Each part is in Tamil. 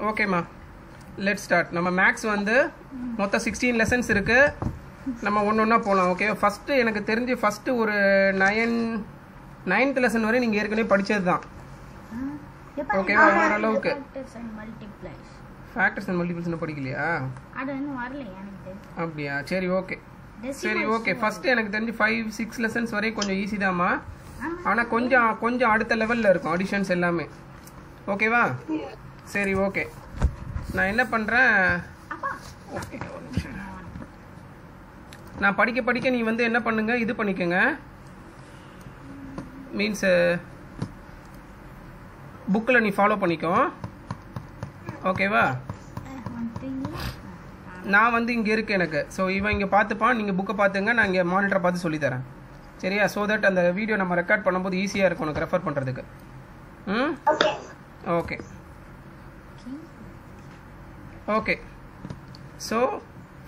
ஓகேம்மா, லெட் ஸ்டார்ட். நம்ம மேக்ஸ் வந்து மொத்தம் 16 லெசன்ஸ் இருக்குது. நம்ம ஒன்று ஒன்றா போகலாம். ஓகே, ஃபஸ்ட்டு எனக்கு தெரிஞ்சு ஃபஸ்ட்டு ஒரு 9th லெசன் வரை நீங்கள் ஏற்கனவே படித்தது தான். ஓகேவா? ஓரளவுக்கு ஃபேக்டர்ஸ் அண்ட் மல்டிபிள்ஸ்னு படிக்கலையா? அப்படியா? சரி ஓகே, சரி ஓகே. ஃபஸ்ட்டு எனக்கு தெரிஞ்சு 5-6 லெசன்ஸ் வரை கொஞ்சம் ஈஸி தாம்மா. ஆனால் கொஞ்சம் அடுத்த லெவலில் இருக்கும் அடிஷன்ஸ் எல்லாமே. ஓகேவா? சரி ஓகே, நான் என்ன பண்ணுறேன், ஓகே ஒரு நிமிஷம், நான் படிக்க நீ வந்து என்ன பண்ணுங்க, இது பண்ணிக்கோங்க, மீன்ஸ் புக்கில் நீ ஃபாலோ பண்ணிக்கோ. ஓகேவா? நான் வந்து இங்கே இருக்கு எனக்கு. ஸோ இவன் இங்கே பார்த்துப்பான், நீங்கள் புக்கை பார்த்துங்க, நான் இங்கே மானிட்டரை பார்த்து சொல்லித்தரேன். சரியா? ஸோ தட் அந்த வீடியோ நம்ம ரெக்கார்ட் பண்ணும்போது ஈஸியாக இருக்கும் உனக்கு ரெஃபர் பண்ணுறதுக்கு. Okay okay. So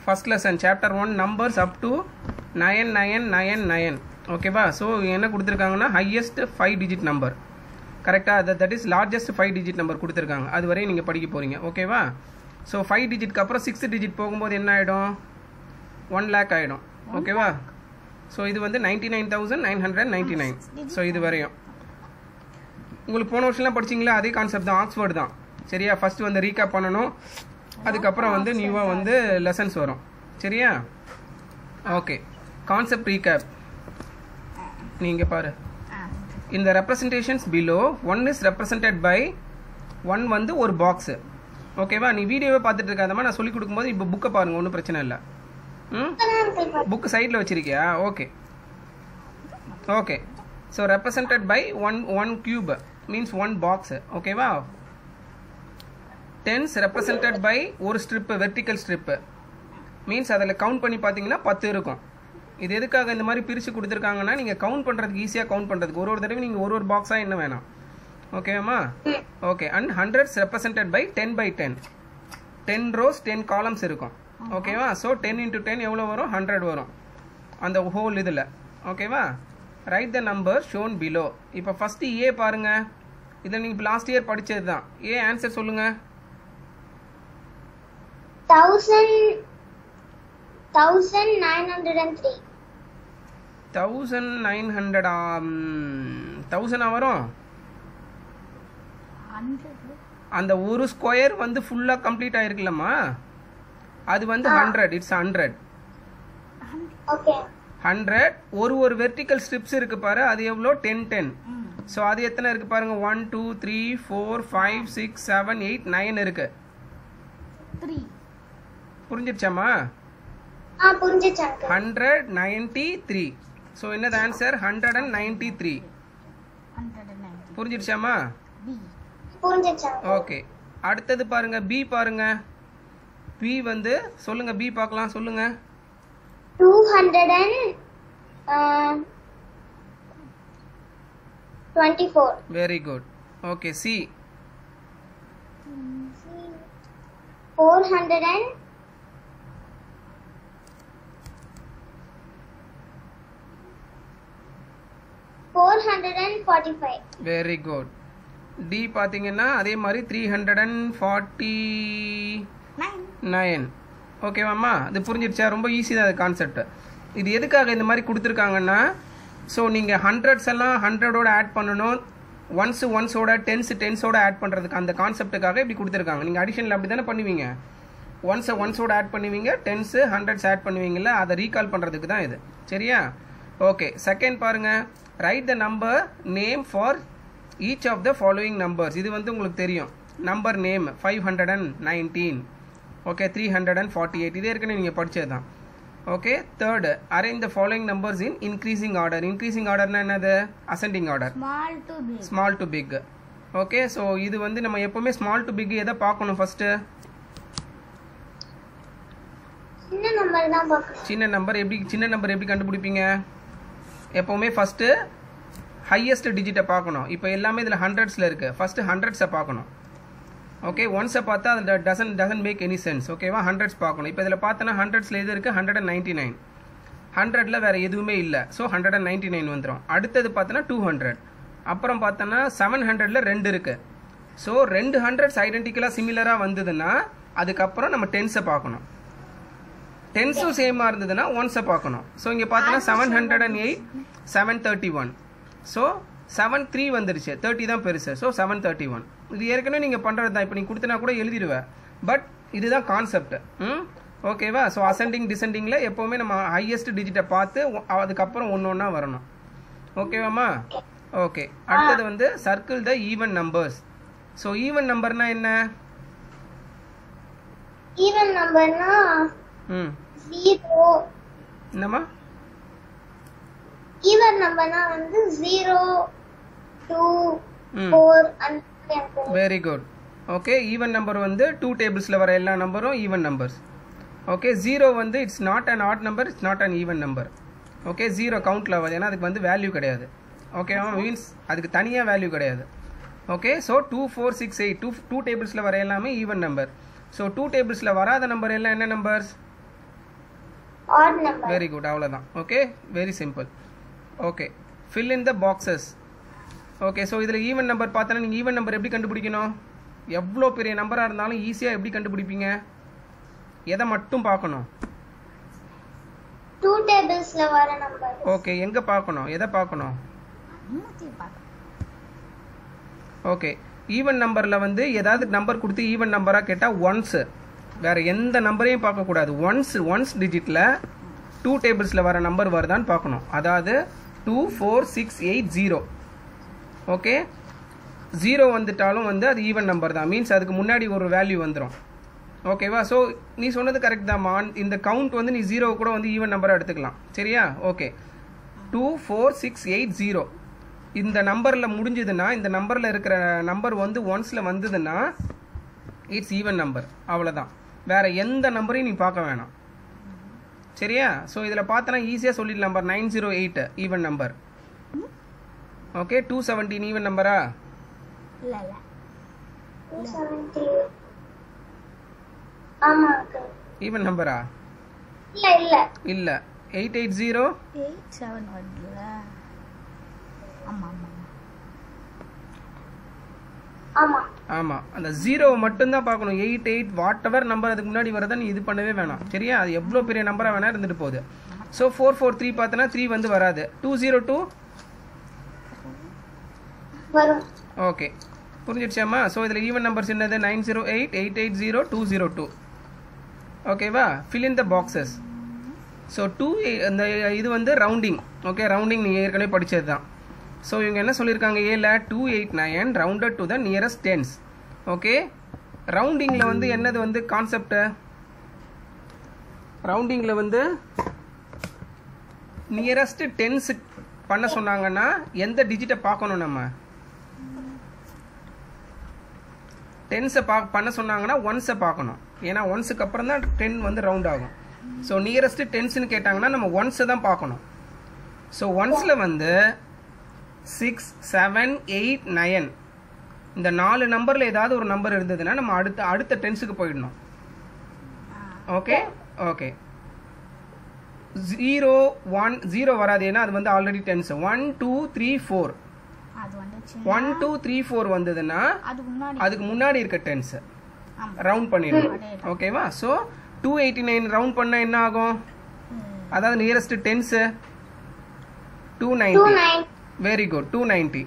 first lesson chapter 1 numbers up to 9999. ஓகேவா? ஸோ என்ன கொடுத்துருக்காங்கன்னா ஹையஸ்ட் 5 டிஜிட் நம்பர். கரெக்டாக? That is largest 5 digit number கொடுத்துருக்காங்க. அது வரையும் நீங்கள் படிக்க போகிறீங்க. ஓகேவா? ஸோ 5 டிஜிட்க்கு அப்புறம் 6th டிஜிட் போகும்போது என்ன ஆகிடும்? 1 lakh ஆகிடும். ஓகேவா? ஸோ இது வந்து 99,999. ஸோ இது வரையும் உங்களுக்கு போன வருஷம்லாம் படிச்சிங்களா? அதே கான்செப்ட் தான், ஆக்ஸ்ஃபோர்டு தான். சரியா? ஃபஸ்ட்டு வந்து ரீகேப் பண்ணணும், அதுக்கப்புறம் வந்து நியூவாக வந்து லெசன்ஸ் வரும். சரியா? Okay, concept recap. நீங்கள் பாரு, இந்த representations below 1 is represented by 1 வந்து ஒரு பாக்ஸு. ஓகேவா? நீ வீடியோவே பார்த்துட்டு இருக்காதம்மா, நான் சொல்லிக் கொடுக்கும்போது இப்போ புக்கை பாருங்கள், ஒன்றும் பிரச்சனை இல்லை. புக்கு சைடில் வச்சிருக்கியா? Okay okay. So represented by one cube means 1 box. ஓகேவா? டென்ஸ் ரெப்ரசன்டட் பை ஒரு ஸ்ட்ரிப்பு, வெர்டிக்கல் ஸ்ட்ரிப்பு மீன்ஸ் அதில் கவுண்ட் பண்ணி பார்த்தீங்கன்னா 10 இருக்கும். இது எதுக்காக இந்த மாதிரி பிரித்து கொடுத்துருக்காங்கன்னா நீங்கள் கவுண்ட் பண்ணுறதுக்கு, ஈஸியாக கவுண்ட் பண்ணுறதுக்கு. ஒரு தடவை நீங்கள் ஒரு பாக்ஸாக என்ன வேணாம். ஓகேவாம்மா? Okay. And hundreds represented by 10x10. 10 rows 10 columns இருக்கும். ஓகேவா? ஸோ 10 × 10 எவ்வளோ வரும்? 100 வரும் அந்த ஹோல் இதில். ஓகேவா? Right the number shown below. இப்போ ஃபஸ்ட்டு ஏ பாருங்கள், இதில் நீங்கள் லாஸ்ட் இயர் படித்தது தான். ஏ ஆன்சர் சொல்லுங்கள். 1903. 1900 1000 வரும். அந்த ஒரு ஸ்கொயர் வந்து ஃபுல்லாக கம்ப்ளீட் ஆகிருக்குல்லம்மா, அது வந்து 100. இட்ஸ் 100. 100 ஒரு வெர்டிக்கல் ஸ்ட்ரிப்ஸ் இருக்கு பாரு, அது எவ்வளோ? 10. ஸோ அது எத்தனை இருக்கு பாருங்க? 1 2 3 4 5 6 7 8 9 இருக்கு. புரிஞ்சிருச்சாமா? 193. ஸோ என்னது ஆன்சர்? 193. புரிஞ்சிருச்சாமா? ஓகே. அடுத்தது பாருங்க, பி பாருங்க. பி வந்து சொல்லுங்க, பி பார்க்கலாம், சொல்லுங்க. 224. Very good. Okay. C 445. Very good. D பார்த்தீங்கன்னா அதே மாதிரி 349. ஓகேவாம்மா? அது புரிஞ்சிருச்சா? ரொம்ப ஈஸி தான் அது கான்செப்ட். இது எதுக்காக இந்த மாதிரி கொடுத்துருக்காங்கன்னா, ஸோ நீங்கள் ஹண்ட்ரட்ஸ் எல்லாம் 100ஓட ஆட் பண்ணணும், ஒன்ஸோட டென்ஸோட ஆட் பண்ணுறதுக்கு, அந்த கான்செப்ட்டுக்காக இப்படி கொடுத்துருக்காங்க. நீங்கள் அடிஷனில் அப்படி தானே பண்ணுவீங்க, ஒன்ஸோட ஆட் பண்ணுவீங்க, டென்ஸு ஹண்ட்ரட்ஸ் ஆட் பண்ணுவீங்கல்ல, அதை ரீகால் பண்ணுறதுக்கு தான் இது. சரியா? ஓகே. செகண்ட் பாருங்கள், write the number name for each of the following numbers. இது வந்து உங்களுக்கு தெரியும், நம்பர் நேம் 519. ஓகே. 348. இது ஏற்கனவே நீங்கள் படித்தது தான். Okay. Third, arrange the following numbers in increasing order. Increasing ஆர்டர்னா என்னது? Ascending order, small to big. Okay. So இது வந்து நம்ம எப்போவுமே ஸ்மால் டு பிக் எதை பார்க்கணும்? ஃபஸ்ட்டு சின்ன நம்பர். எப்படி கண்டுபிடிப்பீங்க? எப்போவுமே ஃபஸ்ட்டு ஹையஸ்ட் டிஜிட்டை பார்க்கணும். இப்போ எல்லாமே இதில் ஹண்ட்ரட்ஸில் இருக்குது, ஃபஸ்ட்டு ஹண்ட்ரட்ஸை பார்க்கணும். ஓகே. ஒன்ஸை பார்த்தா அது டசன்ட் மேக் எனி சென்ஸ். ஓகேவா? ஹண்ட்ரட்ஸ் பார்க்கணும். இப்போ இதில் பார்த்தோன்னா ஹண்ட்ரட்ஸில் எது இருக்குது? 199. 100ல் வேறு எதுவுமே இல்லை, ஸோ 199 வந்துடும். அடுத்தது பார்த்தோன்னா 200. அப்புறம் பார்த்தோன்னா 700ல் 2 இருக்குது, ஸோ 2 ஹண்ட்ரட்ஸ் ஐடென்டிக்கலாக சிமிலராக வந்ததுன்னா அதுக்கப்புறம் நம்ம டென்ஸை பார்க்கணும். டென்ஸும் சேமாக இருந்ததுன்னா ஒன்ஸை பார்க்கணும். ஸோ இங்கே பார்த்தோன்னா 708 731. ஸோ 73 வந்துருச்சு, 30 தான் பெருசு. ஸோ 731. இது ஏற்கனவே நீங்கள் பண்ணுறது தான். இப்போ நீங்கள் கொடுத்தனா கூட எழுதிடுவேன். பட் இதுதான் கான்செப்ட். ஓகேவா? ஸோ அசெண்டிங் டிசெண்டிங்கில் எப்போவுமே நம்ம ஹையஸ்ட் டிஜிட்டை பார்த்து அதுக்கப்புறம் ஒன்று ஒன்றா வரணும். ஓகேவாம்மா? ஓகே. அடுத்தது வந்து circle the even numbers. So even நம்பர்னா என்ன? ஈவன் நம்பர்னா 0. என்னம்மா? ஈவன் நம்பர்னா வந்து 0 2 4 and very good. Okay. Even number வந்து 2 டேபிள்ஸ்ல வர எல்லா நம்பரும் ஈவன் நம்பர்ஸ். ஓகே. 0 வந்து it's not an odd number, it's not an even number. Okay. 0 கவுண்ட்ல ஆகாது, ஏன்னா அதுக்கு வந்து வேல்யூ கிடையாது. ஓகேவா? மீன்ஸ் அதுக்கு தனியாக வேல்யூ கிடையாது. ஓகே. ஸோ 2 4 6 8 2 டேபிள்ஸில் வர எல்லாமே ஈவன் நம்பர். ஸோ 2 டேபிள்ஸில் வராத நம்பர் எல்லாம் என்ன numbers? odd number. Very good. அவ்வளோதான். Okay. Very simple. Okay. Fill in the boxes. Okay. So இதில் ஈவன் நம்பர் பார்த்தோன்னா நீங்கள் ஈவன் நம்பர் எப்படி கண்டுபிடிக்கணும்? எவ்வளோ பெரிய நம்பராக இருந்தாலும் ஈஸியாக எப்படி கண்டுபிடிப்பீங்க? எதை மட்டும் பார்க்கணும்? 2 டேபிள்ஸ்ல வர நம்பர். ஓகே. எங்கே பார்க்கணும்? எதை பார்க்கணும்? ஓகே. ஈவன் நம்பரில் வந்து ஏதாவது நம்பர் கொடுத்து ஈவன் நம்பராக கேட்டால் ஒன்ஸு, வேறு எந்த நம்பரையும் பார்க்கக்கூடாது. ஒன்ஸ் டிஜிட்டில் 2 டேபிள்ஸில் வர நம்பர் வருதான்னு பார்க்கணும். அதாவது 2 4 6 8 0. ஓகே. 0 வந்துட்டாலும் வந்து அது ஈவன் நம்பர் தான். மீன்ஸ் அதுக்கு முன்னாடி ஒரு வேல்யூ வந்துடும். ஓகேவா? ஸோ நீ சொன்னது கரெக்ட் தான்மா. இந்த கவுண்ட் வந்து நீ 0 கூட வந்து ஈவன் நம்பராக எடுத்துக்கலாம். சரியா? ஓகே. 2 4 6 8 0 இந்த நம்பரில் முடிஞ்சதுன்னா, இந்த நம்பரில் இருக்கிற நம்பர் வந்து ஒன்ஸில் வந்ததுன்னா இட்ஸ் ஈவன் நம்பர். அவ்வளோதான். வேற எந்த நம்பரையும் நீ பார்க்க வேணாம். சரியா? ஸோ இதில் பார்த்தனா ஈஸியாக சொல்லிடலாம். Number 908 even number. Okay. 217 even நம்பரா? இல்ல 270. ஆமா அங்கிள். ஈவன் நம்பரா? இல்ல 880 87 வரல. ஆமா. அந்த 0 மட்டும் தான் பார்க்கணும். 88 வாட் எவர் நம்பர் அதுக்கு முன்னாடி வரதை நீ இது பண்ணவே வேணாம். சரியா? அது எவ்வளோ பெரிய நம்பராக வேணா இருந்துட்டு போகுது. ஸோ 443 பார்த்தனா 3 வந்து வராது. 202 வரும். ஓகே. புரிஞ்சிடுச்சாம்மா? ஸோ இதில் ஈவன் நம்பர்ஸ் என்னது? 908 880 202. ஓகேவா? Fill in the boxes. So 2 இந்த இது வந்து ரவுண்டிங். ஓகே. ரவுண்டிங் நீ ஏற்கனவே படித்தது தான். ஸோ இவங்க என்ன சொல்லியிருக்காங்க? ஏல 289 rounded to the nearest tens. Okay. ரவுண்டிங்கில் வந்து என்னது வந்து கான்செப்ட்? ரவுண்டிங்கில் வந்து நியரஸ்ட் டென்ஸ் பண்ண சொன்னாங்கன்னா எந்த டிஜிட்டை பார்க்கணும்? நம்ம டென்ஸை பண்ண சொன்னாங்கன்னா ஒன்ஸை பார்க்கணும். ஏன்னா ஒன்ஸுக்கு அப்புறம் தான் 10 வந்து ரவுண்ட் ஆகும். ஸோ நியரஸ்ட் டென்ஸ்னு கேட்டாங்கன்னா நம்ம ஒன்ஸை தான் பார்க்கணும். ஸோ ஒன்ஸில் வந்து 6 7 8 9 இந்த 4 நம்பரில் ஏதாவது ஒரு நம்பர் இருந்ததுன்னா நம்ம அடுத்த டென்ஸுக்கு போயிடணும். ஓகே. ஓகே. 0 1 0 வராது, ஏன்னா அது வந்து ஆல்ரெடி டென்ஸ். 1 2 3 4 1 2 3 4 வந்ததுன்னா அதுக்கு முன்னாடி இருக்க டென்ஸ் ரவுண்ட் பண்ணிடணும். ஓகேவா? ஸோ 289 ரவுண்ட் பண்ணா என்ன ஆகும்? அதாவது நியரஸ்ட் டென்ஸ் 290. Very good. 290.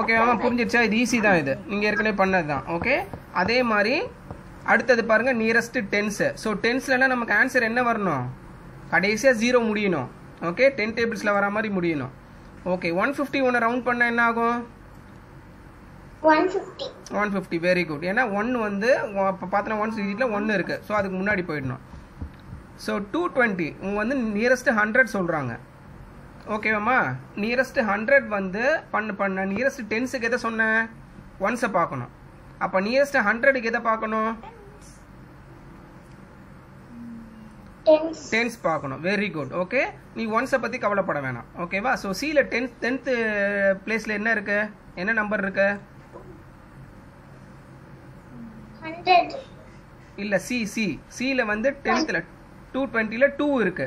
ஓகேவா? புரிஞ்சிடுச்சா? இது ஈஸி தான். இது நீங்கள் ஏற்கனவே பண்ணது தான். ஓகே. அதே மாதிரி அடுத்தது பாருங்க, நியரஸ்ட் டென்ஸ். ஸோ டென்ஸ்லலாம் நமக்கு ஆன்சர் என்ன வரணும்? கடைசியாக 0 முடியணும். ஓகே. 10 டேபிள்ஸில் வர மாதிரி முடியணும். ஓகே. 151 ரவுண்ட் பண்ணால் என்ன ஆகும்? 150. Very good. ஏன்னா 1 வந்து இப்போ பார்த்தோன்னா 1 டிஜிட்டில் 1 இருக்குது. ஸோ அதுக்கு முன்னாடி போயிடணும். ஸோ 220 உங்க வந்து நியரஸ்ட் 100 சொல்கிறாங்க. ஓகேவாம்மா? நியரஸ்ட் 100 வந்து பண்ண நியரஸ்ட் டென்ஸுக்கு எதை சொன்னேன்? ஒன்ஸை பார்க்கணும். அப்போ நியரஸ்ட் 100க்கு எதை பார்க்கணும்? டென்ஸ் பார்க்கணும். Very good. ஓகே. நீ ஒன்ஸை பற்றி கவலைப்பட வேணாம். ஓகேவா? ஸோ சியில் 10th பிளேஸில் என்ன இருக்கு? என்ன நம்பர் இருக்கு? 100. இல்லை, சியில் வந்து 10th 220ல் 2 இருக்கு.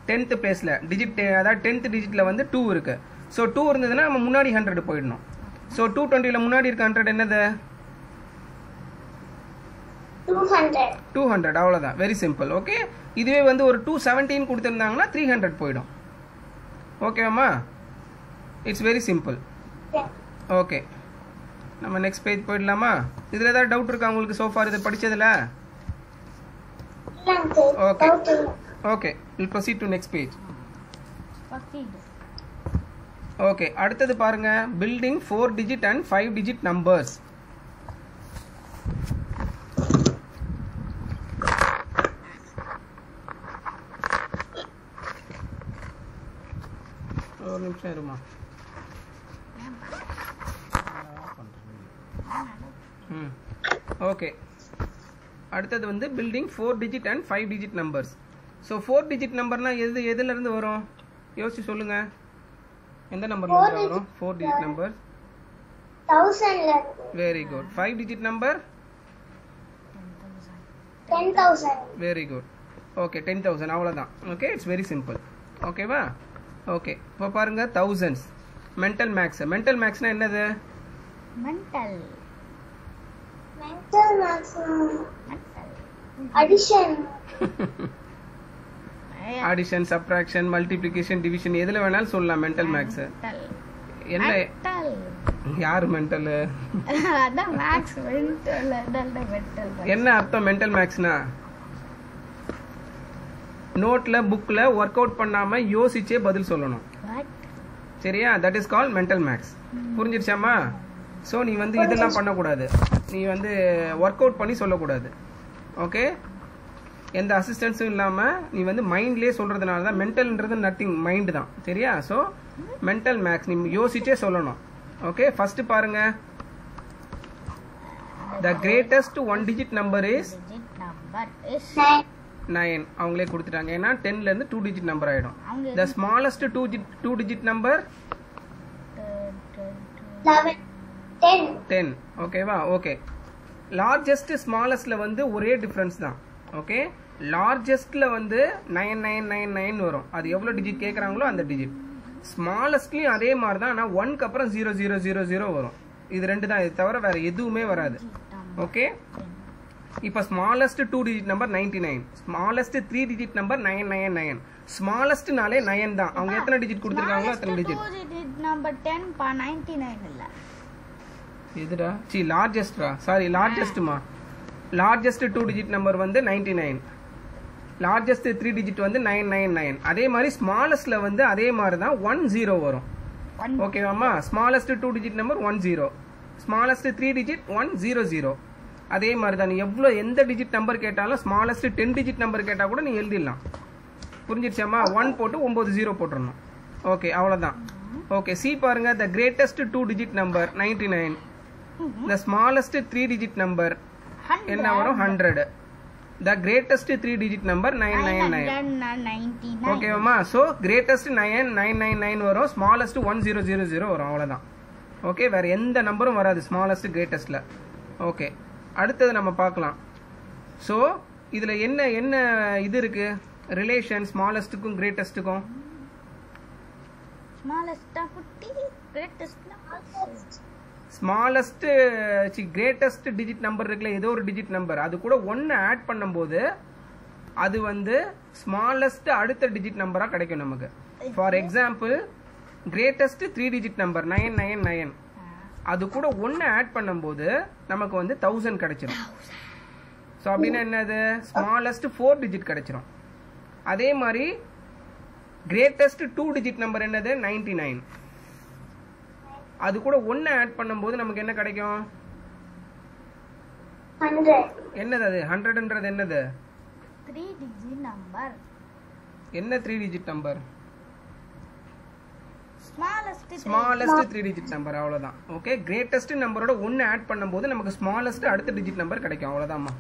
10th பிளேஸில் டிஜிட், அதாவது 10th டிஜிட்டில் வந்து 2 இருக்கு. ஸோ 2 இருந்ததுன்னா நம்ம முன்னாடி 100 போயிடணும். ஸோ 220ல் முன்னாடி இருக்க 100 என்னது? 200. 200 அவ்வளோதான். Very simple. ஓகே, இதுவே வந்து ஒரு 217 கொடுத்துருந்தாங்கன்னா 300 போயிடும். ஓகேவாம்மா? It's very simple. Yeah. Okay, நம்ம நெக்ஸ்ட் பேஜ் போயிடலாமா? இதில் ஏதாவது டவுட் இருக்கா உங்களுக்கு சோஃபார் இது படிச்சதுல? இல்ல uncle. Okay. Doubt இல்ல. Okay, will proceed to next page. Proceed. Okay, அடுத்தது பாருங்க, building 4 digit and 5 digit numbers. ஒரு நிமிஷம் இருமா. ஓகே, அடுத்தது வந்து building 4 digit and 5 digit numbers. So 4 digit நம்பர்னா எதுல இருந்து வரும் யோசிச்சு சொல்லுங்க. எந்த நம்பர்ல இருந்து வரும் 4 digit நம்பர்? 1000 ல இருக்கு. Very good. 5 digit number? 10,000. Very good. Okay, 10,000 அவ்வளோதான். Okay, it's very simple. ஓகேவா? ஓகே, இப்போ பாருங்க thousands. Mental maths. மென்டல் மேக்ஸ்னா என்னது? Mental. Mental maximum. Mental. Addition. Addition, subtraction, multiplication, division எதுல வேணாலும் சொல்லலாம் மென்டல் மேக்ஸ். Mental. என்ன Mental. யார் மென்டல்? அதான் மேக்ஸ் மென்டல். அதான் மென்டல். என்ன அர்த்தம் மென்டல் மேக்ஸ்னா? நோட்ல புக்ல ஒர்க் அவுட் பண்ணாம யோசிச்சே பதில் சொல்லணும். What? சரியா? That is call mental maths. புரிஞ்சிருச்சாமா? ஸோ நீ வந்து இதெல்லாம் பண்ணக்கூடாது. நீ வந்து ஒர்க் அவுட் பண்ணி சொல்லக்கூடாது. ஓகே, எந்த அசிஸ்டன்ஸும் இல்லாமல் நீ வந்து மைண்ட்லேயே சொல்கிறதுனால தான் மென்டல்ன்றது நத்திங், மைண்டு தான். சரியா? ஸோ மென்டல் மேக்ஸ் நீ யோசிச்சே சொல்லணும். ஓகே, ஃபர்ஸ்ட் பாருங்க, the greatest 1 digit number is Digit number is 9. அவங்களே கொடுத்துட்டாங்க. ஏன்னா 10ல இருந்து 2 digit நம்பர் ஆயிடும். அவங்க த ஸ்மாலஸ்ட் 2 digit நம்பர் 11. 10. 10. ஓகேவா? ஓகே, லார்ஜஸ்ட் ஸ்மாலஸ்ட்ல வந்து ஒரே டிஃபரன்ஸ் தான். ஓகே, லார்ஜஸ்ட்ல வந்து 9999 வரும். அது எவ்வளோ டிஜிட் கேட்குறாங்களோ அந்த டிஜிட். ஸ்மாலஸ்ட்லயும் அதே மாதிரி தான். ஆனால் 1க்கு அப்புறம் 0000 வரும். இது ரெண்டு தான், இது தவிர வேற எதுவுமே வராது. ஓகே, இப்போ smallest 2 digit number 99, smallest 3 digit number 999. ஸ்மாலஸ்ட்னாலே 9 தான். அவங்க எத்தனை டிஜிட் கொடுத்துருக்காங்களோ அத்தனை டிஜிட். number 10 பா 99 இல்ல. எதுடா? சி லார்ஜஸ்ட்ரா, சாரி லார்ஜஸ்ட்மா. லார்ஜஸ்ட் 2 digit நம்பர் வந்து 99, லார்ஜஸ்ட் 3 digit வந்து 999. அதே மாதிரி ஸ்மாலஸ்ட்ல வந்து அதே மாதிரி தான் 10 வரும். ஓகேவாம்மா? Smallest 2 digit number 10, smallest 3 digit 100. அதே மாதிரி தான். நீ எவ்வளோ எந்த டிஜிட் நம்பர் கேட்டாலும் ஸ்மாலஸ்ட் 10 digit நம்பர் கேட்டால் கூட நீ எழுதிடலாம். புரிஞ்சிருச்சாம்மா? 1 போட்டு 9 0 போட்டுடணும். ஓகே, அவ்வளோதான். ஓகே, சி பாருங்க, the greatest 2 digit number 99, the smallest 3 digit number என்ன வரும்? 100. The greatest 3 digit number 999. ஓகேவாம்மா? ஸோ கிரேட்டஸ்ட் 9999 வரும், ஸ்மாலஸ்ட் 1000 வரும். அவ்வளோதான். ஓகே, வேற எந்த நம்பரும் வராது ஸ்மாலஸ்ட் கிரேட்டஸ்ட்ல. ஓகே, அடுத்தது நம்ம பார்க்கலாம். ஸோ இதில் என்ன என்ன இது இருக்கு ரிலேஷன் ஸ்மாலஸ்ட்டுக்கும் கிரேட்டஸ்ட்டுக்கும்? ஸ்மாலஸ்ட் கிரேட்டஸ்ட் டிஜிட் நம்பர் இருக்குல்ல, ஏதோ ஒரு டிஜிட் நம்பர், அது கூட 1 ஆட் பண்ணும்போது அது வந்து ஸ்மாலஸ்ட் அடுத்த டிஜிட் நம்பராக கிடைக்கும் நமக்கு. For example, greatest 3 digit number 999, அது கூட 1 ஆட் பண்ணும்போது நமக்கு வந்து 1000 கிடைச்சிடும். ஸோ அப்படின்னா என்னது? ஸ்மாலஸ்ட் 4 digit கிடைச்சிடும். அதே மாதிரி கிரேட்டஸ்ட் 2 digit நம்பர் என்னது? 99, அது கூட 1 ஆட் பண்ணும்போது நமக்கு என்ன கிடைக்கும்? 100. என்னது அது? 100ன்றது என்னது? 3 digit number. என்ன 3 digit number? Smallest 3 digit number. அவ்வளவுதான். ஓகே, கிரேட்டஸ்ட் நம்பரோட 1 ஆட் பண்ணும்போது நமக்கு ஸ்மாலஸ்ட் அடுத்த டிஜிட் நம்பர் கிடைக்கும். அவ்வளவுதான்மா.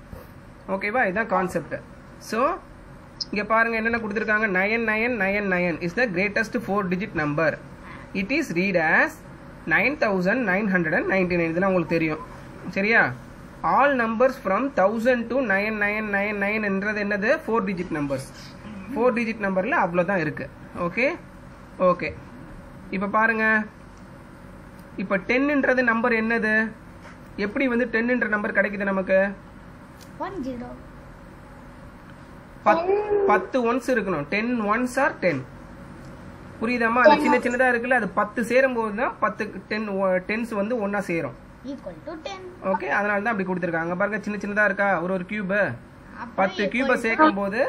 ஓகேவா? இதுதான் கான்செப்ட். ஸோ இங்க பாருங்க என்னென்ன கொடுத்துருக்காங்க. 9999 is the greatest 4 digit number. It is read as 9999. இதெல்லாம் உங்களுக்கு தெரியும். சரியா? ஆல் நம்பர்ஸ் ஃப்ரம் 1000 to 9999 என்றது என்னது? 4 digit நம்பர்ஸ். 4 digit நம்பர்ல அவ்வளோதான் இருக்கு. ஓகே ஓகே, இப்போ பாருங்க, இப்போ 10ன்றது நம்பர் என்னது? எப்படி வந்து 10ன்ற நம்பர் கிடைக்குது நமக்கு? 10. 10 ஒன்ஸ் இருக்கணும். 10 ஒன்ஸ் ஆர் 10. புரியுதாமா? அது சின்ன சின்னதா இருக்குல்ல, அது 10 சேரும் போது தான் 10 டென்ஸ் வந்து ஒன்னா சேரும். Equal to 10. ஓகே, அதனால தான் அப்படி கொடுத்துருக்காங்க. பாருங்க, சின்ன சின்னதா இருக்கா, ஒரு கியூப் 10 கியூபை சேர்க்கும் போது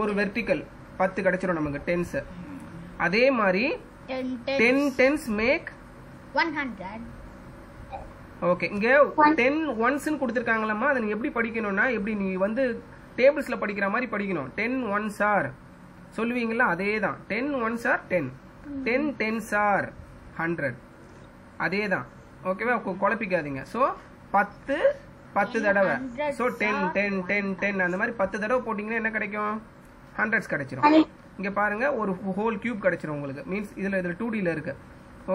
ஒரு வெர்டிக்கல் 10 கிடைச்சிரும் நமக்கு டென்ஸ். அதே மாதிரி 10 டென்ஸ் மேக் 100. ஓகே, இங்க 10 ஒன்ஸ்னு கொடுத்துருக்காங்களம்மா. அதை நீங்க எப்படி படிக்கணும்னா, எப்படி நீ வந்து டேபிள்ஸ்ல படிக்கிற மாதிரி படிக்கணும். 10 ஒன்ஸ் ஆர் சொல்லுவீங்களா, அதே தான். 10 ஒன்ஸ் ஆர் 10, 10 டென்ஸ் ஆர் 100, அதே தான். ஓகேவா? குழப்பிக்காதீங்க. ஸோ 10 தடவை. ஸோ 10 10 10 10 அந்த மாதிரி 10 தடவை போட்டிங்கன்னா என்ன கிடைக்கும்? ஹண்ட்ரட்ஸ் கிடைச்சிரும். இங்கே பாருங்க, ஒரு ஹோல் கியூப் கிடைச்சிரும் உங்களுக்கு. மீன்ஸ் இதில் 2Dல இருக்கு.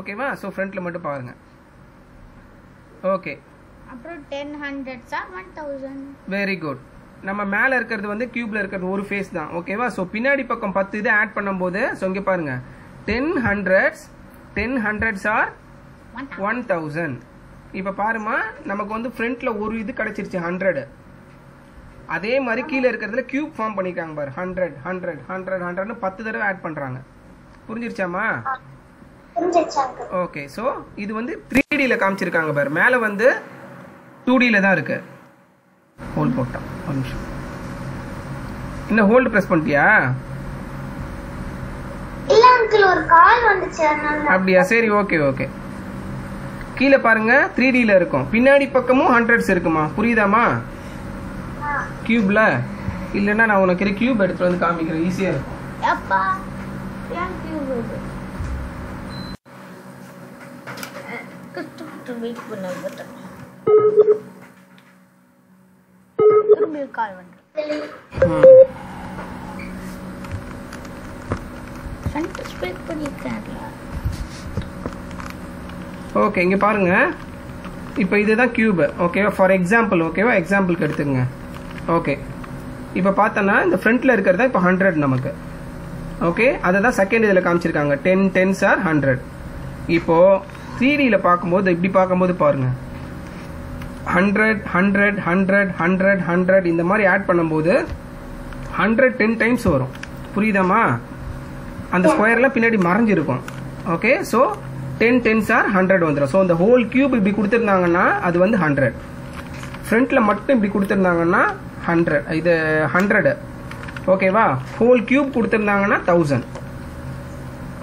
ஓகேவா? ஸோ ஃப்ரண்ட்ல மட்டும் பாருங்க. ஓகே, அப்புறம் 10 hundreds are 1000. Very good. நம்ம மேலே இருக்கிறது வந்து கியூப்ல இருக்கிறது ஒரு ஃபேஸ் தான். ஓகேவா? ஸோ பின்னாடி பக்கம் 10 இதை ஆட் பண்ணும்போது, ஸோ இங்கே பாருங்க, 10 hundreds ஆர் 1000. இப்ப பாருமா, நமக்கு வந்து ஃப்ரண்ட்ல ஒரு இது கிடைச்சிருச்சு 100. அதே மாதிரி கீழே இருக்கிறதுல கியூப் ஃபார்ம் பண்ணிருக்காங்க பாரு. 100 100 100 100ன்னு 10 தடவை ஆட் பண்றாங்க. புரிஞ்சிருச்சாமா? ஓகே, சோ இது வந்து 3Dல காமிச்சிருக்காங்க பாரு. மேல வந்து 2Dல தான் இருக்கு. ஹோல்ட் போட்டா ஒரு நிமிஷம். என்ன ஹோல்ட் பிரஸ் பண்ணிட்டியா? இல்ல அங்கிள், ஒரு கால் வந்துச்சு அதனால. அப்படியா? சரி, ஓகே ஓகே. கீழே பாருங்க, 3Dல இருக்கும். பின்னாடி பக்கமும் ஹண்ட்ரட்ஸ் இருக்குமா? புரியுதாமா? கியூப்ல இல்லைன்னா நான் உனக்கு கியூப் எடுத்து வந்து காமிக்கிறேன், ஈஸியா இருக்கும். அப்பா ஏன் கியூப் இது கஷ்டப்பட்டு வெயிட் பண்ண பட்டன் திரும்பி கால் பண்ணுறேன். Front speak பண்ணியிருக்கேன்ல. ஓகே, இங்க பாருங்க, இப்போ இதுதான் கியூப். ஓகேவா? ஃபார் எக்ஸாம்பிள், ஓகேவா? எக்ஸாம்பிளுக்கு எடுத்துக்கங்க. ஓகே, இப்போ பார்த்தோன்னா இந்த ஃப்ரண்ட்ல இருக்கிறதா இப்போ 100 நமக்கு. ஓகே, அதை தான் செகண்ட் இதில் காமிச்சிருக்காங்க. 10 டென்ஸ் ஆர் 100. இப்போ 3Dல பார்க்கும்போது இப்படி பார்க்கும்போது பாருங்க, 100 100 100 100 100 இந்த மாதிரி ஆட் பண்ணும்போது 100 10 டைம்ஸ் வரும். புரியுதாமா? அந்த ஸ்கொயர்லாம் பின்னாடி மறைஞ்சிருக்கும். ஓகே, ஸோ 10 டென்ஸ் ஆர் 100 வந்துடும். ஸோ இந்த ஹோல் கியூப் இப்படி கொடுத்துருந்தாங்கன்னா அது வந்து 100. ஃப்ரண்ட்ல மட்டும் இப்படி கொடுத்துருந்தாங்கன்னா 100, இது 100. ஓகேவா? ஹோல் கியூப் கொடுத்துருந்தாங்கன்னா 1000.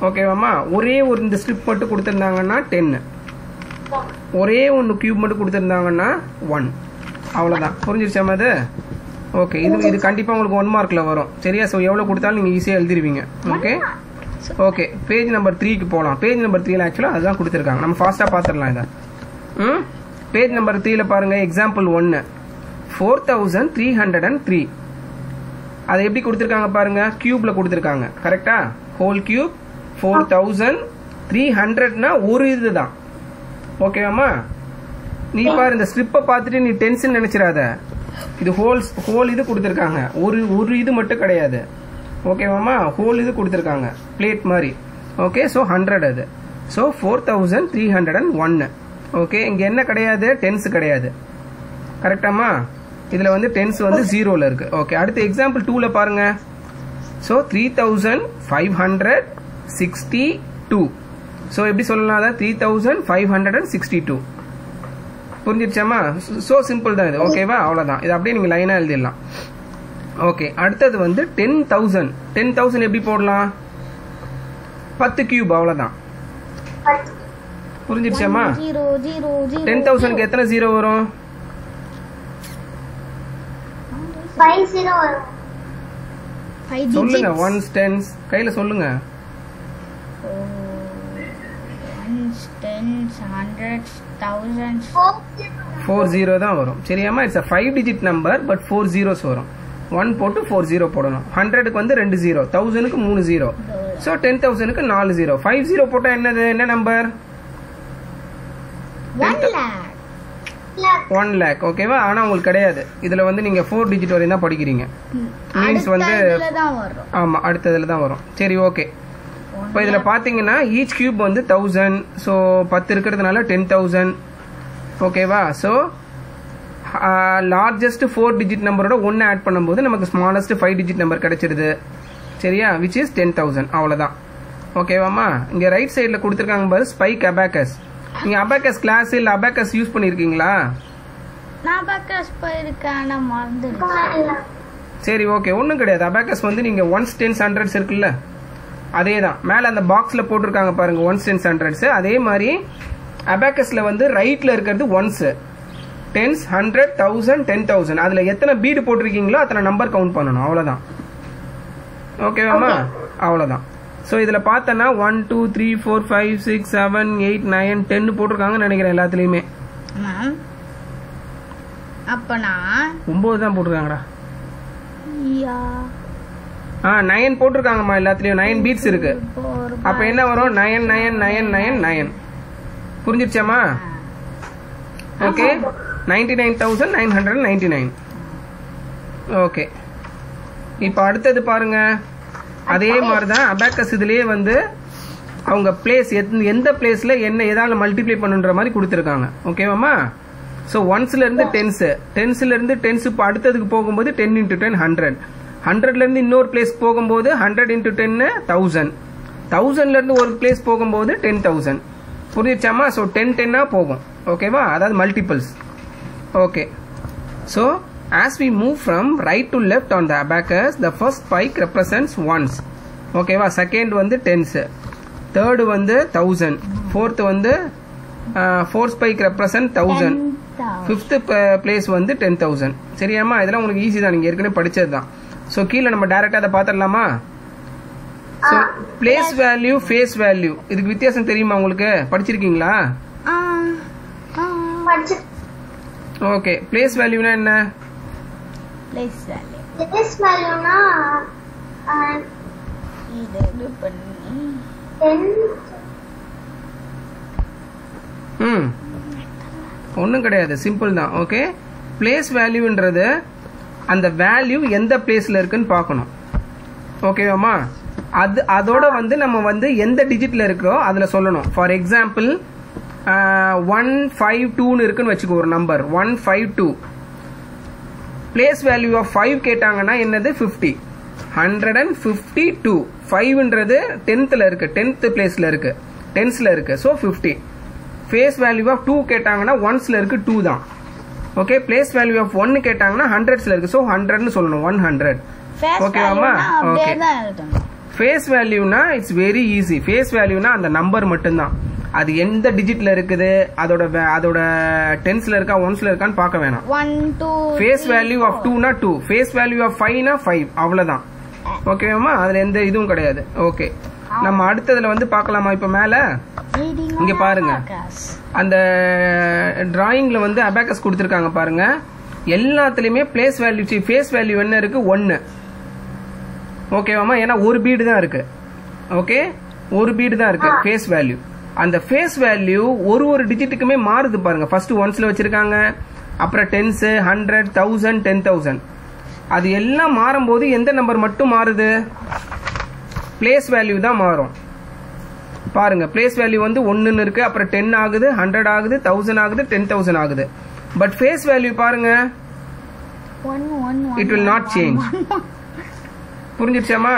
ஓகேவாமா? ஒரே ஒரு இந்த ஸ்ட்ரிப் மட்டும் கொடுத்துருந்தாங்கன்னா 10, ஒரே ஒன்று கியூப் மட்டும் கொடுத்துருந்தாங்கன்னா 1. அவ்வளோதான். புரிஞ்சிருச்சாமா அது? ஓகே, இது கண்டிப்பாக உங்களுக்கு 1 மார்க்ல வரும். சரியா? ஸோ எவ்வளோ கொடுத்தாலும் நீங்கள் ஈஸியாக எழுதிருவீங்க. ஓகே ஓகே, பேஜ் நம்பர் 3க்கு போகலாம். பேஜ் நம்பர் 3ல ஆக்சுவலாக அதுதான் கொடுத்துருக்காங்க. நம்ம ஃபாஸ்ட்டாக பார்த்துடலாம் இதை. பேஜ் நம்பர் 3ல பாருங்க, எக்ஸாம்பிள் 1 4303. அதை எப்படி கொடுத்துருக்காங்க பாருங்க, கியூப்ல கொடுத்துருக்காங்க. கரெக்டா? ஹோல் கியூப் 4300னா ஒரு இதுதான். ஓகேவாமா? நீ பாரு, இந்த ஸ்ட்ரிப்பை பார்த்துட்டு நீ டென்ஷன் நினைச்சிடாத. இது ஹோல் இது கொடுத்துருக்காங்க, ஒரு இது மட்டும் கிடையாது. ஓகேவாமா? ஹோல் இது கொடுத்துருக்காங்க, பிளேட் மாதிரி. ஓகே, ஸோ 100 அது. ஸோ 4301. ஓகே, இங்க என்ன கிடையாது? டென்ஸ் கிடையாது. கரெக்டாமா? இதுல வந்து டென்ஸ் வந்து 0ல இருக்கு. ஓகே, அடுத்து எக்ஸாம்பிள் 2ல பாருங்க. ஸோ 3562. ஸோ எப்படி சொல்லலாம்? அதான் 3562. புரிஞ்சிருச்சாமா? ஸோ சிம்பிள் தான் இது. ஓகேவா? அவ்வளோதான். இது அப்படியே நீங்கள் லைனாக எழுதிடலாம். ஓகே, அடுத்தது வந்து 10,000. 10,000 எப்படி போடலாம்? 10 கியூப், அவ்வளோதான். புரிஞ்சிருச்சாமா? 10,000க்கு எத்தனை 0 வரும்? 50 வரும். சொல்லுங்க, ஒன்ஸ் டென்ஸ் கையில சொல்லுங்க. tens, hundreds, thousands. 40 தான் வரும். சரியாமா? It's a 5 digit number, but 4 zeros வரும். 1 போட்டு 4 0 போடணும். 100க்கு வந்து 2 0, 1000க்கு 3 0. ஸோ 10,000க்கு 4 0. 5 0 போட்டா என்னது? என்ன நம்பர்? 1 lakh. 1 lakh. ஓகேவா? ஆனா உங்களுக்கு கிடையாது. இதுல வந்து நீங்க 4 digit வரையும் தான் படிக்கிறீங்க. மீன்ஸ் வந்து ஆமா, அடுத்ததுல தான் வரும். சரி, ஓகே. இப்போ இதுல பாத்தீங்கன்னா ஈச் கியூப் வந்து 1000. ஸோ 10 இருக்கிறதுனால 10,000. ஓகேவா? ஸோ லார்ஜஸ்ட் 4 டிஜிட் நம்பரோட 1 ஆட் பண்ணும்போது நமக்கு ஸ்மாலஸ்ட் 5 டிஜிட் நம்பர் கிடைச்சிருது. சரியா, விச் இஸ் 10,000. அவ்வளோதான். ஓகேவாம்மா? இங்கே ரைட் சைடில் கொடுத்துருக்காங்க பாரு, ஸ்பைக் அபாக்கஸ். நீங்கள் அபாக்கஸ் கிளாஸ் இல்லை அபாக்கஸ் யூஸ் பண்ணியிருக்கீங்களா? நான் அபாக்கஸ் போயிருக்கேன், ஆனால் மறந்துடுறேன். சரி, ஓகே, ஒன்றும் கிடையாது. அபாக்கஸ் வந்து நீங்கள் 1s 10s 100s இருக்குல்ல, அதே தான். மேலே அந்த பாக்ஸில் போட்டிருக்காங்க பாருங்க, 1s 10s 100s. அதே மாதிரி அபாக்கஸில் வந்து ரைட்டில் இருக்கிறது 1s, 10s, 100, 1000, 10,000. அதில் எத்தனை பீடு போட்டிருக்கீங்களோ அத்தனை நம்பர் கவுண்ட் பண்ணணும். அவ்வளோதான். ஓகேவாம்மா? அவ்வளோதான். ஸோ இதில் பார்த்தோன்னா 1 2 3 4 5 6 7 8 9 10 போட்டிருக்காங்கன்னு நினைக்கிறேன் எல்லாத்துலேயுமே. அப்பனா 9 தான் போட்டிருக்காங்கடா. 9 போட்டிருக்காங்கம்மா எல்லாத்துலேயும். 9 பீட்ஸ் இருக்கு. அப்போ என்ன வரும்? 9 9 9 9 9. புரிஞ்சிருச்சாம்மா? ஓகே, 99,999. ஓகே, இப்போ அடுத்தது பாருங்க. அதே மாதிரி தான் அபாக்கஸ் இதுலேயே வந்து அவங்க பிளேஸ் எந்த பிளேஸில் என்ன ஏதாவது மல்டிப்ளை பண்ணுன்ற மாதிரி கொடுத்துருக்காங்க. ஓகேவாம்மா? ஸோ 1sலேருந்து 10s, 10sலேருந்து 10s இப்போ அடுத்ததுக்கு போகும்போது 10 × 10 100, 100லேருந்து இன்னொரு பிளேஸ் போகும்போது 100 × 10 1000, 1000லேருந்து ஒரு பிளேஸ் போகும்போது 10,000. புரிஞ்சிச்சாமா? ஸோ 10 10 போகும். ஓகேவா? அதாவது multiples. Okay, so as we move from right to left on the abacus, the first spike represents ones. ஓகேவா? செகண்ட் வந்து 10s, தேர்டு வந்து 1000, ஃபோர்த் வந்து 4 spike represent 1000, ஃபிஃப்த் பிளேஸ் வந்து 10,000. சரியாம்மா? இதெல்லாம் உங்களுக்கு ஈஸி தான், நீங்கள் ஏற்கனவே படிச்சது தான். ஸோ கீழே நம்ம டைரெக்டாக அதை பார்த்துடலாமா? So place value, face value, இதுக்கு வித்தியாசம் தெரியுமா உங்களுக்கு? படிச்சிருக்கீங்களா? ஓகே, பிளேஸ் வேல்யூனா என்ன? பிளேஸ் வேல்யூ இது பண்ணி ஒன்றும் கிடையாது, சிம்பிள் தான். ஓகே, பிளேஸ் வேல்யூன்றது அந்த வேல்யூ எந்த பிளேஸில் இருக்குன்னு பார்க்கணும். ஓகேவாம்மா? அதோட வந்து நம்ம வந்து எந்த டிஜிட்டில் இருக்கிறோ அதில் சொல்லணும். ஃபார் எக்ஸாம்பிள் 152ன்னு இருக்குன்னு வச்சுக்கோ, ஒரு நம்பர் 152. பிளேஸ் வேல்யூ ஆஃப் 5 கேட்டாங்கன்னா என்னது? 50. 152. 5ன்றது 10th இருக்கு, 10th பிளேஸ்ல இருக்கு, 10sல இருக்கு. ஸோ 50. ஃபேஸ் வேல்யூ ஆஃப் 2 கேட்டாங்கன்னா 1sல இருக்கு, 2 தான். ஓகே, பிளேஸ் வேல்யூ ஆஃப் 1 கேட்டாங்கன்னா 100sல இருக்கு. ஸோ 100ன்னு சொல்லணும், 100. ஓகேவாம்மா? ஓகே, ஃபேஸ் வேல்யூனா இட்ஸ் வெரி ஈஸி. ஃபேஸ் வேல்யூனா அந்த நம்பர் மட்டும்தான். அது எந்த டிஜிட்ல இருக்குது, அதோட 10sல இருக்கா 1sல இருக்கான்னு பார்க்க வேணாம். ஃபேஸ் வேல்யூ ஆஃப் 2னா 2, ஃபேஸ் வேல்யூ ஆஃப் 5னா 5, அவ்வளவுதான். ஓகேவாம்மா? அதுல எந்த இதுவும் கிடையாது. ஓகே, நம்ம அடுத்ததுல வந்து பார்க்கலாமா? இப்ப மேல இங்க பாருங்க, அந்த டிராயிங்ல வந்து அபாக்கஸ் கொடுத்துருக்காங்க பாருங்க. எல்லாத்துலயுமே பிளேஸ் வேல்யூ, ஃபேஸ் வேல்யூ என்ன இருக்கு? 1. ஓகேவாம்மா? ஏன்னா ஒரு பீடு தான் இருக்கு. ஓகே, ஒரு பீடு தான் இருக்கு ஃபேஸ் வேல்யூ. அந்த ஃபேஸ் வேல்யூ ஒரு டிஜிட்டுக்குமே மாறுது பாருங்க. ஃபர்ஸ்ட் 1sல வச்சிருக்காங்க, அப்புறம் 10s, 100, 1000, 10,000. அது எல்லாம் மாறும்போது எந்த நம்பர் மட்டும் மாறுது? பிளேஸ் வேல்யூ தான் மாறும். பாருங்க, பிளேஸ் வேல்யூ வந்து 1ன்னு இருக்கு, அப்புறம் 10 ஆகுது, 100 ஆகுது, 1000 ஆகுது, 10,000 ஆகுது. பட் ஃபேஸ் வேல்யூ பாருங்க, இட் வில் நாட் சேஞ்ச். புரிஞ்சிடுச்சாமா?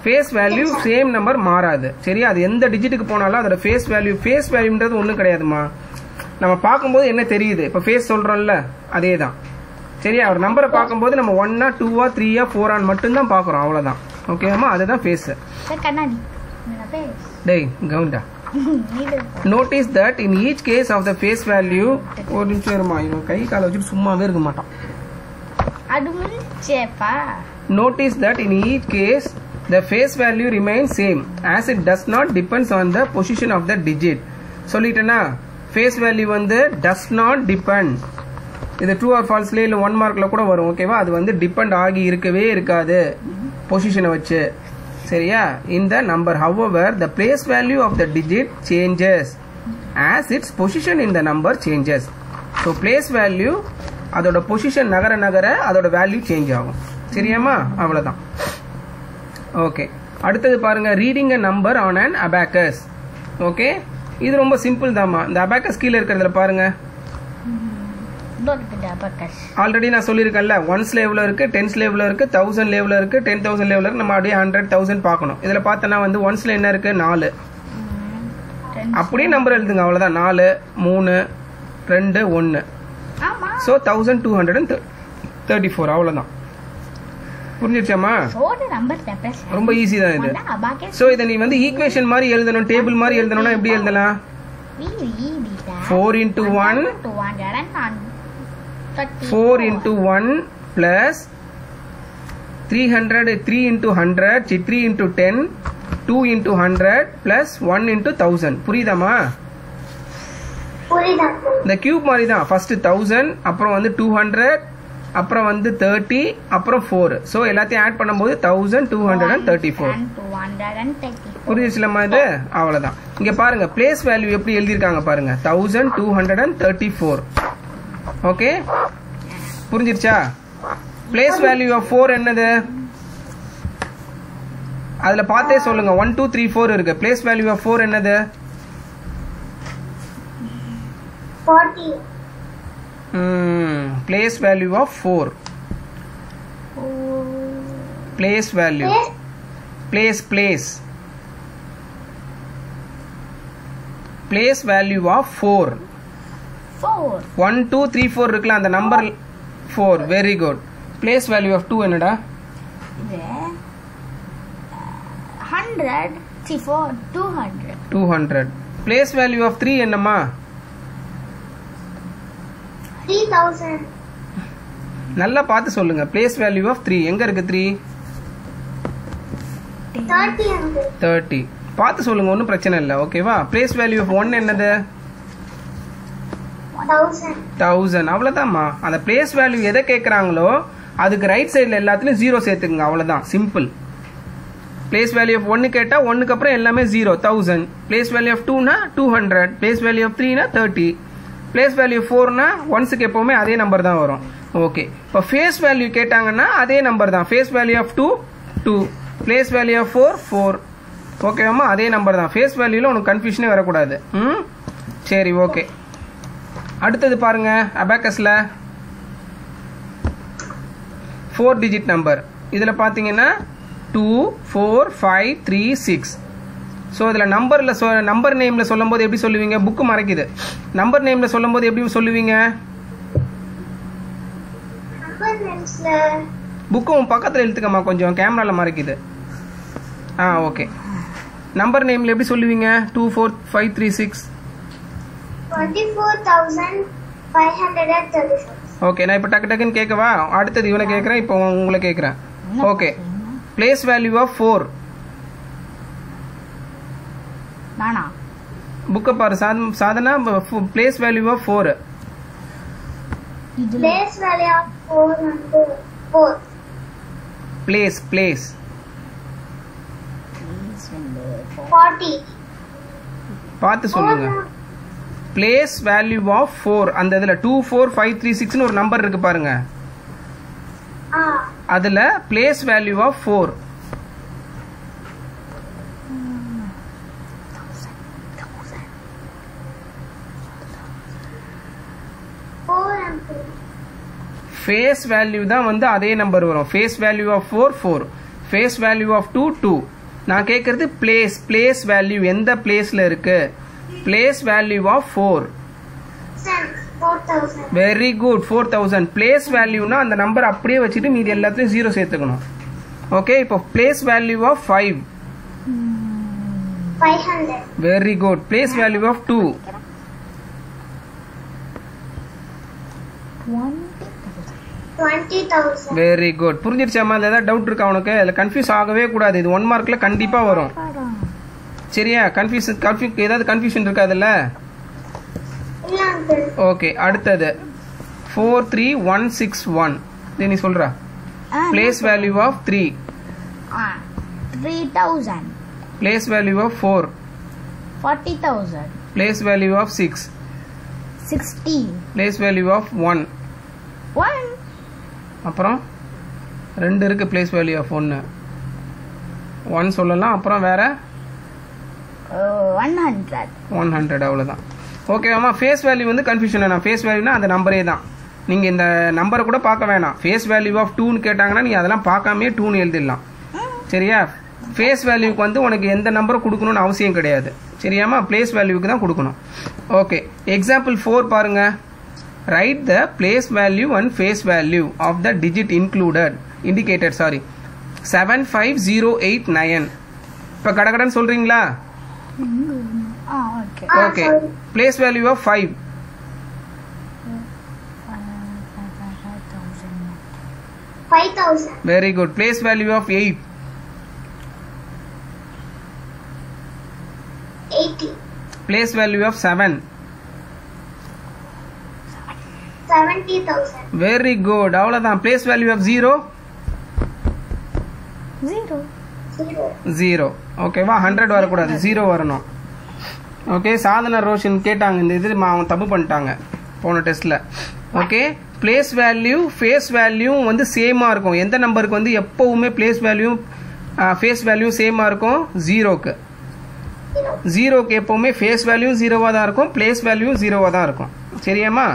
ஃபேஸ் வேல்யூ சேம் நம்பர் மாறாது. சரியா? அது எந்த டிஜிட்டுக்கு போனாலும் அதோட ஃபேஸ் வேல்யூன்றது ஒன்றும் கிடையாதுமா. நம்ம பார்க்கும்போது என்ன தெரியுது? இப்போ ஃபேஸ் சொல்றோம்ல, அதே தான். சரியா? ஒரு நம்பரை பார்க்கும்போது நம்ம 1ஆ 2ஆ 3ஆ 4ஆன்னு மட்டும்தான் பார்க்குறோம், அவ்வளோதான். ஓகேவாம்மா? அதுதான் ஃபேஸ். டேய் கவுண்டா. Notice that in each case of the face value, ஒரு நிமிஷம் இருமா, இவன் கை காலை வச்சுட்டு சும்மாவே இருக்க மாட்டான். Notice that in each case the face value remains same as it does not depends on the position of the digit. சொல்லிட்டேனா? face value வந்து does not depend. இது true or false ல இல்ல 1 மார்க்ல கூட வரும். ஓகேவா? அது வந்து டிபெண்ட் ஆகி இருக்கவே இருக்காது பொசிஷனை வச்சு. சரியா? in the number however the place value of the digit changes as its position in the number changes. so place value அதோட பொசிஷன் நகர நகர அதோட வேல்யூ சேஞ்ச் ஆகும். சரியாமா? அவ்வளவுதான். ஓகே, அடுத்தது பாருங்க, reading a number on an abacus. Okay, இது ரொம்ப சிம்பிள் தாமா. இந்த அபாக்கஸ் கீழே இருக்கிறதுல பாருங்க, ஆல்ரெடி நான் சொல்லியிருக்கேன்ல, ஒன்ஸ்ல எவ்வளோ இருக்குது, டென்ஸ்ல எவ்வளோ இருக்குது, 1000 எவ்வளோ இருக்குது, 10,000 எவ்வளோ இருக்குது, நம்ம அப்படியே 100, 1000 பார்க்கணும். இதில் பார்த்தோன்னா வந்து ஒன்ஸ்ல என்ன இருக்குது, 4. அப்படியே நம்பர் எழுதுங்க, அவ்வளோதான். 4, 3, 2, 1. ஸோ 1234 அவ்வளோதான். புரிஞ்சிருச்சாமா? ரொம்ப ஈஸி தான் இது. ஸோ இதை நீ வந்து ஈக்குவேஷன் மாதிரி எழுதணும், டேபிள் மாதிரி எழுதணும்னா எப்படி எழுதலாம்? 4 into 1 4 into 1 plus 300 3 into 100 3 into 10 2 into 100 plus 1 into 1000. புரியுதாமா? இந்த கியூப் மாதிரி தான். ஃபர்ஸ்ட் 1000, அப்புறம் வந்து 200, அப்புறம் வந்து 30, அப்புறம் 4. ஸோ எல்லாத்தையும் ஆட் பண்ணும்போது 1234. புரிஞ்சிச்சுலமா இது? அவ்வளோதான். இங்க பாருங்க பிளேஸ் வேல்யூ எப்படி எழுதியிருக்காங்க பாருங்க, 1234. ஓகே, புரிஞ்சிருச்சா? பிளேஸ் வேல்யூ ஆஃப் 4 என்னது? அதுல பார்த்தே சொல்லுங்க. 1 2 3 4 இருக்கு. பிளேஸ் வேல்யூ ஆஃப் 4 என்னது? 40. Place value of 4. Place value. Place value of 4. 1 2 3 4 இருக்குல்ல, அந்த number 4. Very good. Place value of 2 என்னடா? 200. Place value of 3 என்னம்மா? 3000. நல்லா பார்த்து சொல்லுங்க. பிளேஸ் வேல்யூ ஆஃப் 3 எங்க இருக்கு? 3 30. பார்த்து சொல்லுங்க, ஒன்றும் பிரச்சனை இல்லை. ஓகேவா? பிளேஸ் வேல்யூ ஆஃப் 1 என்னது? 1000. அவ்வளோதான்மா. அந்த பிளேஸ் வேல்யூ எதை கேட்குறாங்களோ அதுக்கு ரைட் சைடில் எல்லாத்துலையும் 0 சேர்த்துக்குங்க. அவ்வளோதான், சிம்பிள். பிளேஸ் வேல்யூ ஆஃப் 1 கேட்டால் 1க்கு அப்புறம் எல்லாமே 0, 1000. பிளேஸ் வேல்யூ ஆஃப் 2னா 200. பிளேஸ் வேல்யூ ஆஃப் 3னா 30. பிளேஸ் வேல்யூ 4னா ஒன்ஸுக்கு எப்போவுமே அதே நம்பர் தான் வரும். ஓகே, இப்போ ஃபேஸ் வேல்யூ கேட்டாங்கன்னா அதே நம்பர் தான். Face value of 2 2, place value of 4 4. ஓகேவாம்மா? அதே நம்பர் தான். ஃபேஸ் வேல்யூவில் உனக்கு கன்ஃபியூஷனே வரக்கூடாது. சரி, ஓகே. அடுத்தது பாருங்க, அபாக்கஸில் 4 டிஜிட் நம்பர். இதில் பார்த்தீங்கன்னா 2 4 5 3 6. ஸோ இதில் நம்பர் நேமில் சொல்லும் போது எப்படி சொல்லுவீங்க? புக்கு மறைக்குது. நம்பர் நேமில் சொல்லும் போது எப்படி சொல்லுவீங்க? புக்கு உன் பக்கத்தில் எழுத்துக்கம்மா, கொஞ்சம் கேமராவில் மறைக்குது. ஓகே. நம்பர் நேமில் எப்படி சொல்லுவீங்க? 2 4 5 3 6. 24,536. ஓகே, நான் இப்போ டக்குன்னு கேட்கவா? அடுத்தது இவனை கேட்குறேன், இப்போ உங்களை கேட்குறேன். Okay, place value of 4. புக்க பாரு Sadhana. Place value of 4. Place value of 4 into 4. Place 40. பார்த்து சொல்லுங்க. Place value of 4. அந்த இதுல 2 4 5 3 6 ஒரு நம்பர் இருக்கு பாருங்க. அதுல place value of 4. Face value தான் வந்து அதே நம்பர் வரும். Face value of 4 4. Face value of 2 2. நான் கேட்கறது பிளேஸ் வேல்யூ எந்த பிளேஸ்ல இருக்கு? Place value of 4. Very good, 4000. Place வேல்யூனா அந்த நம்பர் அப்படியே வச்சுட்டு மீதி எல்லாத்தையும் 0 சேர்த்துக்கணும். ஓகே, இப்போ place value of 5. 500. Very good. Place value of 2. 20,000. Very good. புரிஞ்சிருச்சாமா? அதில் ஏதாவது டவுட் இருக்கா உனக்கு? அதில் கன்ஃபியூஸ் ஆகவே கூடாது. இது 1 மார்க்கில் கண்டிப்பாக வரும். சரியா? ஏதாவது கன்ஃபியூஷன் இருக்கா அதில்? ஓகே, அடுத்தது 43161. நீ சொல்றா. Place value of 3. 3000. Place value of 4. 40,000. Place value of 6. 60. Place value of 1. 1. அப்புறம் 2 இருக்கு. பிளேஸ் வேல்யூ ஆஃப் 1 1 சொல்லலாம். அப்புறம் வேற 100. 100. அவ்வளோதான். ஓகேவாம்மா? ஃபேஸ் வேல்யூ வந்து கன்ஃபியூஷன் வேணாம். ஃபேஸ் வேல்யூனா அந்த நம்பரே தான். நீங்கள் இந்த நம்பரை கூட பார்க்க வேணாம். ஃபேஸ் வேல்யூ ஆஃப் 2ன்னு கேட்டாங்கன்னா நீ அதெல்லாம் பார்க்காமே 2ன்னு எழுதிடலாம். சரியா? ஃபேஸ் வேல்யூக்கு வந்து உனக்கு எந்த நம்பரை கொடுக்கணும்னு அவசியம் கிடையாது. சரியாமா? பிளேஸ் வேல்யூக்கு தான் கொடுக்கணும். ஓகே, எக்ஸாம்பிள் 4 பாருங்க. Write the place value and face value of the digit indicated 75089. இப்போ கடகடன்னு சொல்றீங்களா? Okay, place value of 5. 5,000. Very good. Place value of 8. 80. Place value of 7. 70,000. Very good. அவ்வளவுதான். Place value of 0. 0. ஓகேவா? 100 வரக்கூடாது, 0 வரணும். ஓகே, சாதனா ரோஷன் கேட்டாங்க இந்த இது அவங்க தப்பு பண்ணிட்டாங்க போன டெஸ்ட்ல. Okay, place value face value வந்து சேமா இருக்கும். எந்த நம்பருக்கு வந்து எப்பவுமே பிளேஸ் வேல்யூ ஃபேஸ் வேல்யூ சேமா இருக்கும்? 0க்கு. 0க்கு எப்பவுமே ஃபேஸ் வேல்யூ 0வா தான் இருக்கும், பிளேஸ் வேல்யூ 0வா தான் இருக்கும். சரியாமா?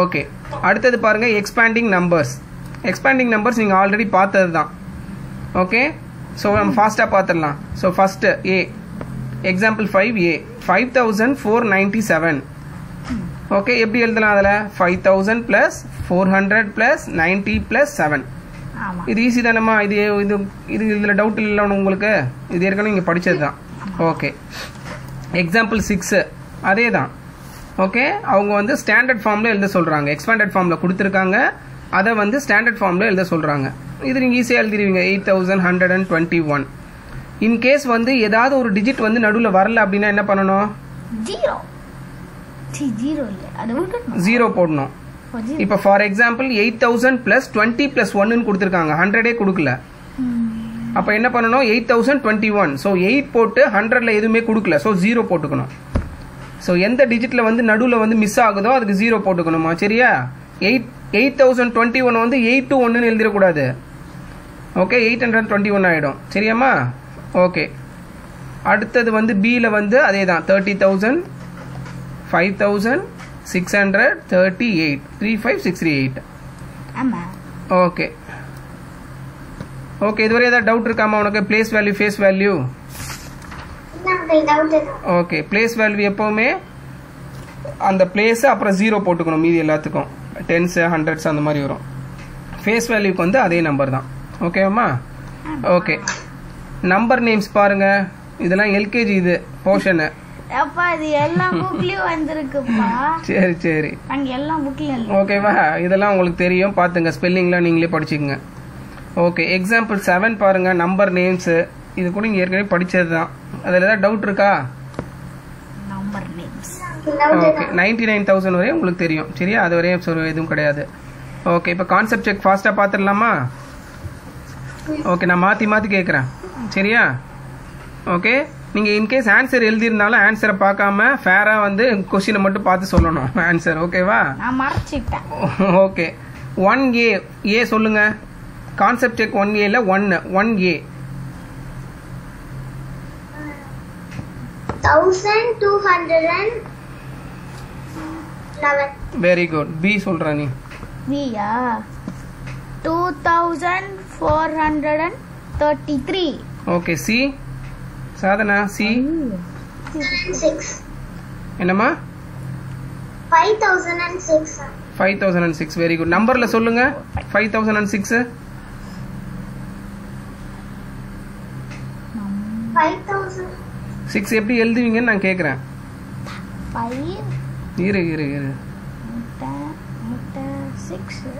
ஓகே, அடுத்தது பாருங்க எக்ஸ்பேண்டிங் நம்பர்ஸ். எக்ஸ்பேண்டிங் நம்பர்ஸ் நீங்க ஆல்ரெடி பார்த்தது தான். ஓகே, ஸோ நம்ம ஃபாஸ்ட்டாக பார்த்துடலாம். ஸோ ஃபர்ஸ்ட் ஏ, எக்ஸாம்பிள் 5A 5497. ஓகே, எப்படி எழுதலாம்? அதில் 5000 + 400 + 90 + 7. இது ஈஸி தானம்மா? இதில் டவுட் இல்லை உங்களுக்கு? இது ஏற்கனவே நீங்கள் படித்தது தான். ஓகே, எக்ஸாம்பிள் 6 அதே தான். ஓகே, அவங்க வந்து ஸ்டாண்டர்ட் ஃபார்மில் எழுத சொல்கிறாங்க. எக்ஸ்பேண்டட் ஃபார்மில் கொடுத்துருக்காங்க, அதை வந்து ஸ்டாண்டர்ட் ஃபார்மில் எழுத சொல்கிறாங்க. இது நீங்கள் ஈஸியாக எழுதிடுவீங்க. 8121. இன்கேஸ் வந்து ஏதாவது ஒரு டிஜிட் வந்து நடுவில் வரல அப்படின்னா என்ன பண்ணணும்? 0 போடணும். இப்போ ஃபார் எக்ஸாம்பிள் 8000 + 20 + 1ன்னு கொடுத்துருக்காங்க, 100 கொடுக்கல. அப்போ என்ன பண்ணணும்? 8021. ஸோ 8 போட்டு 100ல் எதுவுமே கொடுக்கல, ஸோ 0 போட்டுக்கணும். ஸோ எந்த டிஜிட்டில் வந்து நடுவில் வந்து மிஸ் ஆகுதோ அதுக்கு 0 போட்டுக்கணுமா? சரியா? 8021 வந்து 8 to 1ன்னு எழுதிடக்கூடாது. ஓகே, 821 ஆகிடும். சரியாம்மா? ஓகே, அடுத்தது வந்து பியில் வந்து அதே தான். 30,000 5,000 600 38 35638. ஓகே ஓகே, இதுவரை ஏதாவது டவுட் இருக்காமா உனக்கு? Place value face value. Okay, place value எப்பவுமே அந்த பிளேஸ் அப்புறம் 0 போட்டுக்கணும், மீதி எல்லாத்துக்கும் 10s 100s அந்த மாதிரி வரும். ஃபேஸ் வேல்யூக்கு வந்து அதே நம்பர் தான். ஓகேவாம்மா? ஓகே, நம்பர் நேம்ஸ் பாருங்க. இதெல்லாம் எல்கேஜி இது போர்ஷனு. அப்பா இது எல்லா புக்லயும் வந்திருக்குப்பா. சரி சரி, அங்க எல்லா புக்லயும். ஓகேவா? இதெல்லாம் உங்களுக்கு தெரியும், பாத்துங்க. ஸ்பெல்லிங்லாம் நீங்களே படிச்சுக்கங்க. ஓகே, எக்ஸாம்பிள் 7 பாருங்க. நம்பர் நேம்ஸ் இது கூட நீங்க ஏற்கனவே படிச்சது தான். அதில் ஏதாவது டவுட் இருக்கா? Number names. ஓகே, 99,000 வரை உங்களுக்கு தெரியும். சரியா? அது வரையும் எதுவும் கிடையாது. ஓகே, இப்போ கான்செப்ட் செக் ஃபாஸ்ட்டாக பார்த்துடலாமா? ஓகே, நான் மாற்றி மாற்றி கேட்குறேன். சரியா? ஓகே, நீங்கள் இன்கேஸ் ஆன்சர் எழுதியிருந்தாலும் ஆன்சரை பார்க்காம ஃபேராக வந்து கொஸ்டினை மட்டும் பார்த்து சொல்லணும் ஆன்சர். ஓகேவா? நான் மறச்சிட்டேன். ஓகே, 1A ஏ சொல்லுங்க. கான்செப்ட் செக் 1Aல 1A 1211. Very good. பி சொல்ற நீ. பியா 2433. Okay, C Sadhana. சி 6. என்னம்மா? 5006. 5006. Very good. நம்பர்ல சொல்லுங்க. 5006 6 எப்படி எழுதுவீங்கன்னு நான் கேக்குறேன். 5 இரு 6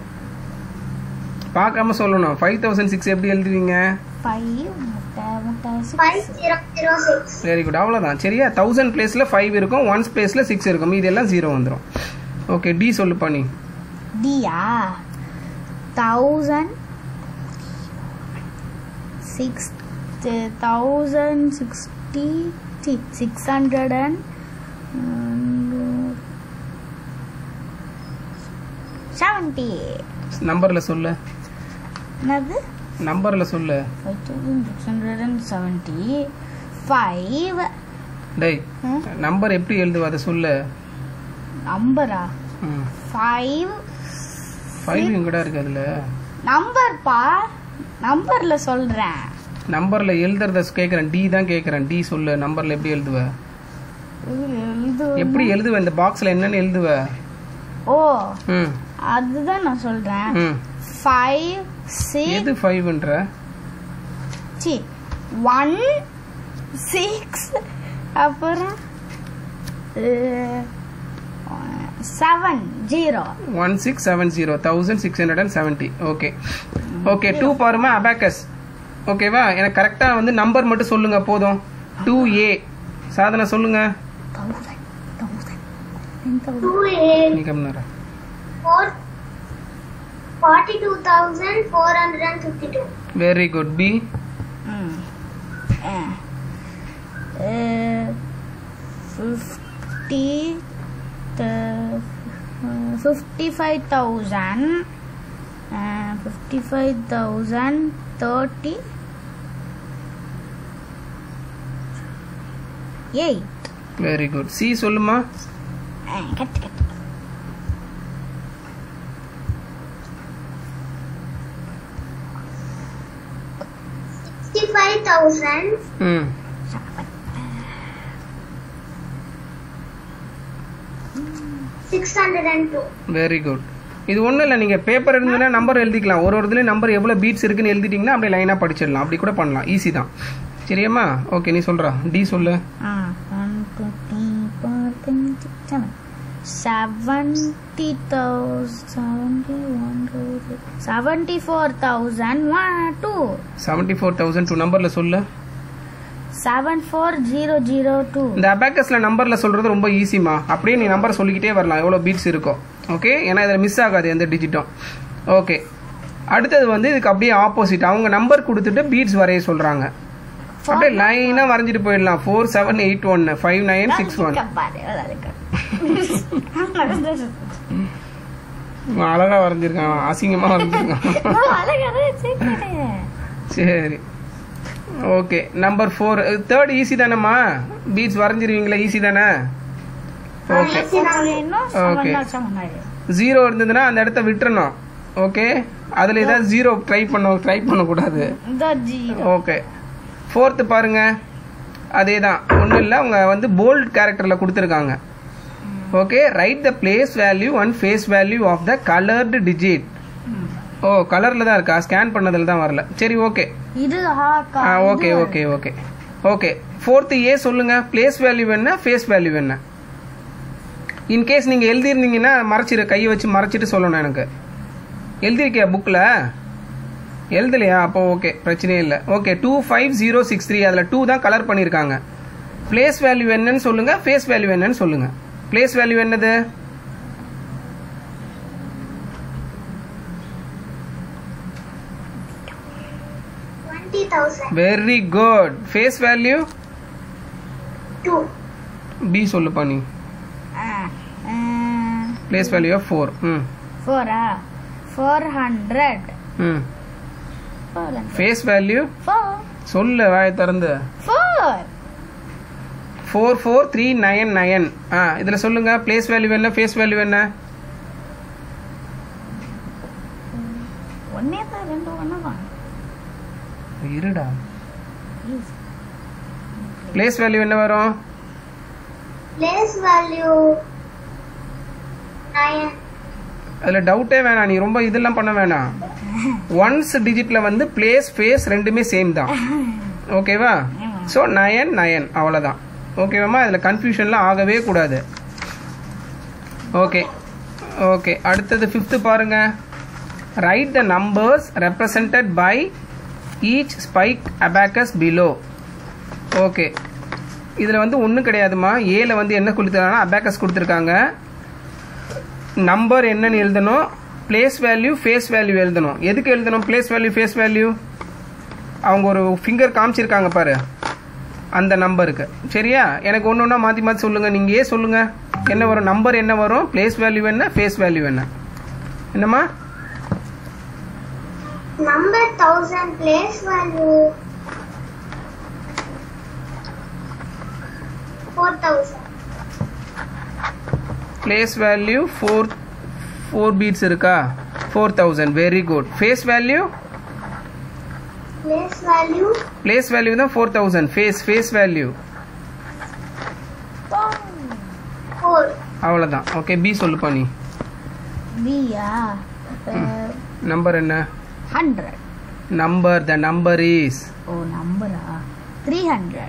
பார்க்காம சொல்லணும். 5006 எப்படி எழுதுவீங்க? 5006. Very good. அவ்வளவுதான். சரியா? 1000 பிளேஸ்ல 5 இருக்கும், 1s பிளேஸ்ல 6 இருக்கும், மீதி எல்லாம் 0 வந்துரும். ஓகே, டி சொல்லு பண்ணி. டியா 1000 1060 670. நம்பர்ல சொல்லு. என்னது? நம்பர்ல சொல்லு. 5675. டேய், நம்பர் எப்படி எழுதுவ அதை சொல்லு. நம்பரா? 5 5 எங்கடா இருக்கு அதுல? நம்பர் பா, நம்பர்ல சொல்றேன். நம்பர்ல எழுதுறத கேக்குறேன். டி தான் கேக்குறேன். டி சொல்லு. நம்பர்ல எப்படி எழுதுவ? எப்படி எழுதுவ? இந்த பாக்ஸ்ல என்னன்னு எழுதுவ? ஓ அதுதான் நான் சொல்றேன். 5 6 எது 5ன்ற? சி 1 6 அப்புறம் 70 1670 1670. Okay okay. 2 பாருமா அபாக்கஸ். ஓகேவா? எனக்கு கரெக்டா வந்து நம்பர் மட்டும் சொல்லுங்க போதும். 2A சாதனை சொல்லுங்க. 2A நீ கம்னரா 42,452. Very good. B 55,038. Very good. C சொல்லுமா. கட் 65,000 602. Very good. இது ஒன்றும் இல்லை, நீங்கள் பேப்பர் இருந்ததுன்னா நம்பர் எழுதிக்கலாம். ஒரு இதுலேயும் நம்பர் எவ்வளோ பீட்ஸ் இருக்குன்னு எழுதிட்டிங்கன்னா அப்படியே லைனாக படிச்சிடலாம். அப்படி கூட பண்ணலாம். ஈஸி தான். சரியாம்மா? ஓகே நீ சொல்கிறா. டி சொல்லு. 74,002 நம்பர்ல சொல்லு. 74002. இந்த அபாக்கஸ்ல நம்பர்ல சொல்றது ரொம்ப ஈஸிமா. அப்படியே நீ நம்பர் சொல்லிக்கிட்டே வரலாம் எவ்வளவு பீட்ஸ் இருக்கும். ஓகே, ஏன்னா இதில் மிஸ் ஆகாது எந்த டிஜிட்டும். ஓகே, அடுத்தது வந்து இதுக்கு அப்படியே ஆப்போசிட். அவங்க நம்பர் கொடுத்துட்டு பீட்ஸ் வரைய சொல்றாங்க. அப்படியே லைனா வரைஞ்சிட்டு போயிடலாம். 4781 5961. அழகா வரைஞ்சிருக்கான், அசிங்கமா வரைஞ்சிருக்கான். சரி ஓகே. நம்பர் 4 தேர்ட் ஈஸி தானேம்மா? பீட்ஸ் வரைஞ்சிருவீங்களா? ஈஸி தானே? Okay okay. 0 இருந்ததுன்னா அந்த இடத்த விட்டுறணும். ஓகே, அதுல ஏதாவது 0 ட்ரை பண்ணக்கூடாது. ஓகே, 4th பாருங்க. அதே தான், ஒன்றும் இல்லை. அவங்க வந்து போல்ட் கேரக்டரில் கொடுத்துருக்காங்க. Okay, write the place value and face value of the coloured digit. ஓ, கலரில் தான் இருக்கா? ஸ்கேன் பண்ணதில் தான் வரல. சரி okay. Okay okay okay okay. 4th A சொல்லுங்க. பிளேஸ் வேல்யூ என்ன, ஃபேஸ் வேல்யூ என்ன? இன்கேஸ் நீங்கள் எழுதிருந்தீங்கன்னா மறைச்சிரு, கையை வச்சு மறைச்சிட்டு சொல்லணும். எனக்கு எழுதிருக்கியா புக்கில்? எழுதலையா? அப்போ ஓகே, பிரச்சனையே இல்லை. ஓகே, 25063 அதில் 2 தான் கலர் பண்ணியிருக்காங்க. பிளேஸ் வேல்யூ என்னன்னு சொல்லுங்க, ஃபேஸ் வேல்யூ என்னன்னு சொல்லுங்க. பிளேஸ் வேல்யூ என்னது? Very good. Face value 2. B சொல்லுப்பா நீ. Place value of 4. 400. Face value சொல்லு, வாயை திறந்து. 44399. இதுல சொல்லுங்க. பிளேஸ் வேல்யூ என்ன, ஃபேஸ் வேல்யூ என்ன? இருடா. பிளேஸ் வேல்யூ என்ன வரும்? Place value 9. அதுல டவுட்டே வேணாம், நீ ரொம்ப இதெல்லாம் பண்ண வேணாம். ஒன்ஸ் டிஜிட்ல வந்து பிளேஸ் ஃபேஸ் ரெண்டுமே சேம் தான். ஓகேவா? ஸோ 9 அவ்வளோதான். ஓகேவாம்மா? இதில் கன்ஃபியூஷன்லாம் ஆகவே கூடாது. Okay okay. அடுத்தது 5th பாருங்க. Write the numbers represented by each spike abacus below. Okay, இதில் வந்து ஒன்றும் கிடையாதுமா. ஏல வந்து என்ன கொடுத்துருக்காங்கன்னா அபாக்கஸ் கொடுத்துருக்காங்க. நம்பர் என்னன்னு எழுதணும், பிளேஸ் வேல்யூ ஃபேஸ் வேல்யூ எழுதணும். எதுக்கு எழுதணும் பிளேஸ் வேல்யூ ஃபேஸ் வேல்யூ? அவங்க ஒரு ஃபிங்கர் காமிச்சிருக்காங்க பாரு, அந்த நம்பருக்கு. சரியா? எனக்கு ஒன்று ஒன்றா மாற்றி மாற்றி சொல்லுங்கள். நீங்கள் ஏன் சொல்லுங்கள் என்ன வரும்? நம்பர் என்ன வரும், பிளேஸ் வேல்யூ என்ன, ஃபேஸ் வேல்யூ என்ன? என்னம்மா? Number 1000, place value 4000. Place value 4 beads இருக்கா? 4000. Very good. Face value? Place value Place value தான் 4000. Face value 4. அவ்வளோதான். ஓகே, பி சொல்லுப்பா நீ. பியா நம்பர் என்ன? 100. Number, the number is. ஓ நம்பரா 300.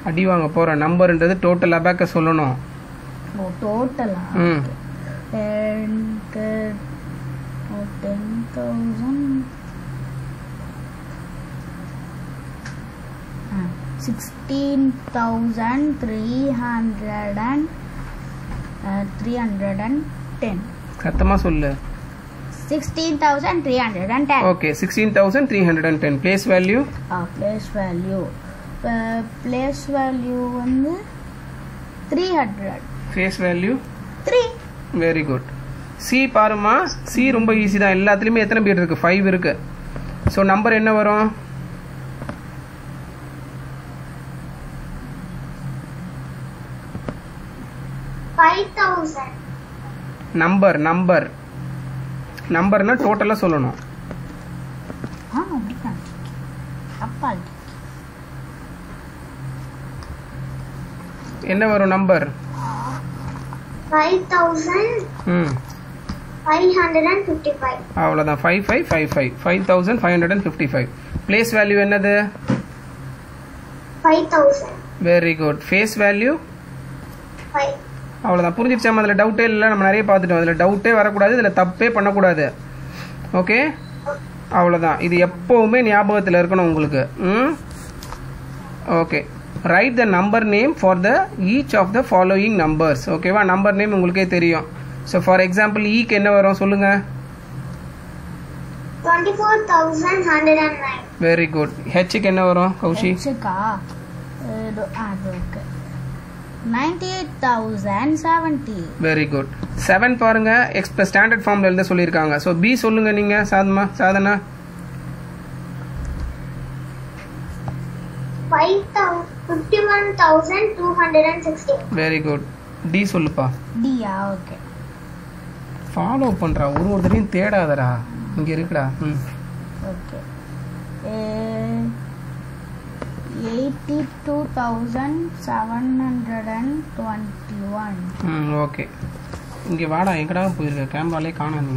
அடி வாங்க போகிற நம்பர்ன்றது டோட்டல் அபேக்க சொல்லணும். ஓ டோட்டலா? ம் 10,000 16,310. சத்தமாக சொல்லு. 16,310. Okay, 16,310. Place value? Place value வந்து 300. Face value 3. Very good. C பாருமா, சி ரொம்ப ஈஸி தான். எல்லாத்துலேயுமே எத்தனை பீட் இருக்குது? 5 இருக்கு. ஸோ நம்பர் என்ன வரும்? 5,000. நம்பர்னா டோட்டலாக சொல்லணும். அப்பா என்ன வரும் நம்பர்? 5,555. அவ்வளோதான். 5555. பிளேஸ் வேல்யூ என்னது? 5,000. Very good. Face value 5. அவ்வளோதான். புரிஞ்சிருச்சாமா? அதில் டவுட்டே இல்லை. நம்ம நிறைய பார்த்துட்டோம். அதில் டவுட்டே வரக்கூடாது, இதில் தப்பே பண்ணக்கூடாது. ஓகே, அவ்வளோதான். இது எப்போவுமே ஞாபகத்தில் இருக்கணும் உங்களுக்கு. Okay, write the number name for the each of the following numbers. ஓகேவா? நம்பர் நேம் உங்களுக்கே தெரியும். ஸோ ஃபார் எக்ஸாம்பிள் ஈக்கு என்ன வரும் சொல்லுங்க. 24,109. Very good. ஹெச்சுக்கு என்ன வரும் கௌஷி? 98,070. Very good. 7 பாருங்க, எக்ஸ்பிரஸ் ஸ்டாண்டர்ட் ஃபார்ம்ல எழுத சொல்லியிருக்காங்க. ஸோ பி சொல்லுங்க நீங்க. சாதனா 51,260. Very good. டி சொல்லுப்பா. டியா? ஓகே, ஃபாலோ பண்றா, ஒரு தடவையும் தேடாதடா. இங்க இருக்குடா. ஓகே 82,721. ஓகே, இங்க வாடா. எங்கடா போயிருக்க? கேமராலே காணோம் நீ.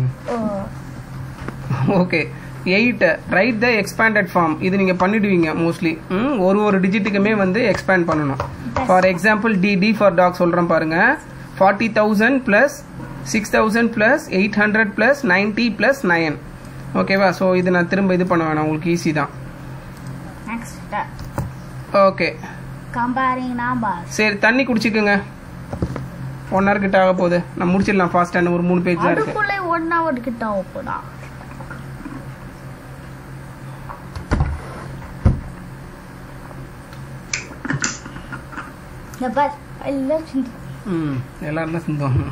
Okay 8 write the expanded form. இது நீங்க பண்ணிடுவீங்க மோஸ்ட்லி. ஒரு டிஜிட்டுக்குமே வந்து எக்ஸ்பேண்ட் பண்ணணும். For example D for dog சொல்றேன் பாருங்க. 40,000 பிளஸ் 6,000 பிளஸ் 800 பிளஸ் 90 பிளஸ் 9. ஓகேவா? ஸோ இது நான் திரும்ப இது பண்ண வேணாம், உங்களுக்கு ஈஸி தான். Okay, comparing numbers. சரி, தண்ணி குடிச்சிக்கோங்க. 1 hour கிட்ட ஆக போகுது. நான் முடிச்சிடலாம் ஃபாஸ்ட்டாக. ஒரு 3 பேஜ் தான் இருக்கு. அதுக்குள்ளே 1 hour கிட்ட ஆகுதா? எல்லாரும் தான் சிந்துவாங்க.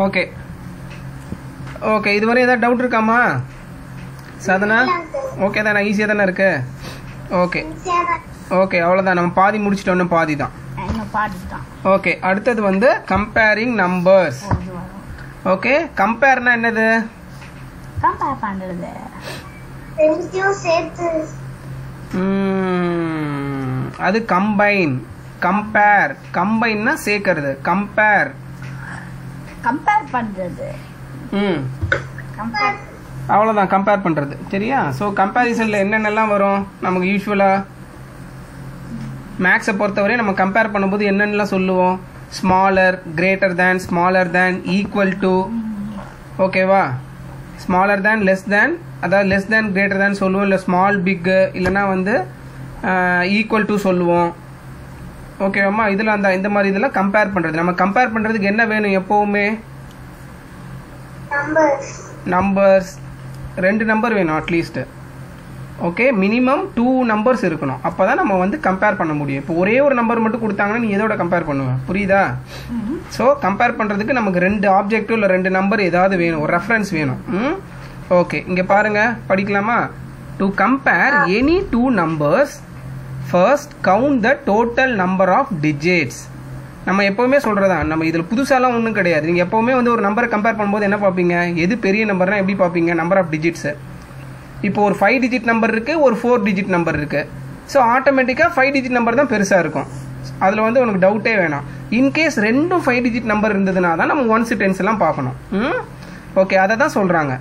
ஓகே ஓகே, இதுவரை ஏதாவது டவுட் இருக்காமா சாதனா? ஓகே தானே, ஈஸியாக தானே இருக்கு. ஓகே ஓகே, அவ்வளோதான். நம்ம பாதி முடிச்சிட்டோம்னு பாதி தான். ஓகே, அடுத்தது வந்து கம்பேரிங் நம்பர்ஸ். ஓகே, கம்பேர்னா என்னது? கம்பேர் பண்றது. அது கம்பைன். கம்பைன்னா சேர்க்கறது. கம்பேர் பண்றது. அவ்வளோதான், கம்பேர் பண்றது. சரியா? ஸோ கம்பேரிசன்ல என்னென்னலாம் வரும் நமக்கு யூஸ்வலா? மேக்ஸை பொறுத்தவரை நம்ம கம்பேர் பண்ணும்போது என்னென்னலாம் சொல்லுவோம்? Smaller, greater than, smaller than, equal to. ஓகேவா? ஸ்மாலர் தேன், லெஸ் தேன், அதாவது லெஸ் தேன் கிரேட்டர் தேன் சொல்லுவோம். இல்லை ஸ்மால் பிக்கு, இல்லைனா வந்து ஈக்குவல் டு சொல்லுவோம். ஓகேவாம்மா? இதில் இந்த மாதிரி இதெல்லாம் கம்பேர் பண்ணுறது. நம்ம கம்பேர் பண்ணுறதுக்கு என்ன வேணும் எப்போவுமே? நம்பர்ஸ். 2 நம்பர் வேணும் அட்லீஸ்ட். ஓகே, மினிமம் 2 நம்பர்ஸ் இருக்கணும். அப்போ தான் நம்ம வந்து கம்பேர் பண்ண முடியும். இப்போ ஒரே ஒரு நம்பர் மட்டும் கொடுத்தாங்கன்னா நீ எதோட கம்பேர் பண்ணுவேன்? புரியுதா? ஸோ கம்பேர் பண்ணுறதுக்கு நமக்கு 2 ஆப்ஜெக்டிவ் இல்லை 2 நம்பர் ஏதாவது வேணும், ஒரு ரெஃபரன்ஸ் வேணும். ஓகே, இங்கே பாருங்க, படிக்கலாமா? To compare any 2 numbers, first count the total number of digits. நம்ம எப்போவுமே சொல்கிறதான், நம்ம இதில் புதுசாலாம் ஒன்றும் கிடையாது. நீங்கள் எப்போவுமே வந்து ஒரு நம்பரை கம்பேர் பண்ணும்போது என்ன பார்ப்பீங்க, எது பெரிய நம்பர்னால் எப்படி பார்ப்பீங்க, நம்பர் ஆஃப் டிஜிட்ஸு. இப்போ ஒரு 5 டிஜிட் நம்பர் இருக்குது, ஒரு 4 டிஜிட் நம்பர் இருக்குது. ஸோ ஆட்டோமேட்டிக்காக 5 டிஜிட் நம்பர் தான் பெருசாக இருக்கும். அதில் வந்து உனக்கு டவுட்டே வேணாம். இன்கேஸ் ரெண்டும் 5 டிஜிட் நம்பர் இருந்ததுனா தான் நம்ம ஒன்ஸ் டென்ஸ் எல்லாம் பார்க்கணும். ஓகே, அதை தான் சொல்கிறாங்க.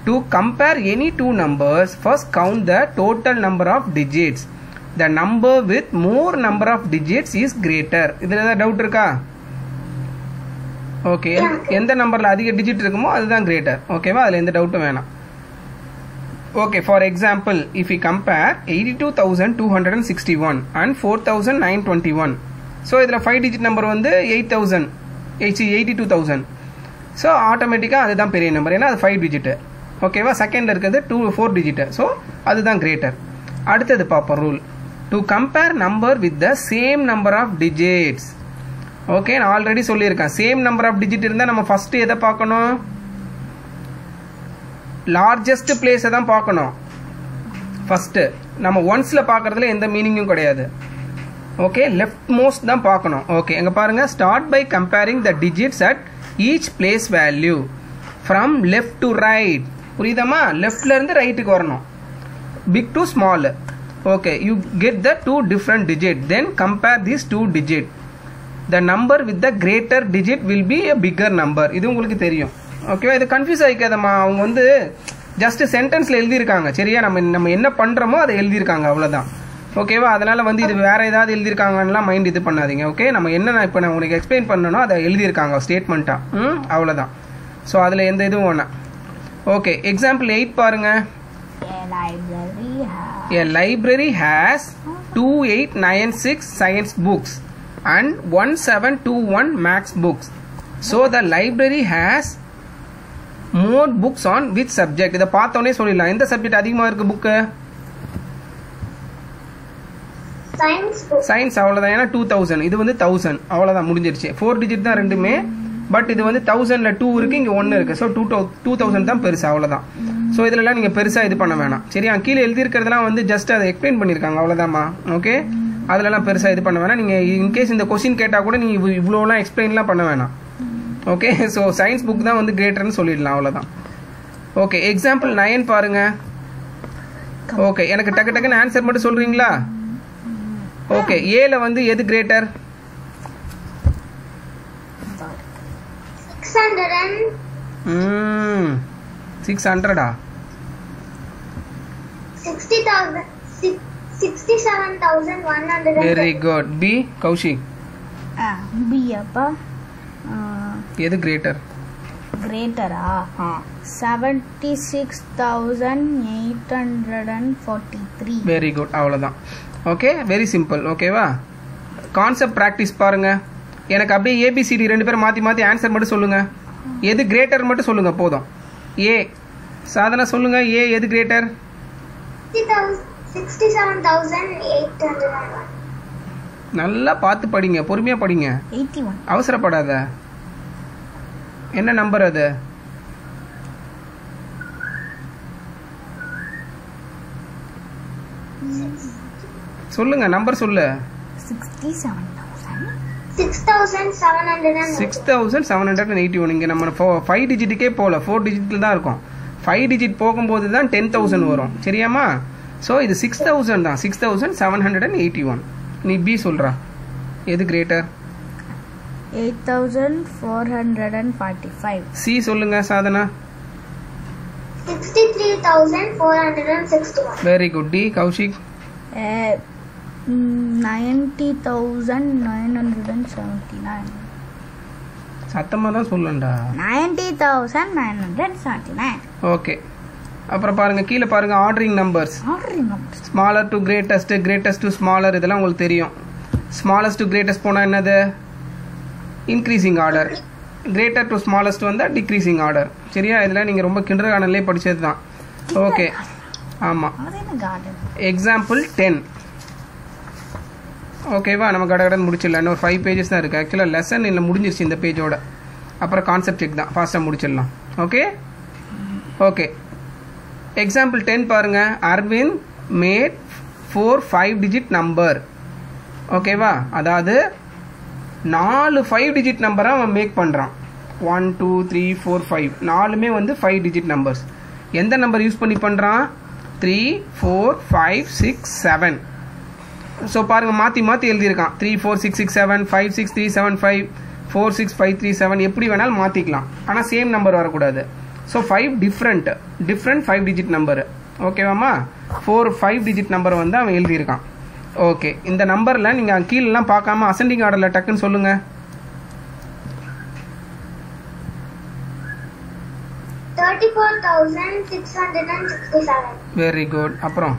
To compare any two numbers first count the total number of digits. The number with more number of digits is greater. இதில் ஏதாவது டவுட் இருக்கா? ஓகே, எந்த நம்பரில் அதிக டிஜிட் இருக்குமோ அதுதான் கிரேட்டர். ஓகேவா, அதில் எந்த டவுட்டும் வேணாம். Okay, for example, if we compare 82,261 and 4,921, so இதில் 5 digit number வந்து 82,000. ஸோ ஆட்டோமேட்டிக்காக அதுதான் பெரிய நம்பர், ஏன்னா அது 5 டிஜிட்டு. ஓகேவா, செகண்டில் இருக்கிறது 4 டிஜிட்டு. ஸோ அதுதான் கிரேட்டர். அடுத்தது பார்ப்போம் rule. To compare number with the same number of digits. Okay, நான் ஆல்ரெடி சொல்லியிருக்கேன், சேம் நம்பர் ஆஃப் டிஜிட் இருந்தால் நம்ம ஃபஸ்ட்டு எதை பார்க்கணும், லார்ஜஸ்ட் பிளேஸை தான் பார்க்கணும். ஃபஸ்ட்டு நம்ம ஒன்ஸில் பார்க்குறதுல எந்த மீனிங்கும் கிடையாது. ஓகே, லெஃப்ட் மோஸ்ட் தான் பார்க்கணும். ஓகே, எங்கே பாருங்கள், start by comparing the digits at each place value from left to right. புரியுதாமா, லெஃப்ட்லேருந்து ரைட்டுக்கு வரணும், big to small. Okay, you get the 2 different digit, then compare these 2 digit. The number with the greater digit will be a bigger number. இது உங்களுக்கு தெரியும். ஓகேவா, இது கன்ஃபியூஸ் ஆகிக்காதம்மா. அவங்க வந்து ஜஸ்ட் சென்டென்ஸில் எழுதியிருக்காங்க. சரியா, நம்ம என்ன பண்ணுறோமோ அதை எழுதியிருக்காங்க, அவ்வளோதான். ஓகேவா, அதனால் வந்து இது வேறு ஏதாவது எழுதியிருக்காங்கலாம் மைண்ட் இது பண்ணாதீங்க. ஓகே, நம்ம என்ன இப்போ நான் உங்களுக்கு எக்ஸ்பிளைன் பண்ணணும் அதை எழுதியிருக்காங்க ஸ்டேட்மெண்ட்டாக. அவ்வளோதான். ஸோ அதில் எந்த இதுவும் வேணாம். ஓகே, எக்ஸாம்பிள் 8 பாருங்கள். A library has 2896 science books and 1721 maths books. So the library has more books on which subject? இதை பார்த்தோன்னே சொல்லிடலாம், எந்த சப்ஜெக்ட் அதிகமாக இருக்கு புக்கு? சயின்ஸ். அவ்வளோதான், ஏன்னா 2000. இது வந்து 1000. அவ்வளோதான், முடிஞ்சிருச்சு. 4 டிஜிட் தான் ரெண்டுமே. பட் இது வந்து 1000ல் 2 இருக்குது, இங்கே 1 இருக்குது. ஸோ 2000 தான் பெருசு, அவ்வளோதான். ஸோ இதெல்லாம் நீங்கள் பெருசாக இது பண்ண வேணாம். சரியா, கீழே எழுதியிருக்கிறதுலாம் வந்து ஜஸ்ட் அதை எக்ஸ்பிளைன் பண்ணியிருக்காங்க, அவ்வளோதாம்மா. ஓகே, அதிலலாம் பெருசாக இது பண்ண வேணாம். நீங்கள் இன்கேஸ் இந்த கொஸ்டின் கேட்டால் கூட நீங்கள் இவ்வளோலாம் எக்ஸ்பிளைன்லாம் பண்ண வேணாம். ஓகே, ஸோ சயின்ஸ் புக் தான் வந்து கிரேட்டர்னு சொல்லிடலாம், அவ்வளோதான். ஓகே, எக்ஸாம்பிள் 9 பாருங்க. ஓகே, எனக்கு டக்கு டக்குன்னு ஆன்சர் மட்டும் சொல்கிறீங்களா? ஓகே, ஏல வந்து எது greater? 600. 67,100. Very good. B Kaushik. B அப்பா எது கிரேட்டர்? கிரேட்டரா? 76,843. வெரி குட், அவ்வளோதான். Okay, very simple. ஓகேவா, கான்செப்ட் ப்ராக்டிஸ் பாருங்க. எனக்கு அப்படியே ஏபிசிடி 2 பேரும் மாற்றி மாற்றி ஆன்சர் மட்டும் சொல்லுங்க. எது கிரேட்டர் மட்டும் சொல்லுங்க போதும். ஏ சாதனா சொல்லுங்க, ஏ எது கிரேட்டர்? 67,801. நல்லா பார்த்து படிங்க, பொறுமையா படிங்க, 81. அவசரப்படாத. என்ன நம்பர் அது? சொல்லுங்க, நம்பர் சொல்லு. 6781. இங்கே நம்ம 5 டிஜிட்டுக்கே போகல, 4 டிஜிட்டில் தான் இருக்கும். 5 டிஜிட் போகும்போது தான் 10,000 வரும். சரியாமா? ஸோ இது 6000 தான், 6781. நீ பி சொல்கிறா, எது கிரேட்டர்? 8,445. சி சொல்லுங்க Sadhana. 63,461. Very good. D Kaushik. 90,979. சத்தமாக தான் சொல்லண்டா. 90,979. ஓகே, அப்புறம் பாருங்க, கீழே பாருங்க, ordering numbers. Smaller to greatest, greatest to smaller, இதெல்லாம் உங்களுக்கு தெரியும். ஸ்மாலஸ்ட் டு கிரேட்டஸ்ட் போனால் என்னது? Increasing order. Greater to smallest வந்தால் டிக்ரீசிங் ஆர்டர். சரியா, இதெல்லாம் நீங்கள் ரொம்ப கிண்டர் கார்டன்லேயே படித்தது தான். ஓகே, ஆமாம். எக்ஸாம்பிள் 10. ஓகேவா, நம்ம கடகடன் முடிச்சிடலாம். இன்னும் ஒரு 5 பேஜஸ் தான் இருக்குது. ஆக்சுவலாக லெசன் இல்லை, முடிஞ்சிருச்சு இந்த பேஜோட. அப்புறம் கான்செப்ட் செக் தான், ஃபாஸ்ட்டாக முடிச்சிடலாம். ஓகே ஓகே, எக்ஸாம்பிள் 10 பாருங்கள். Aravind made 4 5 digit number. ஓகேவா, அதாவது 4 5 டிஜிட் நம்பரை அவன் மேக் பண்ணுறான். 1 2 3 4 5 நாலுமே வந்து 5 டிஜிட் நம்பர்ஸ். எந்த நம்பர் யூஸ் பண்ணி பண்ணுறான்? 3 4 5 6 7. ஸோ பாருங்கள், மாற்றி மாற்றி எழுதியிருக்கான். 3 4 6 6 7 5 6 3 7 5 4 6 5 3 7 எப்படி வேணாலும் மாற்றிக்கலாம். ஆனால் சேம் நம்பர் வரக்கூடாது. So 5 different 5 digit number. ஓகேவாம்மா? 4 5 டிஜிட் நம்பரை வந்து அவன் எழுதியிருக்கான். ஓகே, இந்த நம்பரில் நீங்கள் கீழெல்லாம் பார்க்காம அசெண்டிங் ஆர்டரில் டக்குன்னு சொல்லுங்கள். 34,667. Very good. அப்புறம்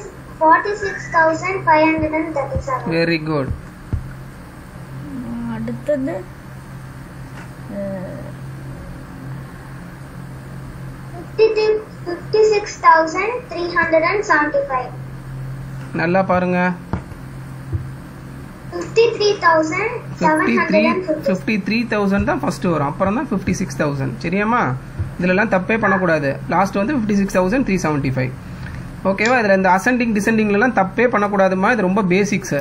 46,537. Very good. அடுத்தது 56,375. நல்லா பாருங்க. 53,750 தான் ஃபர்ஸ்ட் வரும், அப்புறம் தான் 56,000. சரியாம்மா? இதுலலாம் தப்பே பண்ணக்கூடாது. லாஸ்ட் வந்து 56,375. ஓகேவா? இதில் இந்த அசெண்டிங் டிசெண்டிங்லாம் தப்பே பண்ணக்கூடாதுமா. இது ரொம்ப பேசிக்ஸு.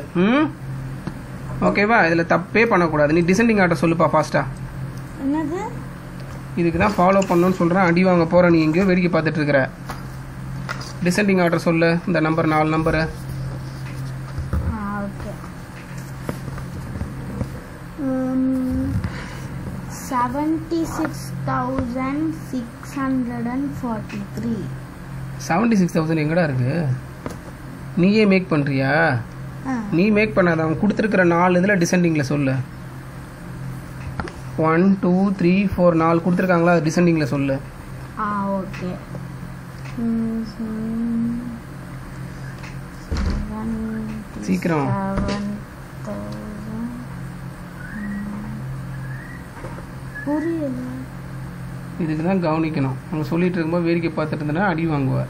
ஓகேவா? இதில் தப்பே பண்ணக்கூடாது. நீ டிசெண்டிங் ஆர்டர் சொல்லுப்பா ஃபாஸ்ட்டாக. என்னது? இதுக்கு தான் ஃபாலோ பண்ணணும்னு சொல்கிறேன். அடி வாங்க போகிற நீ எங்கேயோ வேடிக்கை பார்த்துட்டு இருக்கிற. டிசெண்டிங் ஆர்டர் சொல்லு. இந்த நம்பர் 4 நம்பரு. ஓகே. 76,643. 76,000 எங்கடா இருக்கு? நீயே மேக் பண்ணுறியா? நீ மேக் பண்ணாத. அவன் கொடுத்துருக்கிற 4 இதில் டிசெண்டிங்கில் சொல்லு. 1 2 3 4 4 கொடுத்துருக்காங்களா? அது டிசெண்டிங்கில் சொல்லு. ஓகே. சீக்கிரம். புரியல. இதுக்கு தான் கவனிக்கணும். அவங்க சொல்லிட்டு இருக்கும்போது வேடிக்கை பார்த்துட்டு இருந்தனா அடி வாங்குவார்.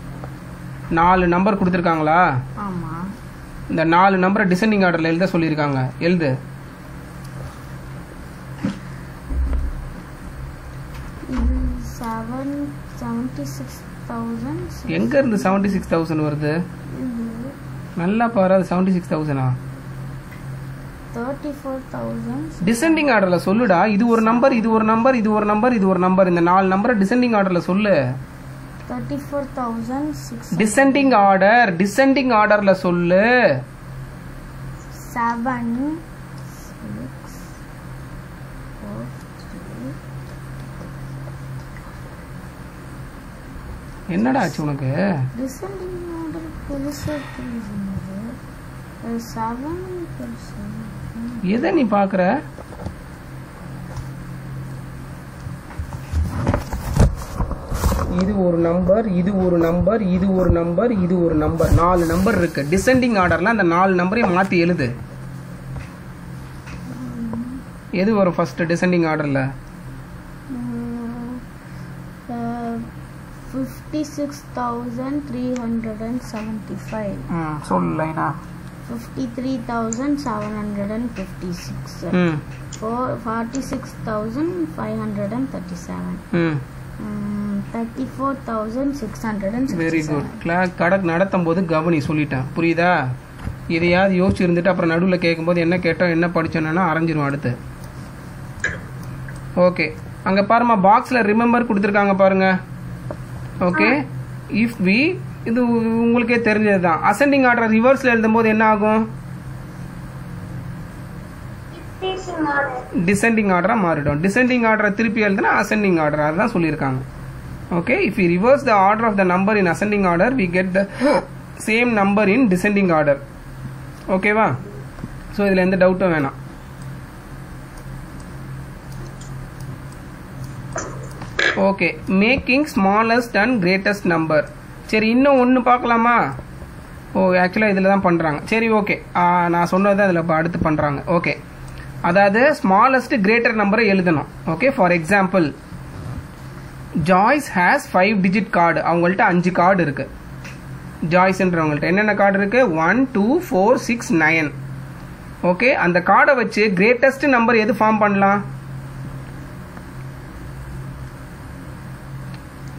4 நம்பர் கொடுத்துருக்காங்களா? ஆமா. இந்த 4 நம்பரை டிசெண்டிங் ஆர்டரில் எழுத சொல்லியிருக்காங்க. எழுது. இது 76,000. எங்க இருந்து 76,000 வருது? நல்லா பாரு. அது 76,000. 34,000. டிசெண்டிங் ஆர்டர்ல சொல்லுடா. இது ஒரு நம்பர், இது ஒரு நம்பர், இது ஒரு நம்பர், இது ஒரு நம்பர். இந்த 4 நம்பரை டிசெண்டிங் ஆர்டர்ல சொல்லு. 34,600. டிசெண்டிங் ஆர்டர்ல சொல்லு. 7 6 4 3. என்னடா ஆச்சு உனக்கு? டிசெண்டிங் ஆர்டர் பெருசா தெரியுது. 7 பெருசா. எதை நீ பாக்குற? இது ஒரு நம்பர், இது ஒரு நம்பர், இது ஒரு நம்பர், இது ஒரு நம்பர். 4 நம்பர் இருக்கு. டிசெண்டிங் ஆர்டர்ல அந்த 4 நம்பரையும் மாத்தி எழுது. எது வரும் ஃபர்ஸ்ட் டிசெண்டிங் ஆர்டர்ல? 56,375. சொல்லு லைனா. 53,756. 46,537. 34,667. Very good. கணக்கு நடத்தும் போது கவனி சொல்லிட்டேன். புரியுதா? இதையாவது யோசிச்சு இருந்துட்டு அப்புறம் நடுவில் கேட்கும்போது என்ன கேட்டோம் என்ன படிச்சோன்னா அரைஞ்சிரும் அடுத்து. ஓகே, அங்கே பாருமா பாக்ஸில் ரிமெம்பர் கொடுத்துருக்காங்க பாருங்க. ஓகே, இஃப் வி இது உங்களுக்கே தெரிஞ்சது தான். அசெண்டிங் ஆர்டர் ரிவர்ஸில் எழுதும்போது என்ன ஆகும்? டிசெண்டிங் ஆர்டராக மாறிடும். டிசெண்டிங் ஆர்டரை திருப்பி எழுதுனா அசெண்டிங் ஆர்டர். அதுதான் சொல்லியிருக்காங்க. Okay, if you reverse the order of the number in ascending order we get the same number in descending order. ஓகேவா? ஸோ இதில் எந்த டவுட்டும் வேணாம். Okay, making smallest and greatest number. சரி, இன்னும் ஒன்று பார்க்கலாமா? ஓ, ஆக்சுவலாக இதில் தான் பண்ணுறாங்க. சரி, ஓகே, நான் சொன்னது அதில் அடுத்து பண்ணுறாங்க. ஓகே, அதாவது ஸ்மாலஸ்ட் கிரேட்டர் நம்பரை எழுதணும். Okay, for example Joyce has 5 digit card. அவங்கள்ட்ட 5 கார்டு இருக்கு. ஜாய்ஸ்ன்றவங்கள்ட்ட என்னென்ன கார்டு இருக்கு? 1 2 4 6 9. ஓகே, அந்த கார்டை வச்சு கிரேட்டஸ்ட் நம்பர் எது ஃபார்ம் பண்ணலாம்?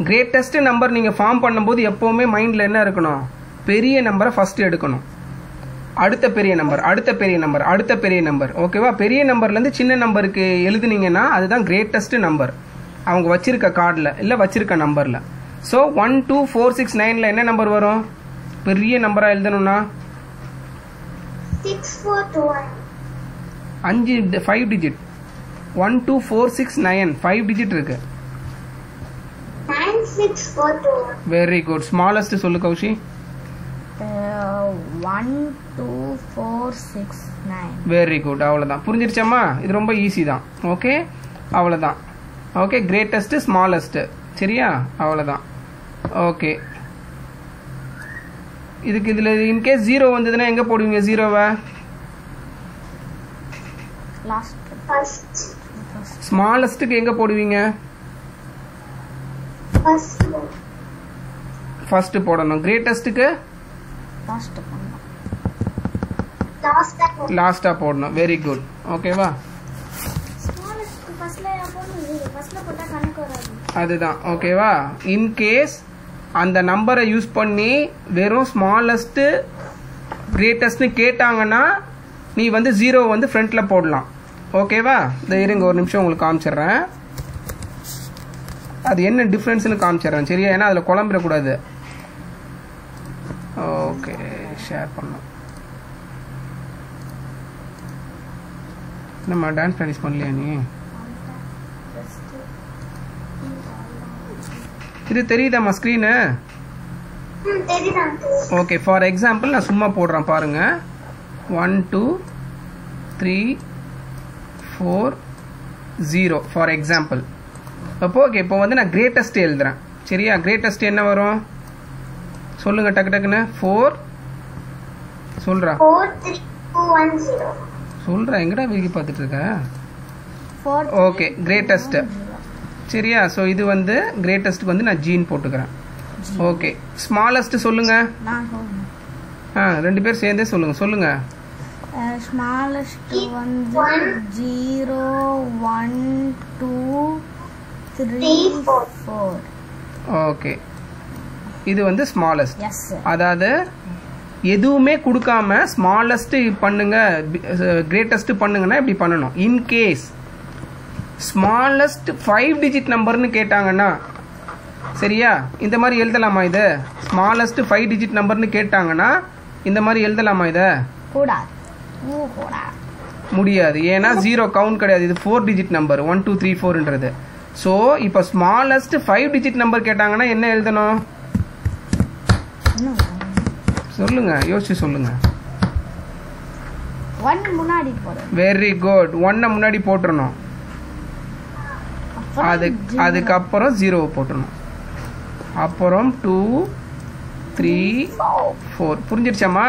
கிரேட்டஸ்ட் நம்பர் நீங்கள் ஃபார்ம் பண்ணும்போது எப்போவுமே மைண்டில் என்ன இருக்கணும்? பெரிய நம்பரை ஃபர்ஸ்ட் எடுக்கணும். அடுத்த பெரிய நம்பர் ஓகேவா. பெரிய நம்பர்லேருந்து சின்ன நம்பருக்கு எழுதுனீங்கன்னா அதுதான் கிரேட்டஸ்ட் நம்பர் அவங்க வச்சிருக்க கார்டில் இல்லை வச்சிருக்க நம்பரில். ஸோ 1 2 4 6 9ல் என்ன நம்பர் வரும்? பெரிய நம்பராக எழுதணும்னா 5 டிஜிட். 1 2 4 6 9 5 டிஜிட் இருக்கு. 9642. Very good. ஸ்மாலஸ்ட் சொல்லு கௌஷி. 1 2 4 6 9. Very good. அவ்வளோதான். புரிஞ்சிருச்சாம்மா? இது ரொம்ப ஈஸி தான். ஓகே, அவ்வளோதான். Okay, greatest smallest. சரியா? அவ்வளோதான். ஓகே, இதுக்கு இதில் இன்கேஸ் 0 வந்ததுன்னா எங்கே போடுவீங்க? 0வை ஸ்மாலஸ்ட்டுக்கு எங்கே போடுவீங்க? ஃபர்ஸ்ட் போடணும். கிரேட்டஸ்ட்டுக்கு லாஸ்டா போடணும். Very good. ஓகேவா? அதுதான். ஓகேவா? இன்கேஸ் அந்த நம்பரை யூஸ் பண்ணி வெறும் ஸ்மாலஸ்ட் கிரேட்டஸ்ட்னு கேட்டாங்கன்னா நீ வந்து 0 வந்து ஃப்ரண்ட்ல போடலாம். ஓகேவா? இந்த இருங்க ஒரு நிமிஷம் உங்களுக்கு காமிச்சிடுறேன். அது என்ன டிஃப்ரென்ஸ்னு காமிச்சிடுறேன். சரியா? ஏன்னா அதில் குழம்பிடக்கூடாது. ஓகே, ஷேர் பண்ணலாம். என்னம்மா டான்ஸ் ப்ராக்டிஸ் பண்ணலையா நீ? இது தெரியுதாம்மா ஸ்க்ரீனு? ஓகே, ஃபார் எக்ஸாம்பிள் நான் சும்மா போடுறேன் பாருங்க. 1 2 3 4 0 ஃபார் எக்ஸாம்பிள். அப்போ ஓகே, இப்போ வந்து நான் கிரேட்டஸ்ட் எழுதுறேன். சரியா? கிரேட்டஸ்ட் என்ன வரும் சொல்லுங்க டக்கு டக்குன்னு. 4 சொல்றா. 43210. சொல்றா, எங்கடா வீக்கி பார்த்துட்டு இருக்க? Okay, greatest. சரியா? ஸோ இது வந்து கிரேட்டஸ்ட்டுக்கு வந்து நான் ஜீன் போட்டுக்கிறேன். ஓகே, ஸ்மாலஸ்ட் சொல்லுங்க. ரெண்டு பேர் சேர்ந்தே சொல்லுங்க. ஸ்மாலஸ்ட் வந்து 0 1 2 3 4. ஓகே, இது வந்து ஸ்மாலஸ்ட். அதாவது எதுவுமே கொடுக்காம ஸ்மாலஸ்ட் பண்ணுங்க, கிரேட்டஸ்ட் பண்ணுங்கன்னா இப்படி பண்ணணும். இன்கேஸ் ஸ்மாலஸ்ட் 5 டிஜிட் நம்பர்னு கேட்டாங்கன்னா, சரியா, இந்த மாதிரி எழுதலாமா? இது ஸ்மாலஸ்ட் 5 டிஜிட் நம்பர்னு கேட்டாங்கன்னா இந்த மாதிரி எழுதலாமா? இதை முடியாது. ஏன்னா 0 கவுண்ட் கிடையாது. இது 4 டிஜிட் நம்பர் 1 2 3 4ன்றது. ஸோ இப்போ ஸ்மாலஸ்ட் 5 டிஜிட் நம்பர் கேட்டாங்கன்னா என்ன எழுதணும்? சொல்லுங்க, யோசிச்சு சொல்லுங்க. 1 முன்னாடி போடு. Very good. 1 முன்னாடி போட்டுறணும். அதுக்கப்புறம் 0 போட்டுறணும். அப்புறம் 2 3 4. புரிஞ்சிருச்சாமா?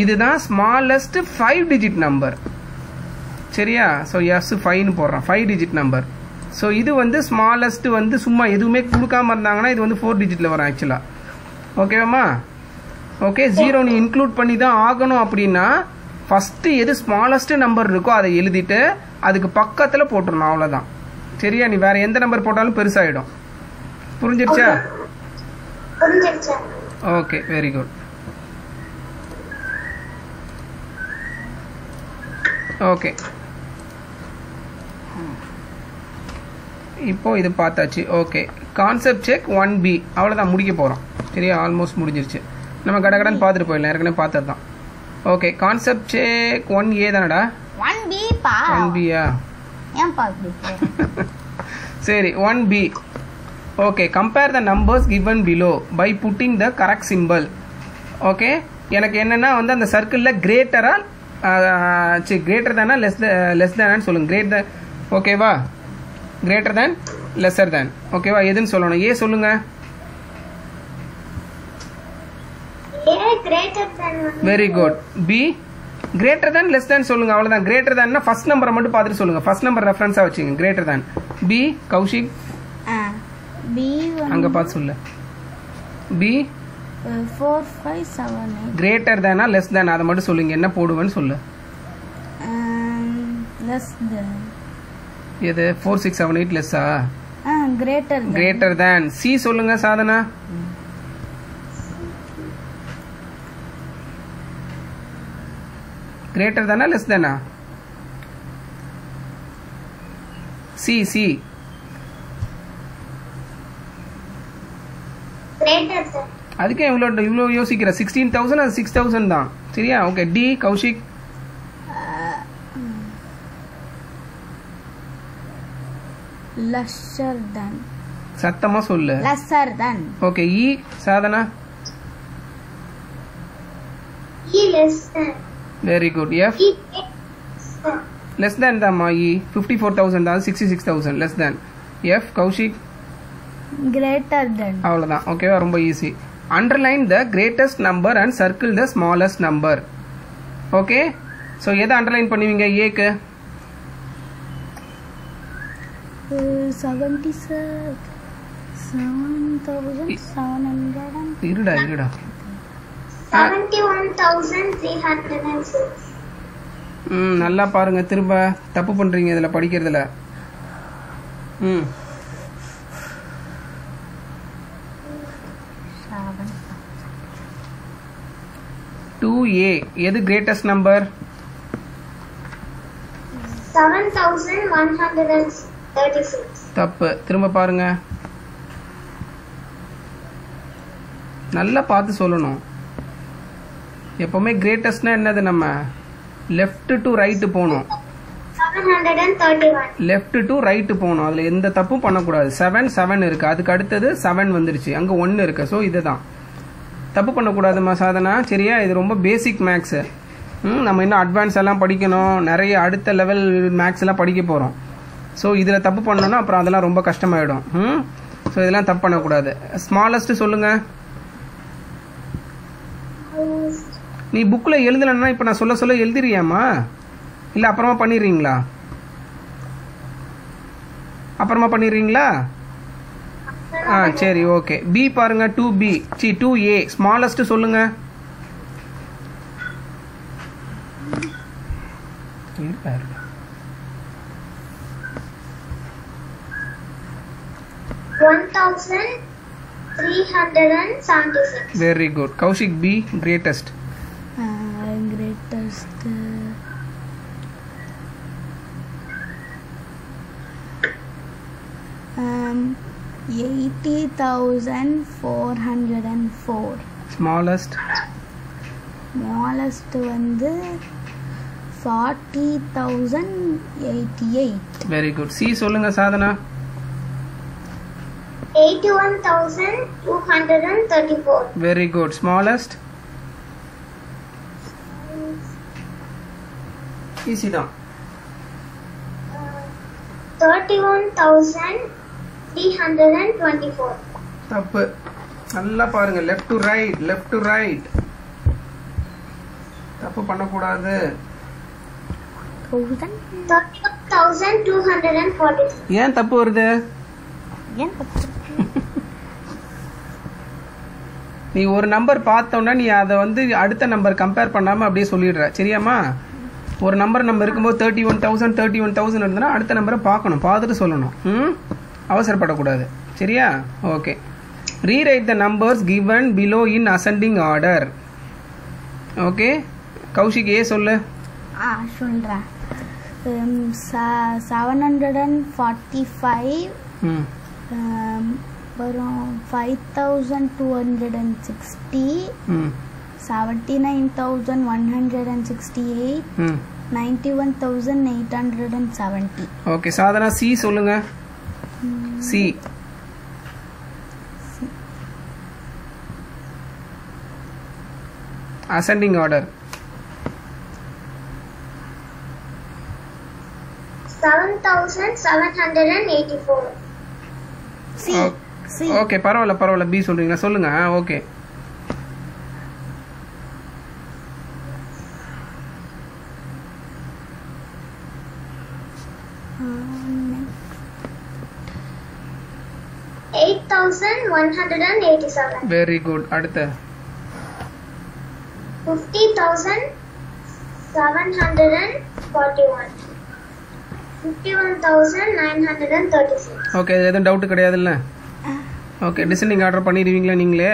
இதுதான் ஸ்மாலஸ்ட் 5 டிஜிட் நம்பர். சரியா? ஸோ எஸ் 5ன்னு போடுறேன். 5 டிஜிட் நம்பர். ஸோ இது வந்து ஸ்மாலஸ்ட் வந்து சும்மா எதுவுமே கொடுக்காம இருந்தாங்கன்னா இது வந்து 4 டிஜிட்ல வரும் ஆக்சுவலா. ஓகேவாம்மா? ஓகே, 0 நீ இன்க்ளூட் பண்ணி தான் ஆகணும். அப்படின்னா ஃபர்ஸ்ட் எது ஸ்மாலஸ்ட் நம்பர் இருக்கோ அதை எழுதிட்டு அதுக்கு பக்கத்துல போட்டுறணும். அவ்வளவுதான். சரியா? நீ வேற எந்த நம்பர் போட்டாலும் பெருசாயிடும். புரிஞ்சிருச்சா? Okay, very good. ஓகே, இப்போ இது பார்த்தாச்சு. Okay, concept check 1B. அவ்வளோதான், முடிக்க போகிறோம். சரியா? ஆல்மோஸ்ட் முடிஞ்சிருச்சு. நம்ம கடகடன்னு பார்த்துட்டு போயிடலாம். ஏற்கனவே பார்த்தது தான். ஓகே, கான்செப்ட் செக் 1A தானடா? 1Bயா? சரி, 1B. Okay, compare the numbers given below by putting the correct symbol. Okay, எனக்கு என்னன்னா வந்து அந்த சர்க்கிளில் கிரேட்டரா கிரேட்டர் தானா லெஸ் தானான்னு சொல்லுங்க. கிரேட் தான். ஓகேவா? Greater than lesser than. ஓகேவா? எதுன்னு சொல்லணும்? ஏ சொல்லுங்க. Very good. B greater than less than சொல்லுங்க. அவ்வளவுதான். கிரேட்டர் தேன்னா ஃபர்ஸ்ட் நம்பரை மட்டும் பார்த்துட்டு சொல்லுங்க. ஃபர்ஸ்ட் நம்பர் ரெஃபரன்ஸா வச்சுங்க. Greater than. B Kaushik B அங்க பார்த்து சொல்லு. பி 4 5 7 8. கிரேட்டர் தேனா லெஸ் தேன் அதை மட்டும் சொல்லுங்க. என்ன போடுவேன்னு சொல்லு. Less than. எது 4 6 7 8 லெஸ்ஸா? Greater than. சி சொல்லுங்க சாதனா. கிரேட்டர் தானா லெஸ் தானா? C C Greater than. அதுக்கே இவ்வளோ யோசிக்கிற 16,000 அது 6,000 தான் சரியா? Okay D Kaushik lesser than. சத்தமா சொல்லு. lesser than. Okay E Sadhana E less than. Very good F E less than. Less than தான்மா இ 54,000 தான் 66,000 less than. F Kaushik greater than. அவ்வளோதான் ஓகேவா? ரொம்ப easy. Underline the greatest number and circle the smallest number. Okay so எதை அண்டர்லைன் பண்ணுவீங்க ஏக்கு? 7,700. இருடா 71,306. நல்லா பாருங்க திரும்ப தப்பு பண்றீங்க இதுல படிக்கிறதுல. 2a எது கிரேட்டஸ்ட் நம்பர்? 7,136. தப்பு. திரும்ப பாருங்க நல்லா பார்த்து சொல்லணும். எப்பவுமே கிரேட்டஸ்ட்னா என்னது? நம்ம லெஃப்ட் டு ரைட்டு போகணும். 731. லெஃப்ட் டு ரைட்டு போகணும். அதில் எந்த தப்பும் பண்ணக்கூடாது. 7 இருக்கு, அதுக்கு அடுத்தது 7 வந்துருச்சு, அங்கே 1 இருக்கு. ஸோ இதுதான் தப்பு பண்ணக்கூடாதுமா சாதனா சரியா? இது ரொம்ப பேசிக் மேக்ஸு. நம்ம இன்னும் அட்வான்ஸ் எல்லாம் படிக்கணும், நிறைய அடுத்த லெவல் மேக்ஸ் எல்லாம் படிக்க போகிறோம். ஸோ இதில் தப்பு பண்ணோன்னா அப்புறம் அதெல்லாம் ரொம்ப கஷ்டமாயிடும். ஸோ இதெல்லாம் தப்பு பண்ணக்கூடாது. ஸ்மாலஸ்ட் சொல்லுங்க. நீ புக்கில் எழுதலன்னா இப்போ நான் சொல்ல எழுதிறியாமா இல்லை அப்புறமா பண்ணிடுறீங்களா? அப்புறமா பண்ணிடுறீங்களா? சரி ஓகே. பி பாருங்க 2b 2a ஸ்மாலஸ்ட் சொல்லுங்க. Very good. Kaushik B greatest. greatest 80,404. Smallest வந்து 40,088. Very good. சி சொல்லுங்க Sadhana. 81,234. Very good. Smallest easy தான். 31,324. தப்பு. நல்லா பாருங்க லெஃப்ட் டு ரைட் தப்பு பண்ணக்கூடாது. 31,240. ஏன் தப்பு வருது? நீ ஒரு நம்பர் பார்த்தோன்னா நீ அதை வந்து அடுத்த நம்பர் கம்பேர் பண்ணாம அப்படியே சொல்லிடுற சரியாமா? ஒரு நம்பர் நம்ம இருக்கும்போது 31,000 இருந்ததுன்னா அடுத்த நம்பரை பார்த்துட்டு சொல்லணும். அவசரப்படக்கூடாது சரியா? Okay. Rewrite the numbers given below in ascending order. Okay Kaushik A சொல்லு. சொல்றேன். 745 அப்புறம் 5,260 79,168 91,870. ஓகே சாதனா சி சொல்லுங்க. C ascending order. 7,784. ஓகே பரவாயில்ல பி சொல்றீங்களா? சொல்லுங்க. ஓகே 8,187. Very good. அடுத்து 50,741. 51,936. ஓகே எதுவும் டவுட் கிடையாதுல்ல? ஓகே டிசெண்டிங் ஆர்டர் பண்ணிடுவீங்களா நீங்களே?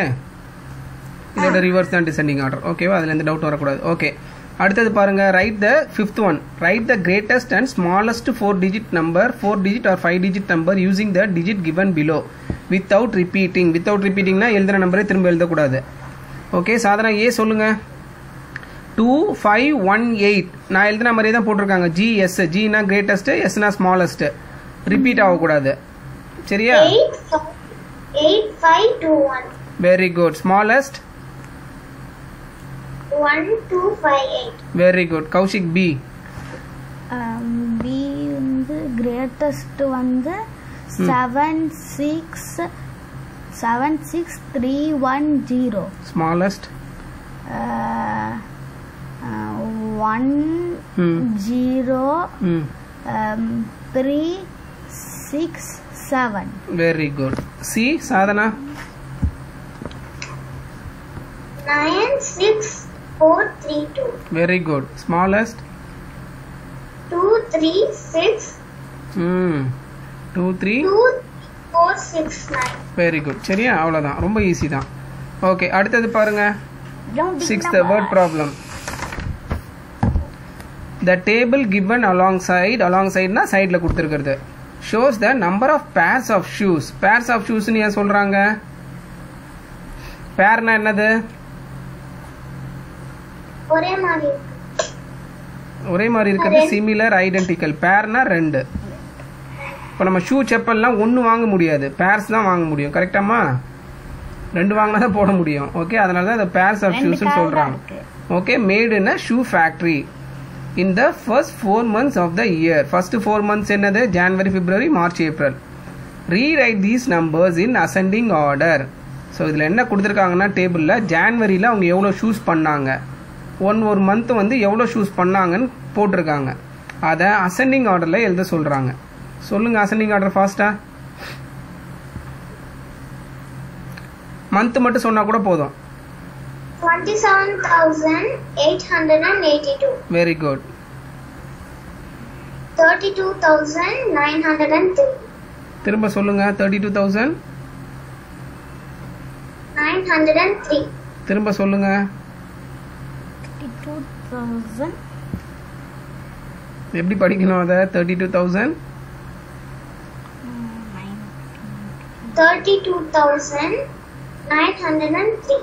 இதோட ரிவர்ஸ் தான் டிசெண்டிங் ஆர்டர் ஓகேவா? அதில் எந்த டவுட் வரக்கூடாது. ஓகே அடுத்தது பாருங்க, write the fifth one, right the greatest and smallest 4 digit number, 4 digit or 5 digit number using the digit given below without repeating. Without ரிப்பீட்டிங்னா எழுதுன நம்பரே திரும்ப எழுதக்கூடாது. ஓகே, சாதனா ஏ சொல்லுங்க. 2518 நான் எழுதுன மாதிரியே தான் போட்டிருக்காங்க. GS, Gனா கிரேட்டஸ்ட், Sனா ஸ்மாலஸ்ட், ரிப்பீட் ஆகக்கூடாது. சரியா? 8521. Very good. Smallest 1258. Very good. Kaushik B. B வந்து கிரேட்டஸ்ட் வந்து 76310. Smallest 10367. Very good. C Sadhana 96432. Very good. Smallest 236 2469. Very good. சரியா? அவ்வளோதான், ரொம்ப ஈஸி தான். ஓகே, அடுத்தது பாருங்க, sixth word problem. The table given அலாங்சைட்னா சைடில் கொடுத்துருக்கிறது, shows the number of pairs of shoes. Pairs of ஷூஸ்ன்னு ஏன் சொல்கிறாங்க? பேர்னா என்னது? ஒரே மாதிரி இருக்கிறது சிமிலர், ஐடென்டிக்கல். பேர்னா 2. இப்போ நம்ம ஷூ செப்பல்லாம் 1 வாங்க முடியாது, பேர்ஸ் தான் வாங்க முடியும். கரெக்டாமா? 2 வாங்கினா தான் போட முடியும். ஓகே, அதனால தான் அதை பேர்ஸ் ஆஃப் ஷூஸ்ன்னு சொல்கிறாங்க. Okay, made in a shoe factory in the first 4 months of the year. First 4 months என்னது? January, February, March, April. Rewrite these numbers in ascending order. So இதில் என்ன கொடுத்துருக்காங்கன்னா, டேபிளில் ஜான்வரியில் அவங்க எவ்வளோ ஷூஸ் பண்ணாங்க, ஒரு மந்த் வந்து எவ்வளோ ஷூஸ் பண்ணாங்கன்னு போட்டிருக்காங்க. அதை அசெண்டிங் ஆர்டரில் எழுத சொல்கிறாங்க. சொல்லுங்க அசெண்டிங் ஆர்டர் ஃபாஸ்ட்டாக. மந்த் மட்டும் சொன்னால் கூட போதும். 27,882. Very good. 32,903. திரும்ப சொல்லுங்க. 32,903. திரும்ப சொல்லுங்க. 32,000. எப்படி படிக்கணும் அதை? 32,000 32,903.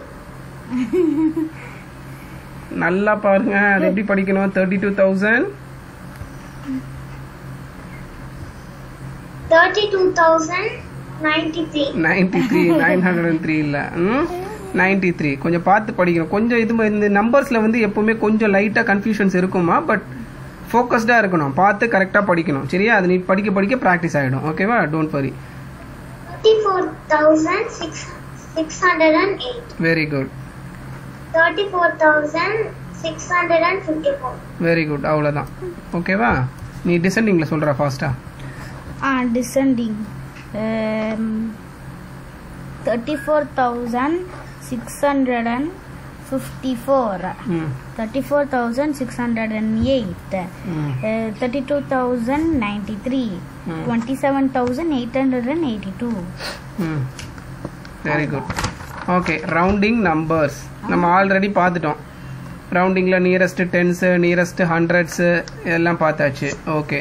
நல்லா பாருங்க, அது எப்படி படிக்கணும்? 32,000 32,093. 903 இல்ல, 93. கொஞ்சம் பார்த்து படிக்கணும். கொஞ்சம் இந்த நம்பர்ஸ்ல வந்து எப்பவுமே கொஞ்சம் லைட்டா கன்ஃபியூஷன்ஸ் இருக்குமா, பட் ஃபோக்கஸ்டா இருக்கணும், பார்த்து கரெக்டா படிக்கணும். சரியா? அது நீ படிக்க படிக்க ப்ராக்டிஸ் ஆகிடும். ஓகேவா? Don't worry. 34,608. Very good. 34,654. Very good. அவ்வளோதான். ஓகேவா? நீ டிசெண்டிங்ல சொல்ற ஃபாஸ்டா. Descending 34,654. 34,608. 32,093. 27,882. Very good. Okay, rounding numbers நம்ம ஆல்ரெடி பார்த்துட்டோம். ரவுண்டிங்கில் நியரஸ்ட் டென்ஸு, நியரஸ்ட் ஹண்ட்ரட்ஸு எல்லாம் பார்த்தாச்சு. ஓகே,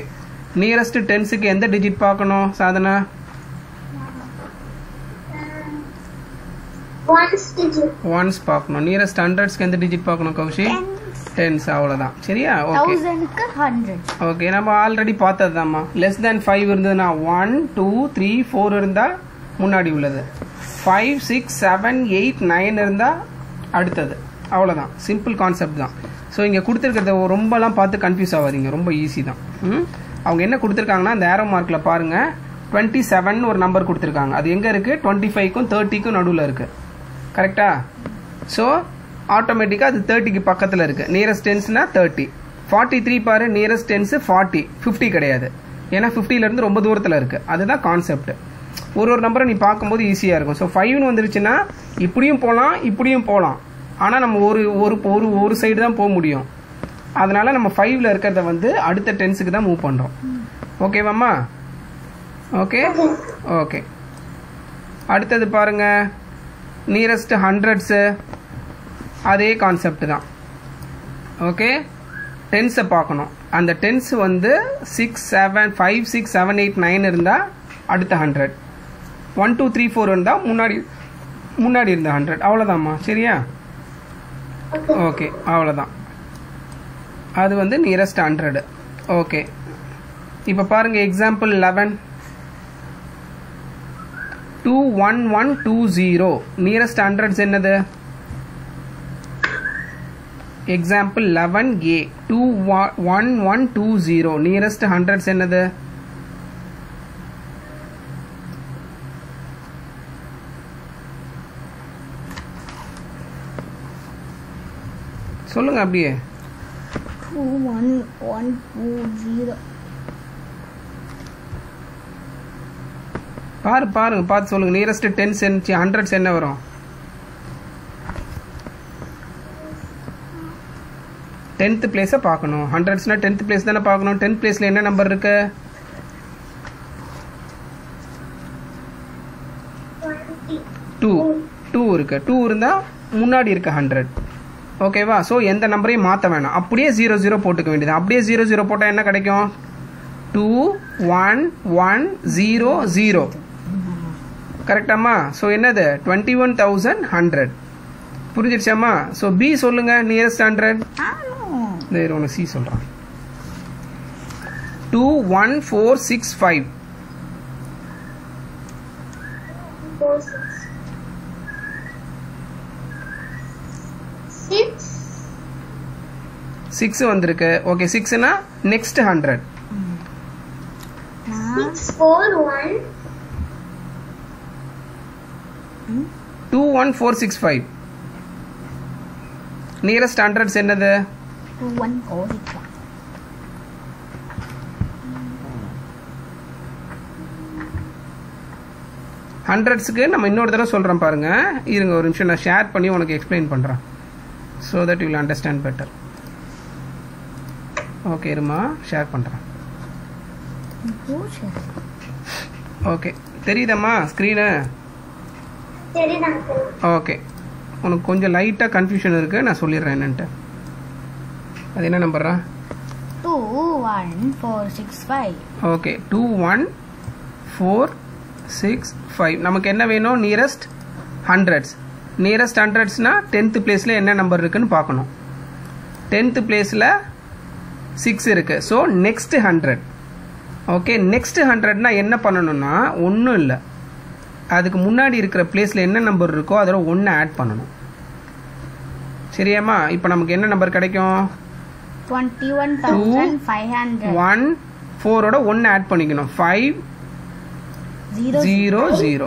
நியரஸ்ட் டென்ஸுக்கு எந்த டிஜிட் பார்க்கணும் சாதனா? ஒன்ஸ் பார்க்கணும். நியரஸ்ட் ஹண்ட்ரட்ஸ்க்கு எந்த டிஜிட் பார்க்கணும் கௌஷி? டென்ஸ். அவ்வளோதான். சரியா? ஓகே. ஓகே, நம்ம ஆல்ரெடி பார்த்தது தான்மா. லெஸ் தேன் 5 இருந்ததுன்னா 1 2 3 4 இருந்தால் முன்னாடி உள்ளது, 5 6 7 8 9 இருந்தால் அடுத்தது. அவ்வளோதான், சிம்பிள் கான்செப்ட் தான். ஸோ இங்கே கொடுத்துருக்கிறத ரொம்பலாம் பார்த்து கன்ஃபியூஸ் ஆகாதீங்க, ரொம்ப ஈஸி தான். அவங்க என்ன கொடுத்துருக்காங்கன்னா, அந்த ஏரோ மார்க்கில் பாருங்கள், 27 ஒரு நம்பர் கொடுத்துருக்காங்க. அது எங்கே இருக்குது? 25க்கும் 30க்கும் நடுவில் இருக்குது. கரெக்டா? ஸோ ஆட்டோமேட்டிக்காக அது 30க்கு பக்கத்தில் இருக்குது. நியரஸ்ட் டென்ஸ்னா 30. 43 பாரு, நியரஸ்ட் டென்ஸு 40, 50 கிடையாது. ஏன்னா 50லேருந்து ரொம்ப தூரத்தில் இருக்குது. அதுதான் கான்செப்ட். ஒரு நம்பரை நீ பார்க்கும்போது ஈஸியாக இருக்கும். ஸோ 5ன்னு வந்துருச்சுன்னா இப்படியும் போகலாம், இப்படியும் போகலாம். ஆனால் நம்ம ஒரு சைடு தான் போக முடியும். அதனால நம்ம 5ல் இருக்கிறத வந்து அடுத்த டென்ஸுக்கு தான் மூவ் பண்ணுறோம். ஓகேவாம்மா? Okay okay. அடுத்தது பாருங்க, நியரஸ்ட் ஹண்ட்ரட்ஸு, அதே கான்செப்ட் தான். ஓகே டென்ஸை பார்க்கணும். அந்த டென்ஸ் வந்து 6 7 5 6 7 8 9 இருந்தால் அடுத்த 100, 1 2 3 4 இருந்தால் முன்னாடி இருந்த 100. அவ்வளோதாம்மா. சரியா? ஓகே அவ்வளோதான். அது வந்து நியரஸ்ட் 100. ஓகே இப்போ பாருங்கள் எக்ஸாம்பிள் 11 21120 நியரஸ்ட் 100s என்னது? எக்ஸாம்பிள் 11a 21120 நியரஸ்ட் 100s என்னது? சொல்லுங்க அப்படியே. 21120 பாருங்க பார்த்து சொல்லுங்க. நியரஸ்ட் 10s 100s என்ன வரும்? 10th பிளேஸை பார்க்கணும். 100ஸ்னா 10th பிளேஸ் தானே பார்க்கணும். 10th பிளேஸில் என்ன நம்பர் இருக்கு? 2 இருக்கு. 2 இருந்தால் முன்னாடி இருக்க 100. ஓகேவா? ஸோ எந்த நம்பரையும் மாற்ற வேணாம். அப்படியே 00 போட்டுக்க வேண்டியது. அப்படியே 00 போட்டால் என்ன கிடைக்கும்? 21100 கரெக்டாம்மா? ஸோ என்னது? 21100. புரிஞ்சிருச்சாம்மா? ஸோ பி சொல்லுங்க. நியரஸ்ட் 100 ஒன்று சி சொல்கிறான். 21465 6 வந்திருக்கு. Okay 6னா next 100. 21465 நியரஸ்ட் 100s என்னது? 21465 100ஸ்க்கு நம்ம இன்னொரு தடவை சொல்கிறோம் பாருங்க. இருங்க ஒரு நிமிஷம், நான் ஷேர் பண்ணி உனக்கு எக்ஸ்பிளைன் பண்ணுறேன். So that you will understand better. Okay இருமா ஷேர் பண்ணுறேன். ஓகே தெரியுதம்மா ஸ்க்ரீனு? ஓகே உனக்கு கொஞ்சம் லைட்டாக கன்ஃபியூஷன் இருக்குது. நான் சொல்லிடுறேன் என்னன்ட்டு. அது என்ன நம்பரா? 21465. ஓகே 21465. நமக்கு என்ன வேணும்? Nearest 100s. நியரஸ்ட் 100ஸ்னா 10th பிளேஸில் என்ன நம்பர் இருக்குன்னு பார்க்கணும். 10th பிளேஸில் 6 இருக்கு. So next 100. ஓகே நெக்ஸ்ட் 100னா என்ன பண்ணணும்னா ஒன்றும் இல்லை, அதுக்கு முன்னாடி இருக்கிற பிளேஸில் என்ன நம்பர் இருக்கோ அதோட 1 ஆட் பண்ணணும். சரியாம்மா? இப்போ நமக்கு என்ன நம்பர் கிடைக்கும்? 21500. 4ஓட 1 ஆட் பண்ணிக்கணும். 500.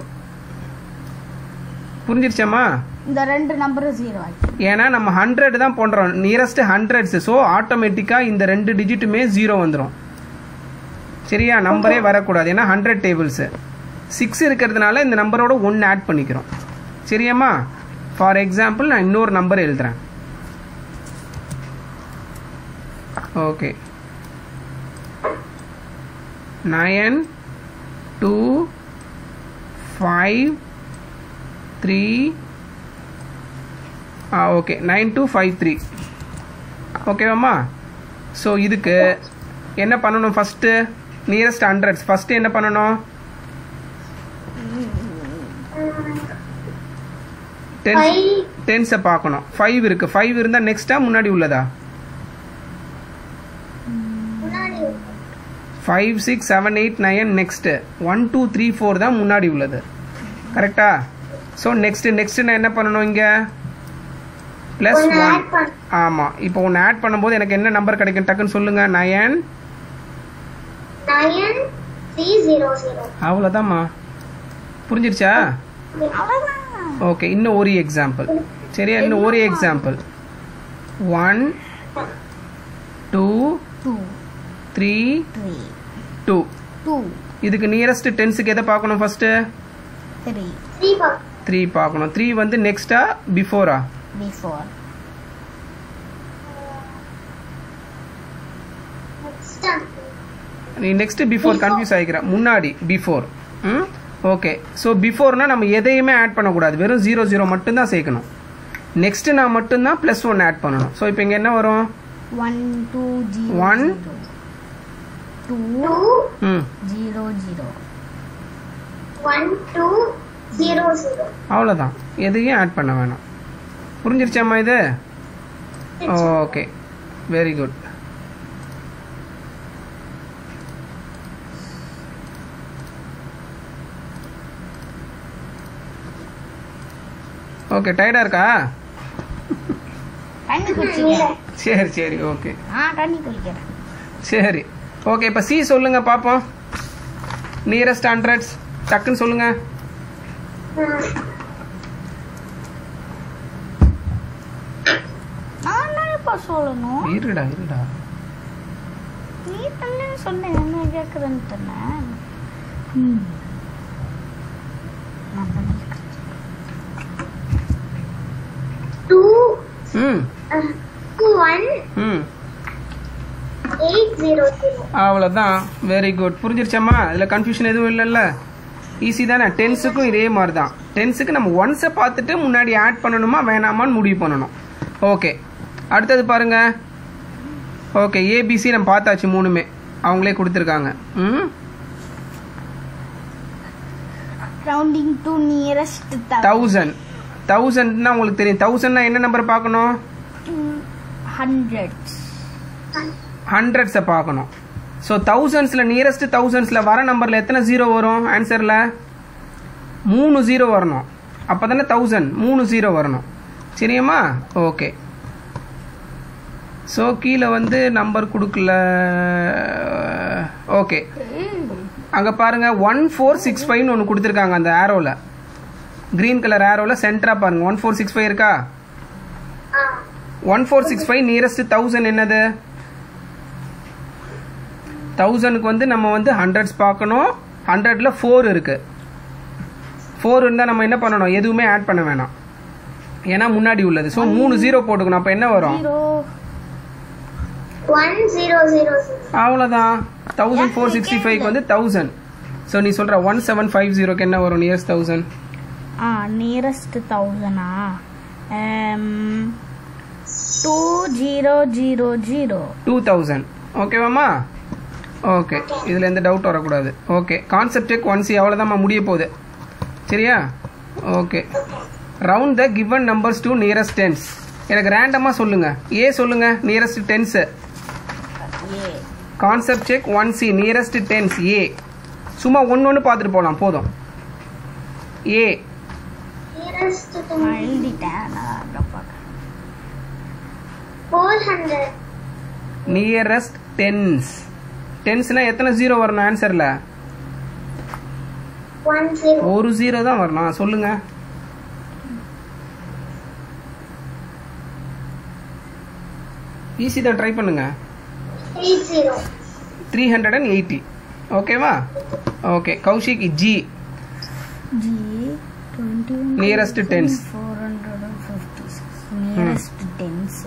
புரிஞ்சிருச்சாம்மா? இந்த ரெண்டு நம்பரும் 0 ஆயிடுச்சு. ஏன்னா நம்ம 100 தான் போடுறோம். Nearest 100s. ஸோ ஆட்டோமேட்டிக்காக இந்த ரெண்டு டிஜிட்டுமே 0 வந்துடும். சரியா? நம்பரே வரக்கூடாது. ஏன்னா 100 டேபிள்ஸு 6 இருக்கிறதுனால இந்த நம்பரோட 1 ஆட் பண்ணிக்கிறோம். சரியாம்மா? ஃபார் எக்ஸாம்பிள் நான் இன்னொரு நம்பர் எழுதுறேன். Okay 9253 okay 9253. ஓகேவாம்மா? ஸோ இதுக்கு என்ன பண்ணணும்? ஃபஸ்ட்டு நியரஸ்ட் 100s ஃபஸ்ட்டு என்ன பண்ணணும்? 10s பார்க்கணும். 5 இருக்கு. 5 இருந்தால் நெக்ஸ்டா முன்னாடி உள்ளதா? 5 6 7 8 9 நெக்ஸ்ட். 1 2 3 4 தான் முன்னாடி உள்ளது. கரெக்டா? ஸோ நெக்ஸ்ட் நான் என்ன பண்ணணும்? இங்கே +1. ஆமாம். இப்போ ஒன்று ஆட் பண்ணும்போது எனக்கு என்ன நம்பர் கிடைக்கும்? டக்குன்னு சொல்லுங்க. 9300. அவ்வளோதாம்மா. புரிஞ்சிருச்சா? ஓகே இன்னும் ஒரு எக்ஸாம்பிள். சரியா? இன்னும் ஒரு எக்ஸாம்பிள். 1 2 3 2. இதுக்கு நியரஸ்ட் 10ஸ்க்கு எதை பார்க்கணும்? ஃபர்ஸ்ட் 3 பார்க்கணும். 3 வந்து நெக்ஸ்டா பிஃபோரா? Before. நீ நெக்ஸ்ட் பிஃபோர் கன்ஃபியூஸ் ஆகிக்கிற. முன்னாடி பிஃபோர். ஓகே ஸோ பிஃபோர்னா நம்ம எதையுமே ஆட் பண்ணக்கூடாது. வெறும் 00 மட்டும்தான் சேர்க்கணும். நெக்ஸ்ட் நான் மட்டும்தான் +1 ஆட் பண்ணணும். ஸோ இப்போ இங்கே என்ன வரும்? 1 2 0 One. 2 2 ம் 0 0 1 2 0 0. அவ்வளோதான், எதையும் ஆட் பண்ண வேணாம். புரிஞ்சிருச்சாம்மா இது? Okay, very good. ஓகே, டயர்டாக இருக்கா? தண்ணி குடிச்சிக்கிறேன். சரி சரி, ஓகே தண்ணி குடிக்கிறேன். சரி, ஓகே. இப்போ சி சொல்லுங்க பார்ப்போம். நியரஸ்ட் ஹண்ட்ரட்ஸ் டக்குன்னு சொல்லுங்க. நான் தான் இப்போ சொல்லணும். இருடா இருடா. நீ தண்ணி சொன்ன என்ன கேட்குறேன்னு சொன்னேன். நான் தண்ணி 2 ம் 1 ம் 8 0 0. அவ்வளோதான், வெரி குட். புரிஞ்சிருச்சாம்மா? இதில் கன்ஃபியூஷன் எதுவும் இல்லைல்ல? ஈஸி தானே. டென்ஸுக்கும் இதே மாதிரி தான். டென்ஸுக்கு நம்ம ஒன்ஸை பார்த்துட்டு முன்னாடி ஆட் பண்ணணுமா வேணாமான்னு முடிவு பண்ணணும். ஓகே, அடுத்தது பாருங்க. ஓகே, ஏபிசி நம்ம பார்த்தாச்சு, மூணுமே அவங்களே கொடுத்துருக்காங்க. ம் ரவுண்டிங் டு நியரஸ்ட் 1000. 1000னா உங்களுக்கு தெரியும். 1000னா என்ன நம்பர் பார்க்கணும்? ஹண்ட்ரட்ஸ். ஹண்ட்ரட்ஸை பார்க்கணும். ஸோ தௌசண்ட்ஸில் நியரஸ்ட் தௌசண்ட்ஸில் வர நம்பரில் எத்தனை ஜீரோ வரும்? ஆன்சரில் 3 0 வரணும். அப்போ தானே 1000 3 0 வரணும். சரியாம்மா? ஓகே. ஸோ கீழே வந்து நம்பர் கொடுக்கல. ஓகே, அங்கே பாருங்கள் 1465ன்னு ஒன்று கொடுத்துருக்காங்க. அந்த ஆரோவில், க்ரீன் கலர் ஆரோவில் சென்டராக பாருங்கள் 1465 இருக்கா? 1465 நியரஸ்ட் 1000 என்னது? 1000க்கு வந்து நம்ம வந்து ஹண்ட்ரட்ஸ் பார்க்கணும். 100ல் 4 இருக்கு. 4 இருந்தால் நம்ம என்ன பண்ணணும்? எதுவுமே ஆட் பண்ண வேணாம், ஏன்னா முன்னாடி உள்ளது. ஸோ 3 0 போட்டுக்கணும். அப்போ என்ன வரும்? 1 0 0 0. அவ்வளோதான். 1465க்கு வந்து 1000. ஸோ நீ சொல்கிற 1750க்கு என்ன வரும்? நியரஸ்ட் 1000. நியரஸ்ட் 1000 2000. 2000. ஓகேவாம்மா? ஓகே, இதில் எந்த டவுட் வரக்கூடாது. ஓகே, கான்செப்ட் செக் 1C அவ்வளோதாம்மா, முடிய போகுது. சரியா? Okay. Round the given numbers to nearest tens. எனக்கு ரேண்டமாக சொல்லுங்கள். ஏ சொல்லுங்கள். Nearest tens. Concept check 1C nearest tens A. சும்மா ஒன்று பார்த்துட்டு போகலாம், போதும். ஏ Nearest to எழுதிட்டேன். 400. Nearest tense. டென்ஸ்னா எத்தனை ஜீரோ வரணும் ஆன்சரில்? 1 0. ஒரு ஜீரோ தான் வரணும். சொல்லுங்க. ஈஸி தான், ட்ரை பண்ணுங்க. 30. 380. ஓகேவா? Okay, Kaushik G. G 21 Nearest tens. 456. Nearest tens.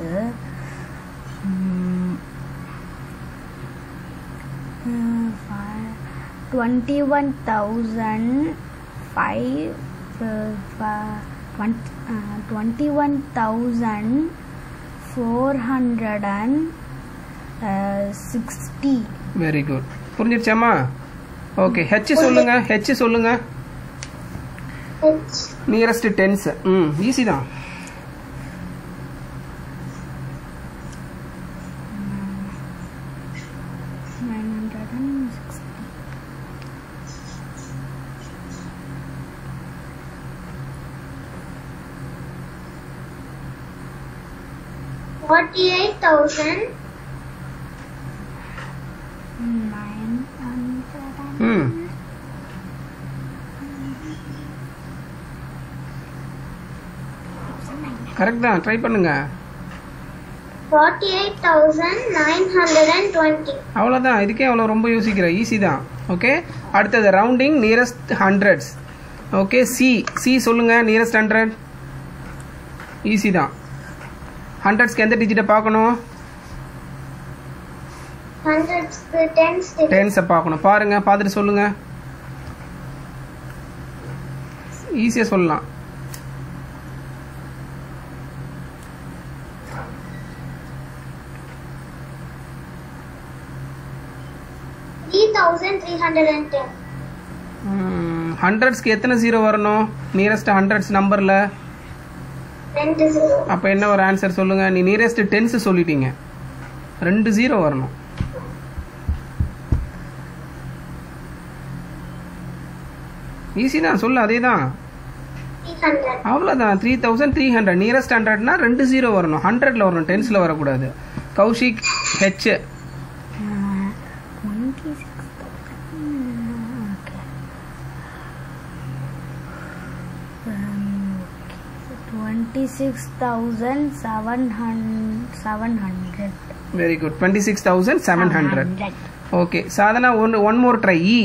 21,460. Very good. புரிஞ்சிருச்சாமா? ஓகே, ஹெச் சொல்லுங்க. ஹெச் சொல்லுங்க. H. Nearest tens. ஈஸி தான். $48,900. கரெக்ட் தான், ட்ரை பண்ணுங்க. 48,920. அவ்வளோதான். இதுக்கே அவ்வளோ ரொம்ப யோசிக்கிற. ஈஸி தான். ஓகே, அடுத்தது rounding nearest hundreds. Okay, C. C சொல்லுங்க. நியரஸ்ட் 100. ஈஸி தான். ஹண்ட்ரட்ஸ்க்கு எந்த டிஜிட்டை பார்க்கணும்? Hundreds-க்கு tens digit. டென்ஸை பார்க்கணும். பாருங்க, பார்த்துட்டு சொல்லுங்க. ஈஸியாக சொல்லலாம். 19,310. ஹண்ட்ரட்ஸ்க்கு எத்தனை ஜீரோ வரணும் நியரஸ்ட் ஹண்ட்ரட்ஸ் நம்பரில்? 2 0. அப்போ என்ன ஒரு ஆன்சர் சொல்லுங்க. நீ நியரஸ்ட் டென்ஸ் சொல்லிட்டீங்க, 2 ஜீரோ வரணும். ஈஸி தான், சொல்லு. அதே தான், 300. அவ்வளோதான். 3,300. நியரஸ்ட் ஹண்ட்ரட்னா 2 ஜீரோ வரணும், 100ல் வரணும், டென்ஸில் வரக்கூடாது. Kaushik H 26,700. Very good. 26,700. Okay Sadhana, one more try. E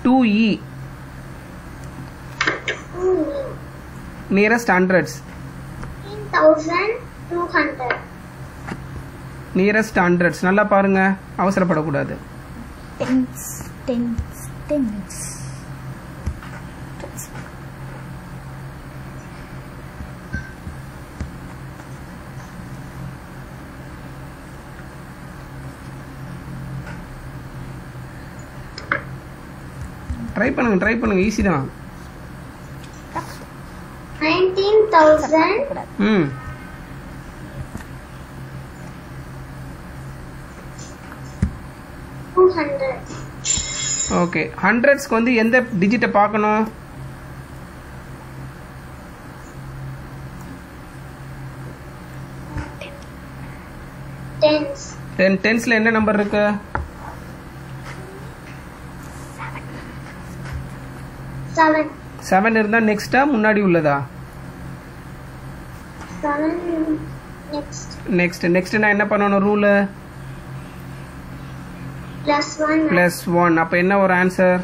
2E nearest hundreds. 15,200. Nearest hundreds நல்லா பாருங்க, அவசரப்படக்கூடாது. Tens. ட்ரை பண்ணுங்க, ஈஸி தான். 19,000. ம் 200. ஓகே. ஹண்ட்ரட்ஸ்க்கு வந்து எந்த டிஜிட்டை பார்க்கணும்? Tens. டென்ஸ்ல என்ன நம்பர் இருக்கு? 7. 7 இருந்தா நெக்ஸ்டா முன்னாடி உள்ளதா? 7 next. நெக்ஸ்ட்னா என்ன பண்ணணும் ரூல்? +1. +1. அப்ப என்ன ஒரு ஆன்சர்?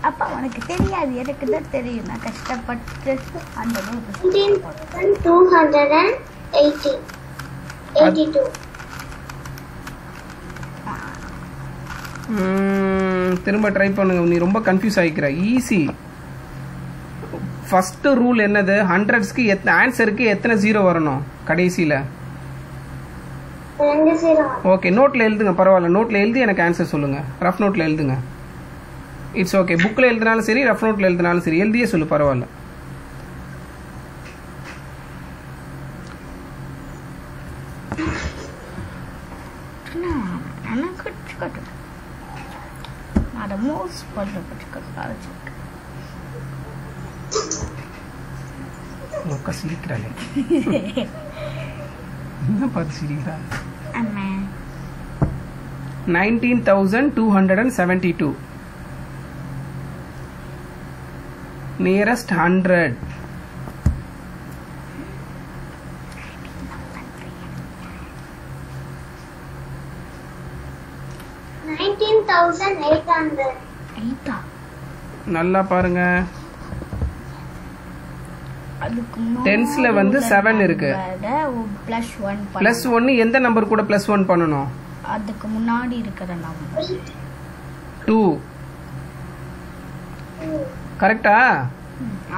அப்பா உனக்கு தெரியாது, எனக்கு தான் தெரியும். நான் கஷ்டப்பட்டு அந்த 19,282. திரும்ப ட்ரை பண்ணுங்க, நீ ரொம்ப கன்ஃபியூஸ் ஆகிக்கிற. ஈஸி. ஃபர்ஸ்ட் ரூல் என்னது? ஹண்ட்ரட்ஸ்க்கு ஆன்சருக்கு எத்தனை ஜீரோ வரணும் கடைசியில? 2 0. ஓகே, நோட்ல எழுதுங்க, பரவாயில்ல. நோட்ல எழுதி எனக்கு ஆன்சர் சொல்லுங்க. ரஃப் நோட்ல எழுதுங்க. It's okay. புக்ல எழுதினாலும் சரி, ரஃப் நோட்ல எழுதினாலும் சரி, எழுதியே சொல்லு, பரவாயில்ல. சிரிக்கிறாளே, என்ன பார்த்து சிரிக்கிறா? 19,272 நியரஸ்ட் 100. நல்லா பாருங்க. டென்ஸ்ல வந்து 7 இருக்கு. +1 எந்த நம்பர் கூட +1 பண்ணணும்? அதுக்கு முன்னாடி இருக்கிற நம்பர் 2. கரெக்டா?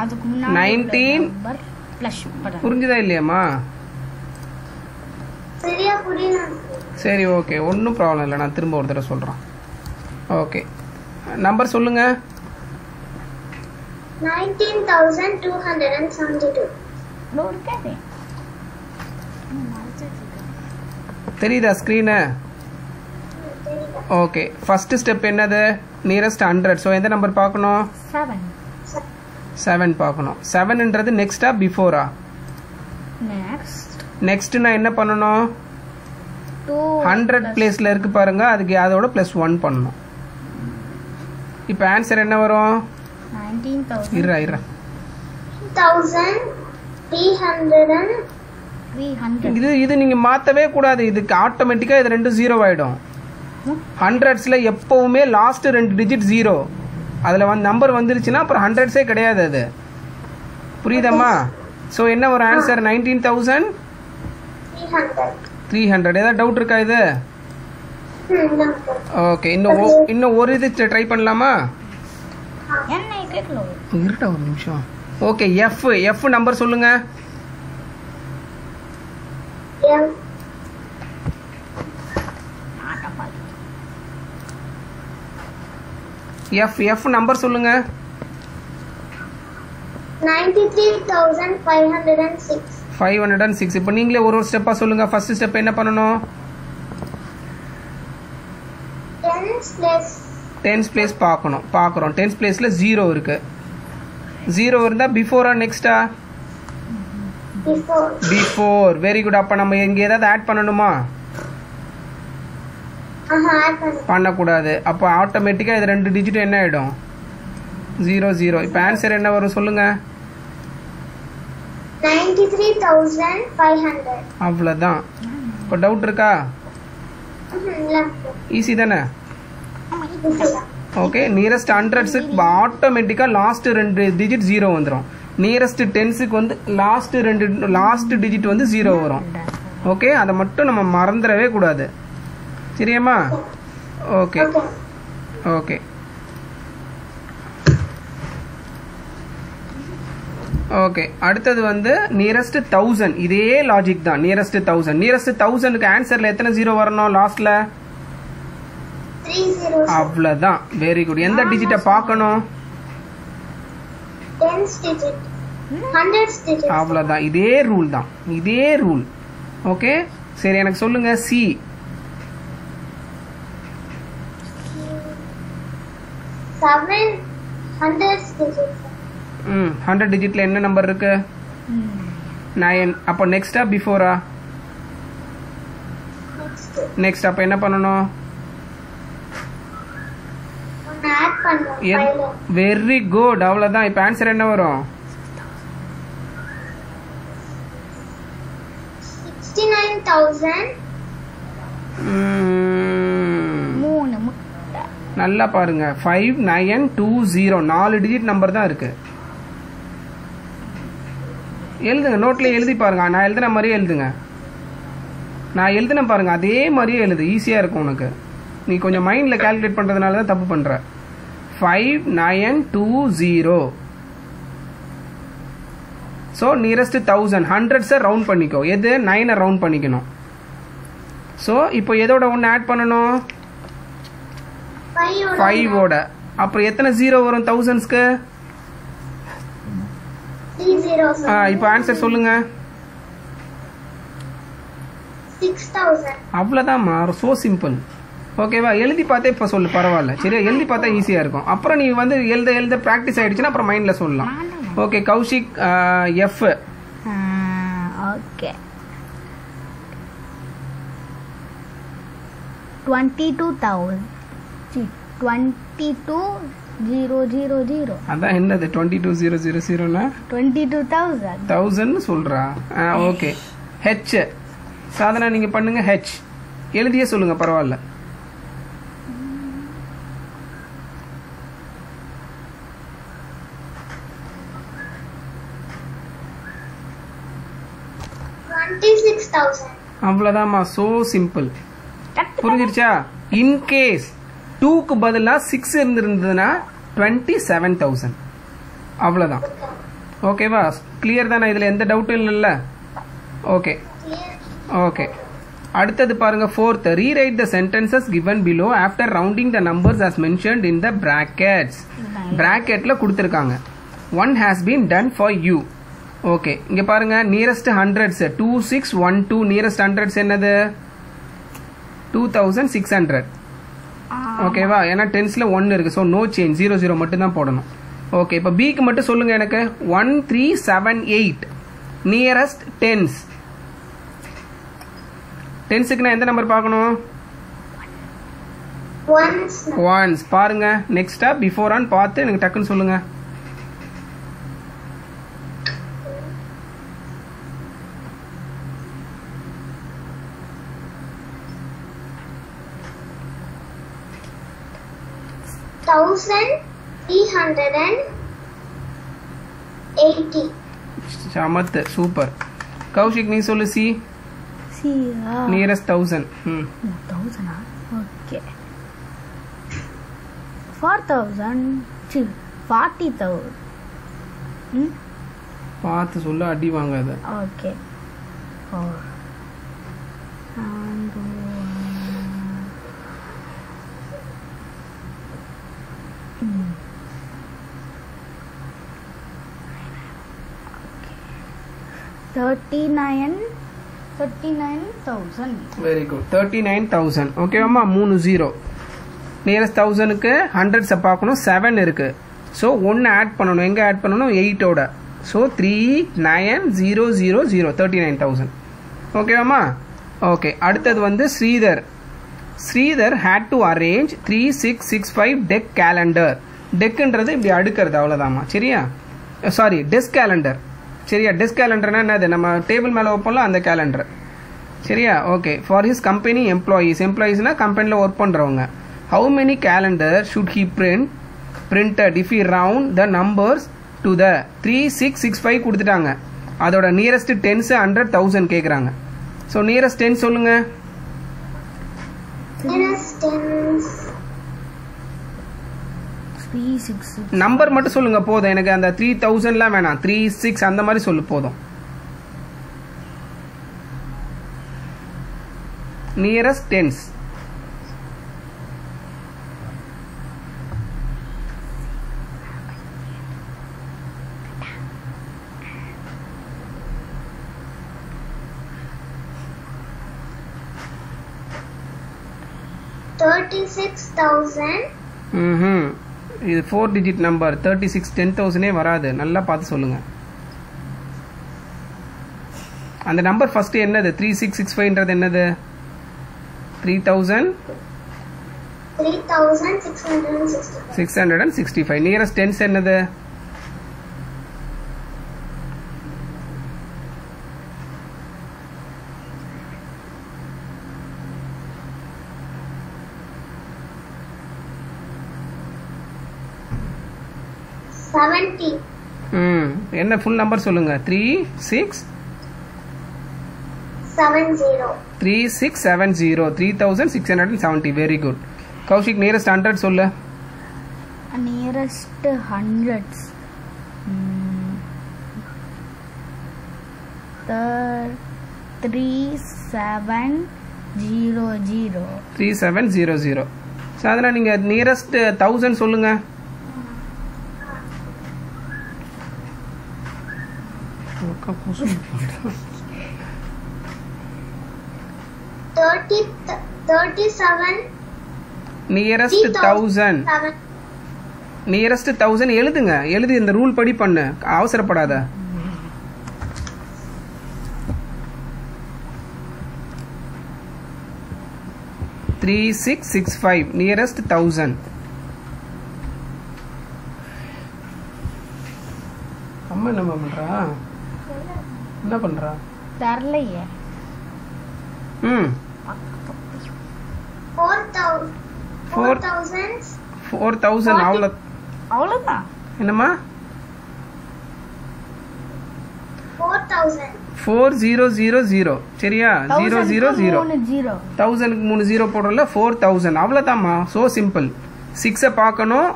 அதுக்கு முன்னாடி 19 நம்பர் ப்ளஸ் பண்ணணும். புரிஞ்சுதா இல்லையாமா? சரியா புரியல. சரி ஓகே, ஒன்றும் ப்ராப்ளம் இல்லை. நான் திரும்ப ஒரு தடவை சொல்கிறேன். ஓகே, நம்பர் சொல்லுங்க. 19,272. தெரியுதா ஸ்க்ரீனு? ஓகே, ஃபர்ஸ்ட் ஸ்டெப் என்னது? நியரஸ்ட் 100. ஸோ எந்த நம்பர் பார்க்கணும்? 7 பார்க்கணும். 7ன்றது நெக்ஸ்டா பிஃபோரா? நெக்ஸ்ட்னா என்ன பண்ணணும்? 100 பிளேஸ்ல இருக்கு பாருங்க, அதுக்கு அதோட +1 பண்ணணும். இப்போ ஆன்சர் என்ன வரும்? 19,300. இது நீங்க மாத்தவே கூடாது. இதுக்கு ஆட்டோமேட்டிக்கா இது 2 0 ஆயிடும். ஹண்ட்ரட்ஸ்ல எப்பவுமே லாஸ்ட் 2 டிஜிட் 0. அதுல வந்து நம்பர் வந்துருச்சுன்னா அப்புறம் ஹண்ட்ரட்ஸே கிடையாது. அது புரியுதம்மா? ஸோ என்ன ஒரு ஆன்சர்? 19,300. ஏதாவது டவுட் இருக்கா இது? ஓகே, இன்னும் ஒரு இது ட்ரை பண்ணலாமா? இருட்டா ஒரு நிமிஷம். ஓகே, எஃப் நம்பர் சொல்லுங்க. எஃப் நம்பர் சொல்லுங்க. 93,506. 506. இப்போ நீங்களே ஒரு ஸ்டெப்பா சொல்லுங்க. ஃபர்ஸ்ட் ஸ்டெப் என்ன பண்ணணும்? 10s place பார்க்குறோம். 10s placeல 0 இருக்கு. 0 இருந்தா பிஃபோரா நெக்ஸ்டா? பிஃபோர். Very good. அப்ப நம்ம இங்க ஏதாவது ஆட் பண்ணணுமா? பண்ணக்கூடாது. அப்ப ஆட்டோமேட்டிக்கா இது 2 டிஜிட் என்ன ஆயிடும்? 0 0. இப்போ ஆன்சர் என்ன வரும் சொல்லுங்க? 93,500. அவ்வளவுதான். இப்போ டவுட் இருக்கா? ஈஸி தானே? ஓகே. நியரஸ்ட் 100க்கு ஆட்டோமேட்டிக்கா லாஸ்ட் 2 டிஜிட் 0 வந்துடும். நியரஸ்ட் 10க்கு வந்து லாஸ்ட் டிஜிட் வந்து 0 வரும். ஓகே, அதை மட்டும் நம்ம மறந்துடவே கூடாது. சரியாம்மா? Okay okay okay. அடுத்தது வந்து நியரஸ்ட் 1000. இதே லாஜிக் தான். நியரஸ்ட் 1000. நியரஸ்ட் 1000க்கு ஆன்சர்ல எத்தனை 0 வரணும் லாஸ்ட்ல? 3 zeros. அவ்வளவுதான். Very good. எந்த டிஜிட்டை பார்க்கணும்? 10s digit. 100s digit. அவ்வளவுதான். இதே ரூல் தான். இதே ரூல். ஓகே. சரி, எனக்கு சொல்லுங்க. C 700s digit. 100 டிஜிட்ல என்ன நம்பர் இருக்கு? 9. அப்போ நெக்ஸ்டா பிஃபோரா? நெக்ஸ்ட். அப்ப என்ன பண்ணணும்? ஆட் பண்ணனும். Very good. அவ்வளவுதான். இப்போ ஆன்சர் என்ன வரும்? 69,000. நல்லா பாருங்க. 5920. 4 டிஜிட் நம்பர் தான் இருக்கு. எழுதுங்க. நோட்ல எழுதி பாருங்க. நான் எழுதின மாதிரியே எழுதுங்க. நான் எழுதின பாருங்க, அதே மாதிரியே எழுது. ஈஸியா இருக்கும் உனக்கு. நீ கொஞ்சம் மைண்ட்ல கால்குலேட் பண்றதுனால தான் தப்பு பண்ற. 5920. So nearest 1000. 100s ரவுண்ட் பண்ணிக்கோ. எது? 9 ரவுண்ட் பண்ணிக்கணும். ஸோ இப்போ எதோட ஒன்று ஆட் பண்ணணும்? 5ஓட. அப்புறம் எத்தனை 0 வரும் 1000ஸ்க்கு? 3 zeros. இப்போ ஆன்சர் சொல்லுங்க. 6,000. அவ்வளோதான்மா. So simple. ஓகேவா? எழுதி பார்த்தே இப்போ சொல்லு. பரவாயில்ல. சரியா? எழுதி பார்த்தா ஈஸியாக இருக்கும். அப்புறம் நீ வந்து எழுத ப்ராக்டிஸ் ஆயிடுச்சுன்னா அப்புறம் மைண்டில் சொல்லலாம். ஓகே. கௌஷிக் எஃப். ஓகே. 22,000. 22,000. அதான் என்னது 22,000னா? 22,000. 1000 சொல்றா. ஓகே. ஹெச். சாதனா நீங்க பண்ணுங்க. ஹெச் எழுதியே சொல்லுங்க. பரவாயில்ல. அவ்வளவுதான்மா. So simple. புரிஞ்சிருச்சா? இன்கேஸ் 2க்கு பதிலா 6 இருந்திருந்ததுன்னா 27,000. அவ்வளவுதான். ஓகேவா? கிளியர் தானே? இதுல எந்த டவுட்டும் இல்லைல்ல? Okay okay. அடுத்தது பாருங்க. 4th. rewrite the sentences given below after rounding the numbers as mentioned in the brackets. bracketல கொடுத்திருக்காங்க. One has been done for you. Okay. இங்க பாருங்க. Nearest 100s 2612. நியரஸ்ட் 100s என்னது? 2600. ஓகேவா? ஏன்னா 10ஸ்ல 1 இருக்கு. So no change. 00 மட்டும் தான் போடணும். ஓகே. இப்போ பிக்கு மட்டும் சொல்லுங்க எனக்கு. 1378. Nearest 10s. 10க்கு நான் எந்த நம்பர் பார்க்கணும்? ஒன்ஸ். பாருங்க. நெக்ஸ்டா பிஃபோரான்னு பார்த்து எனக்கு டக்குன்னு சொல்லுங்க. சமத்து. சூப்பர். கௌஷிக் நீ சொல்லு. C nearest 1000. 1000. ஓகே. 4,000. 40,000. பார்த்து சொல்ல. அடி வாங்காத. ஓகே. and 1 $39,000. வெரி குட் 39,000 ஓகேவாம்மா 3 0 நியரஸ்ட் 1000க்கு ஹண்ட்ரட்ஸை பார்க்கணும் 7 இருக்கு ஸோ 1 ஆட் பண்ணணும் எங்கே ஆட் பண்ணணும் 8ஓட ஸோ 39000 39,000 ஓகேவாம்மா ஓகே அடுத்தது வந்து Sridhar had to arrange 3665 deck calendar டெக்குன்றது இப்படி அடுக்கிறது அவ்வளோதாம்மா சரியா சாரி டெஸ்க் கேலண்டர் சரியா டெஸ்க் கேலண்டர்னா என்னது நம்ம டேபிள் மேலே வைப்போம்ல அந்த கேலண்டர் சரியா ஓகே ஃபார் ஹிஸ் கம்பெனி எம்ப்ளாயீஸ்னா கம்பெனியில் ஒர்க் பண்ணுறவங்க how many calendar should he printed if he round the numbers to the 3665 கொடுத்துட்டாங்க அதோட நியரஸ்ட் டென்ஸ் 100,000 கேட்குறாங்க ஸோ நியரஸ்ட் டென்ஸ் சொல்லுங்க Nearest tens. 366. நம்பர் மட்டும் சொல்லுங்க போதும் எனக்கு அந்த 3000லாம் வேணாம் 36 அந்த மாதிரி சொல்லு போதும் நியரஸ்ட் டென்ஸ் இது 4 டிஜிட் நம்பர் 36 10,000 வராது நல்லா பார்த்து சொல்லுங்க அந்த நம்பர் ஃபர்ஸ்ட் என்னது 3665ன்றது என்னது 3665 நியரஸ்ட் டென்ஸ் என்னது என்ன ஃபுல் நம்பர் சொல்லுங்க 3670 3670 வெரி குட் கௌஷிக் நியரஸ்ட் 100 சொல்லு நியரஸ்ட் ஹண்ட்ரட்ஸ் 3700 ஸோ அதனால் நீங்கள் நியரஸ்ட் 1000 சொல்லுங்க நியரஸ்ட் 1000 எழுதுங்க எழுதி இந்த ரூல் படி பண்ணு அவசரப்படாத $3665 நியரஸ்ட் 1000 அம்மா என்ன பண்றா தரலையே 4000 அவ்வளவுதான் என்னம்மா 4000 சரியா 000 1000க்கு 3 0 போடுறல 4000 அவ்வளவுதான்மா சோ சிம்பிள் 6 பார்க்கணும்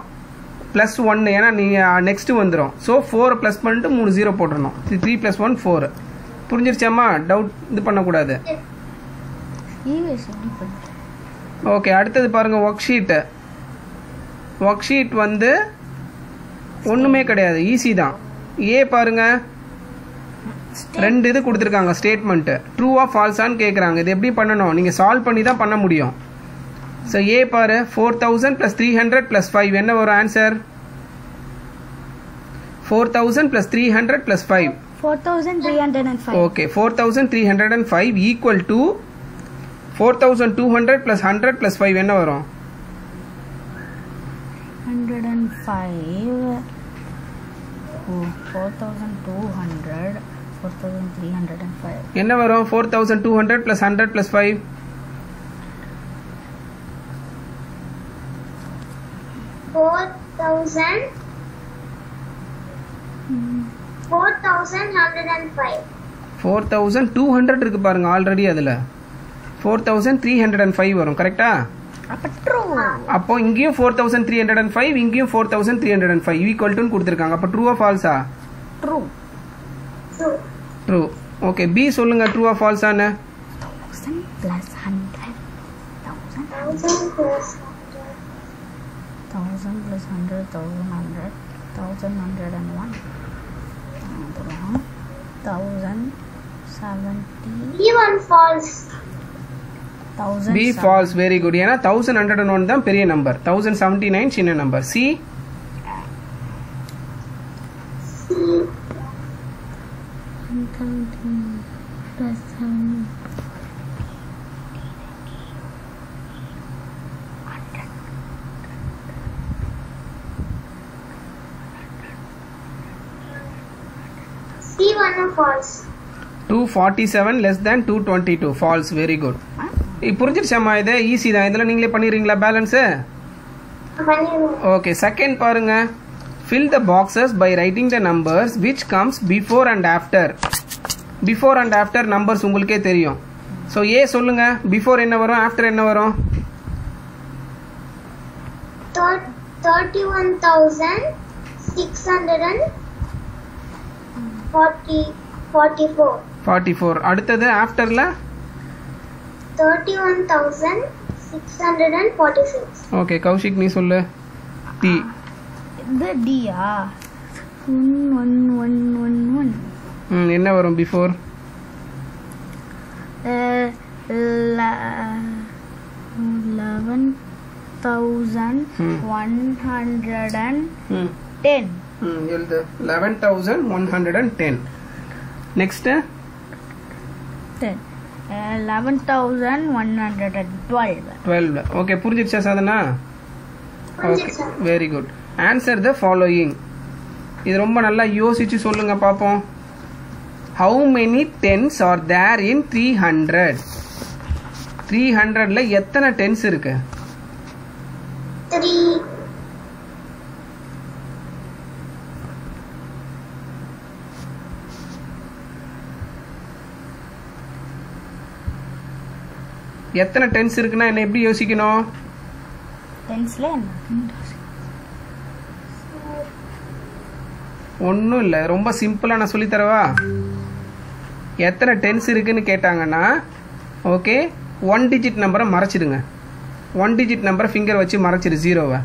பிளஸ் 1 ஏன்னா நீ நெக்ஸ்ட் வந்துடும் ஸோ 4 ப்ளஸ் பண்ணிட்டு 3 0 போட்டுடணும் 3 + 1 4 புரிஞ்சிருச்சாம்மா டவுட் இது பண்ணக்கூடாது ஓகே அடுத்தது பாருங்க ஒர்க் ஷீட் வந்து ஒன்றுமே கிடையாது ஈஸி தான் ஏ பாருங்க 2 இது கொடுத்துருக்காங்க ஸ்டேட்மெண்ட் ட்ரூ ஆ ஃபால்ஸான்னு கேட்குறாங்க இது எப்படி பண்ணணும் நீங்கள் சால்வ் பண்ணி தான் பண்ண முடியும் ஸோ ஏ பாரு 4000 + 300 + 5 என்ன வரும் ஆன்சர் 4000 + 300 + 5 4305 ஓகே 4305 ஈக்குவல் டு 4200 + 100 + 5 என்ன வரும் 105 4200 4305 என்ன வரும் 4200 + 100 + 5 4200 இருக்கு பாருங்க ஆல்ரெடி அதுல 4305 வரும் கரெக்டா அப்போ இங்கேயும் 4305 இங்கேயும் 4305 ஈக்குவல் டு கொடுத்திருக்காங்க அப்ப ட்ரூ ஆ ஃபால்ஸா ட்ரூ ஓகே பி சொல்லுங்க ட்ரூ ஆ ஃபால்ஸானு 1000 + 100 1000 1000 plus 100, 1100, 1101. அப்புறம் 1070. B1 false. 1000. B false. Very good. ஏன்னா 1101 தான் பெரிய நம்பர், 1079 சின்ன number. C C1 false. 247 less than 222 false. Very good. புரிஞ்சிருச்சாமா? இது ஈஸி தான். இதெல்லாம் நீங்களே பண்ணிடுறீங்களா பேலன்ஸு? பண்ணிடுவோம். ஓகே, செகண்ட் பாருங்க. fill the boxes by writing the numbers which comes before and after. before and after numbers உங்களுக்கே தெரியும். ஸோ ஏ சொல்லுங்க, பிஃபோர் என்ன வரும், ஆஃப்டர் என்ன வரும்? 31,644. அடுத்தது ஆஃப்டர்ல 31,646. ஓகே, கௌஷிக் நீ சொல்லு. டி இது டியா? 1111. என்ன வரும் பிஃபோர்? 11,110. எழுது 11,110. நெக்ஸ்ட் 11,112. ஓகே, புரிஞ்சிருச்சா Sadhana? Okay, very good. Answer the following. இது ரொம்ப நல்லா யோசிச்சு சொல்லுங்க பாப்போம். How many tens are there in 300? 300ல எத்தனை டென்ஸ் இருக்கு? 3. எத்தனை டென்ஸ் இருக்குன்னா என்ன எப்படி யோசிக்கணும்? டென்ஸ்ல என்ன? ஒன்றும் இல்லை, ரொம்ப சிம்பிளாக நான் சொல்லித்தரவா? எத்தனை டென்ஸ் இருக்குன்னு கேட்டாங்கன்னா, ஓகே, 1 டிஜிட் நம்பரை மறைச்சிடுங்க. 1 டிஜிட் நம்பரை ஃபிங்கர் வச்சு மறைச்சிடு, 0வை.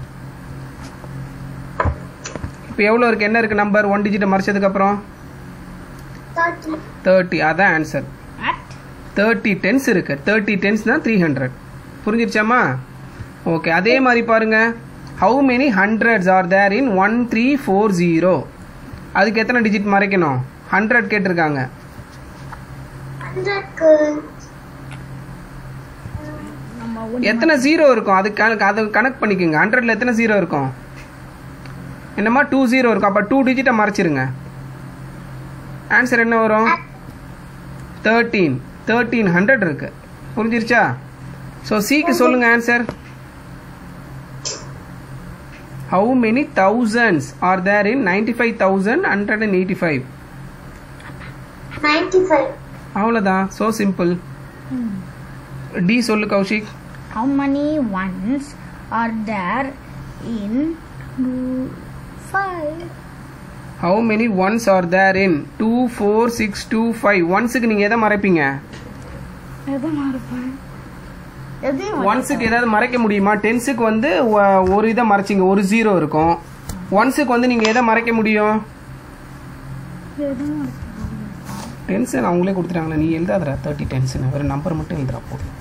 இப்போ எவ்வளோ இருக்கு, என்ன இருக்கு நம்பர் 1 டிஜிட்டை மறைச்சதுக்கப்புறம்? 30. அதான் ஆன்சர். 30 டென்ஸ் இருக்கு. 30 டென்ஸ் தான் 300. புரிஞ்சிருச்சாமா? ஓகே, அதே மாதிரி பாருங்க. How many hundreds are there in 1340? அதுக்கு எத்தனை டிஜிட் மறைக்கணும்? 100 கேட்டிருக்காங்க. 100க்கு எத்தனை 0 இருக்கும்? அது கனெக்ட் பண்ணிக்கோங்க. 100ல எத்தனை 0 இருக்கும்? என்னமா 20 இருக்கும். அப்போ 2 டிஜிட்டை மறைச்சிருங்க. ஆன்சர் என்ன வரும்? 1300 இருக்கு. புரிஞ்சிருச்சா? ஸோ சிக்கு சொல்லுங்க answer. How many thousands are there in 95,185? 95. அவ்வளோதான். So simple. டி சொல்லு Kaushik. How many ones are there in 5? How many ones are there in 2, 4, 6, 2, 5? ஒன்ஸுக்கு நீங்கள் எதை மறைப்பீங்க? எது மறப்பேன்? ஒன்ஸுக்கு ஏதாவது மறைக்க முடியுமா? டென்ஸுக்கு வந்து ஒரு இதை மறைச்சிங்க, ஒரு 0 இருக்கும். ஒன்ஸுக்கு வந்து நீங்கள் எதை மறைக்க முடியும்? டென்ஸ் நான் அவங்களே கொடுத்துட்டாங்களே, நீ எழுதாதரா 30 டென்ஸ்னு, ஒரு நம்பர் மட்டும் எழுதுறா போதும்.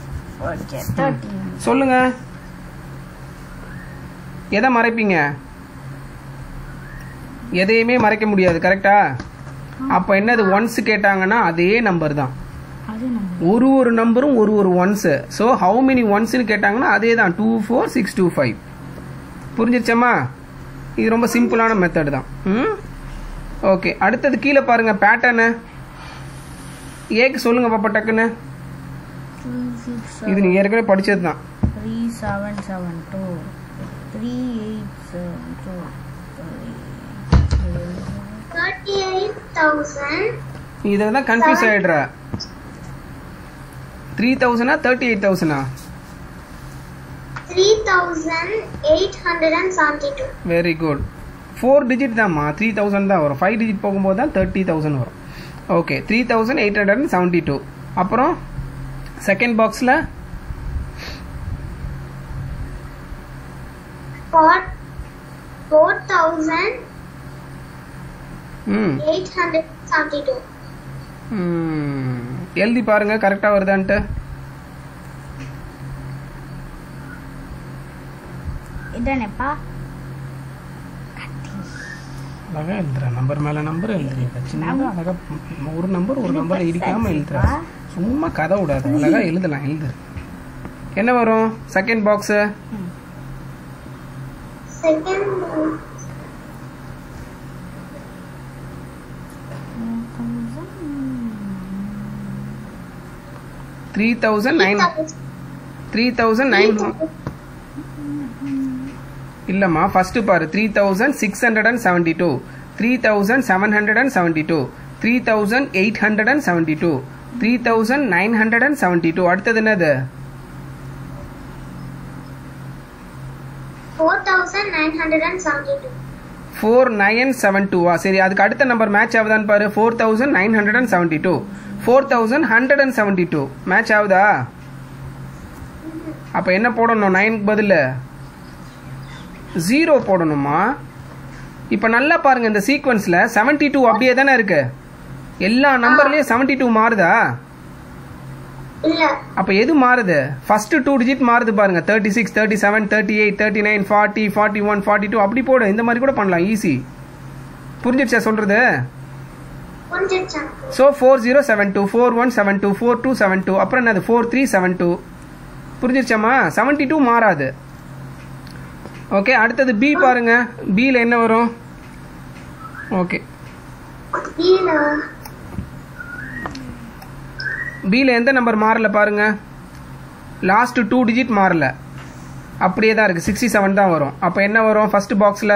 சொல்லுங்க, எதை மறைப்பீங்க? எதையுமே மறைக்க முடியாது, கரெக்டா? அப்போ என்னது, ஒன்ஸ் கேட்டாங்கன்னா அதே நம்பர் தான். ஒரு நம்பரும் ஒரு ஒன்ஸ். ஸோ ஹவு மெனி ஒன்ஸ்னு கேட்டாங்கன்னா அதே தான், 2, 4, 6, 2, 5. புரிஞ்சிருச்சம்மா? இது ரொம்ப சிம்பிளான மெத்தட் தான். ஓகே, அடுத்தது கீழே பாருங்க பேட்டர்னு. ஏக்கு சொல்லுங்க பாப்பா டக்குன்னு. இது நீங்க ஏற்கனவே படிச்சது தான். 3772 3872 38,000. இதெல்லாம் கன்ஃபியூஸ் ஆயிடுற. 3,000 38,000? 3,872. Very good. 4 டிஜிட் தான்மா, 3,000 தான் வரும். 5 டிஜிட் போகும்போது தான் 30,000 வரும். ஓகே, 3,872. அப்புறம் செகண்ட் பாக்ஸில் 4872. எழுதி பாருங்க கரெக்டா வருதான்ட்டு. இதானேப்பா அழகா எழுதுற நம்பர் மேல நம்பர் எழுதுறீங்க. சின்னதா அழகா ஒரு நம்பர் இடிக்காம எழுதுற. சும்மா கதை விடாது, அழகா எழுதலாம். எழுது. என்ன வரும் செகண்ட் பாக்ஸ்? Second 3900 இல்லம்மா, ஃபர்ஸ்ட் பாரு. 3672, 3772, 3872, 3972. அடுத்தது என்னது? 4972. 4972. சரி, அதுக்கு அடுத்த நம்பர் மேட்ச் ஆகுதான்னு பாரு. 4972, 4172 மேட்ச் ஆகுதா? அப்ப என்ன போடணும்? 9க்கு பதில் 0 போடணுமா? இப்ப நல்லா பாருங்க, இந்த சீக்வன்ஸ்ல 72 அப்படியே தானே இருக்கு. எல்லா நம்பர்லயும் 72 மாறுதா? இல்ல. அப்ப எது மாறுது? ஃபர்ஸ்ட் 2 டிஜிட் மாறுது பாருங்க. 36, 37, 38, 39, 40, 41, 42 அப்படி போடு. இந்த மாதிரி கூட பண்ணலாம், ஈஸி. புரிஞ்சிடுச்சா சொல்றது? புரிஞ்சிடுச்சா? சோ 4072, 4172, 4272, அப்புறம் என்னது 4372. புரிஞ்சிடுச்சாமா? 72 மாறாது. ஓகே, அடுத்தது பி பாருங்க. பில என்ன வரும்? ஓகே, பில எந்த நம்பர் மாறல பாருங்க. லாஸ்ட் 2 டிஜிட் மாறல, அப்படியே தான் இருக்கு. 67 தான் வரும். அப்ப என்ன வரும் ஃபர்ஸ்ட் பாக்ஸ்ல?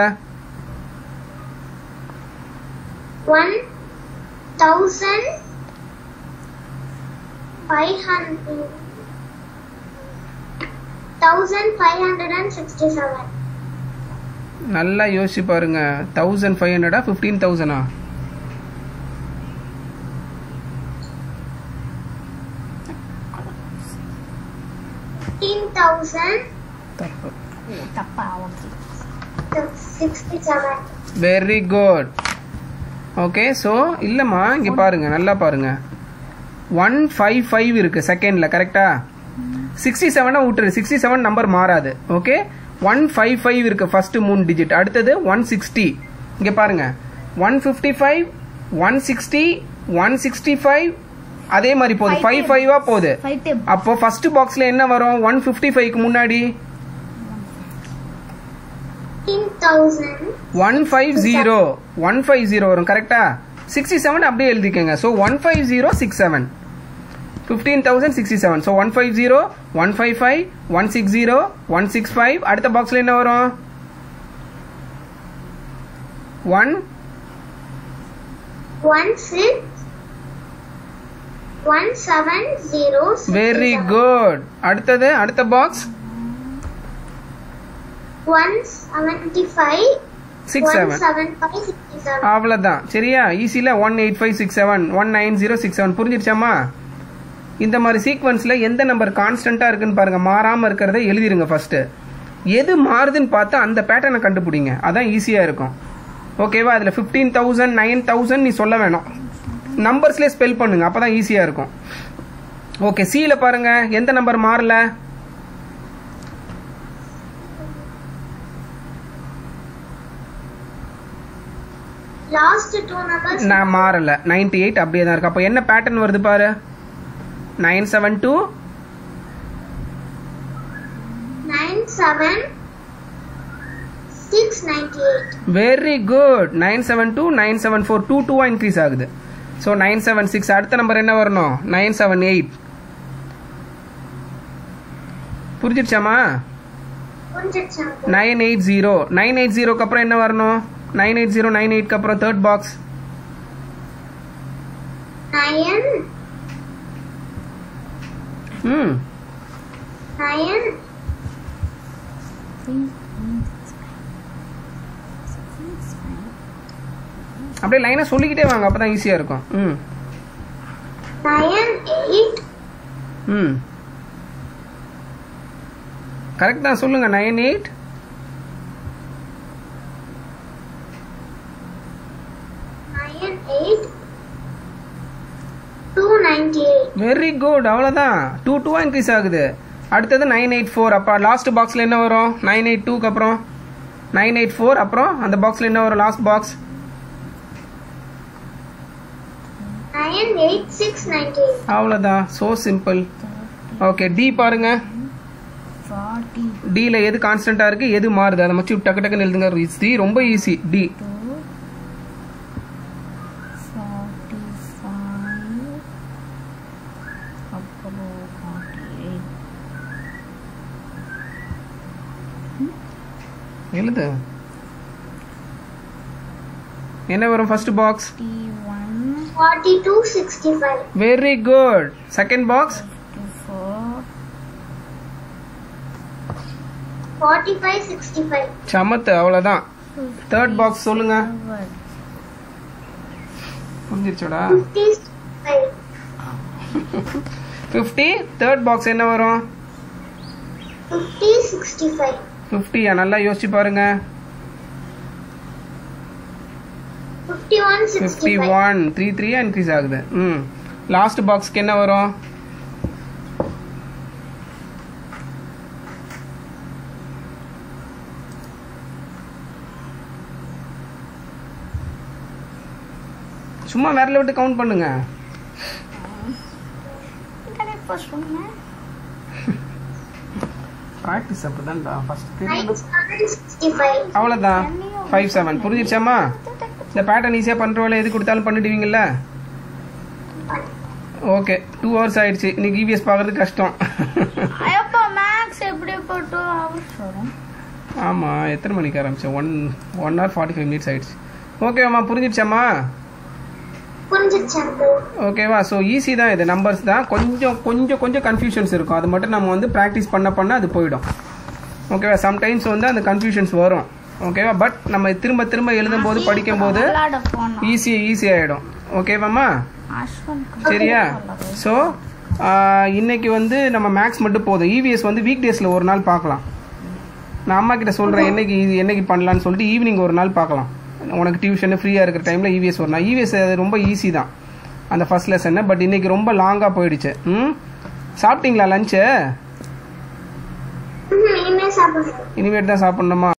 1567. நல்லா யோசிச்சு பாருங்க. 1500 15,000? 15,000. தப்பா? Okay, 67. Very good. Okay, so இல்லைம்மா, இங்கே பாருங்க, நல்லா பாருங்க. 155 இருக்கு செகண்ட்ல, கரெக்டா? 67 விட்டுரு, 67 நம்பர் மாறாது. ஓகே, 155 இருக்கு ஃபர்ஸ்ட் 3 டிஜிட். அடுத்தது 160. இங்க பாருங்க, 155, 160, 165 அதே மாதிரி போகுது. 55 போகுது. அப்போ ஃபர்ஸ்ட் பாக்ஸ்ல என்ன வரும்? 155க்கு முன்னாடி 150 வரும், கரெக்டா? 67 அப்படியே எழுதிக்கங்க. ஸோ 15067, 15,067. ஸோ 150, 155, 160, 165. அடுத்த பாக்ஸ்ல என்ன வரும்? 170. Very good. அடுத்தது அடுத்த பாக்ஸ் 175, 67. 175, அவ்வளவுதான். சரியா? ஈஸில 18567, 19067. புரிஞ்சிருச்சாமா? இந்த மாதிரி சீக்வன்ஸ்ல எந்த நம்பர் கான்ஸ்டன்டா இருக்குன்னு பாருங்க, மாறாம இருக்கிறத எழுதிருங்க ஃபர்ஸ்ட். எது மாறுதுன்னு பார்த்தா அந்த பேட்டர்னை கண்டுபிடிங்க, அதான் ஈஸியா இருக்கும். ஓகேவா? அதுல 15,000, 9,000 நீ சொல்ல வேணாம், நம்பர்ஸ்லேயே ஸ்பெல் பண்ணுங்க, அப்பதான் ஈஸியா இருக்கும். ஓகே, சில பாருங்க, எந்த நம்பர் மாறல? லாஸ்ட் 2 நம்பர்ஸ் நான் மாறல, 98 அப்படியே தான் இருக்கு. அப்ப என்ன பேட்டர்ன் வருது பாரு? 972, 97698. Very good. 972, 974, 2 இன்க்ரீஸ் ஆகுது. ஸோ 976. அடுத்த நம்பர் என்ன வரணும்? 978. புரிஞ்சிடுச்சாமா? புரிஞ்சிடுச்சா? 980. 980க்கு அப்புறம் என்ன வரணும்? 980, 98க்கு அப்புறம் தேர்ட் பாக்ஸ் 9 ம் 9 அப்படியே லைனா சொல்லிக்கிட்டே வாங்க, அப்பதான் ஈஸியா இருக்கும். 9 8 ம் கரெக்ட் தான், சொல்லுங்க. 98 908 298. வெரி குட், அவ்வளோதான். 2 இன்க்ரீஸ் ஆகுது. அடுத்தது 984. அப்போ லாஸ்ட் பாக்ஸில் என்ன வரும்? 982க்கு அப்புறம் 984. அப்புறம் அந்த பாக்ஸில் என்ன வரும்? Last box 98698. அவ்வளோதான். So simple. ஓகே, டி பாருங்க. 40 டியில் எது கான்ஸ்டண்ட்டாக இருக்குது, எது மாறுது, அதை மட்டும் டக்கு டக்குன்னு எழுதுங்க. ஈஸி, ரொம்ப ஈஸி. டி 45 அப்புறம் 48 எழுது. என்ன வரும் first box? 51 4265. Very good. Second box 4565. சமத்து, அவ்வளோதான். தேர்ட் பாக்ஸ் சொல்லுங்க. புரிஞ்சிருச்சோடா? 55. 50. தேர்ட் பாக்ஸ் என்ன வரும்? 5065. 50. நல்லா யோசிச்சு பாருங்க. 5165. 51. 3 இன்க்ரீஸ் ஆகுது. லாஸ்ட் பாக்ஸ்க்கு என்ன வரும்? சும்மா விரல விட்டு கவுண்ட் பண்ணுங்க. ப்ராக்டிஸ் அப்படிதான்டா. ஃபர்ஸ்ட் தெரியும். 965. அவ்வளோதான். 57. புரிஞ்சிருச்சாமா? இந்த பேட்டர்ன் ஈஸியாக பண்ணுறவங்கள எது கொடுத்தாலும் பண்ணிடுவீங்கல்ல? ஓகே, 2 hours ஆயிடுச்சு. இன்னைக்கு இவிஎஸ் பார்க்கறது கஷ்டம். ஐயப்பா மேக்ஸ் எப்படி போட்டு அவசரம். ஆமாம், எத்தனை மணிக்கு ஆரம்பிச்சேன்? 1 hour 45 minutes ஆயிடுச்சு. ஓகேவாம்மா, புரிஞ்சிருச்சாம்மா? புரிஞ்சிருச்சாங்க. ஓகேவா? ஸோ ஈஸி தான் இது. நம்பர்ஸ் தான், கொஞ்சம் கன்ஃபியூஷன்ஸ் இருக்கும். அது மட்டும் நம்ம வந்து ப்ராக்டிஸ் பண்ண அது போயிடும். ஓகேவா? சம்டைம்ஸ் வந்து அந்த கன்ஃபியூஷன்ஸ் வரும். ஓகேவா? பட் நம்ம திரும்ப எழுதும் போது படிக்கும் போது ஈஸி ஆகிடும். ஓகேவாம்மா? சரியா? ஸோ இன்னைக்கு வந்து நம்ம மேக்ஸ் மட்டும் போதும். இவிஎஸ் வந்து வீக் டேஸில் ஒரு நாள் பார்க்கலாம். நான் அம்மா கிட்ட சொல்கிறேன் என்னைக்கு பண்ணலான்னு சொல்லிட்டு ஈவினிங் ஒரு நாள் பார்க்கலாம். உனக்கு டியூஷன் ஃப்ரீயாக இருக்கிற டைமில் இவிஎஸ் ஒரு நாள். இவிஎஸ் அது ரொம்ப ஈஸி தான் அந்த ஃபர்ஸ்ட் லெசன். பட் இன்னைக்கு ரொம்ப லாங்காக போயிடுச்சு. சாப்பிட்டீங்களா லஞ்சு? இனிமேல் சாப்பிடுறேன். இனிமேட்டு தான் சாப்பிட்ணுமா?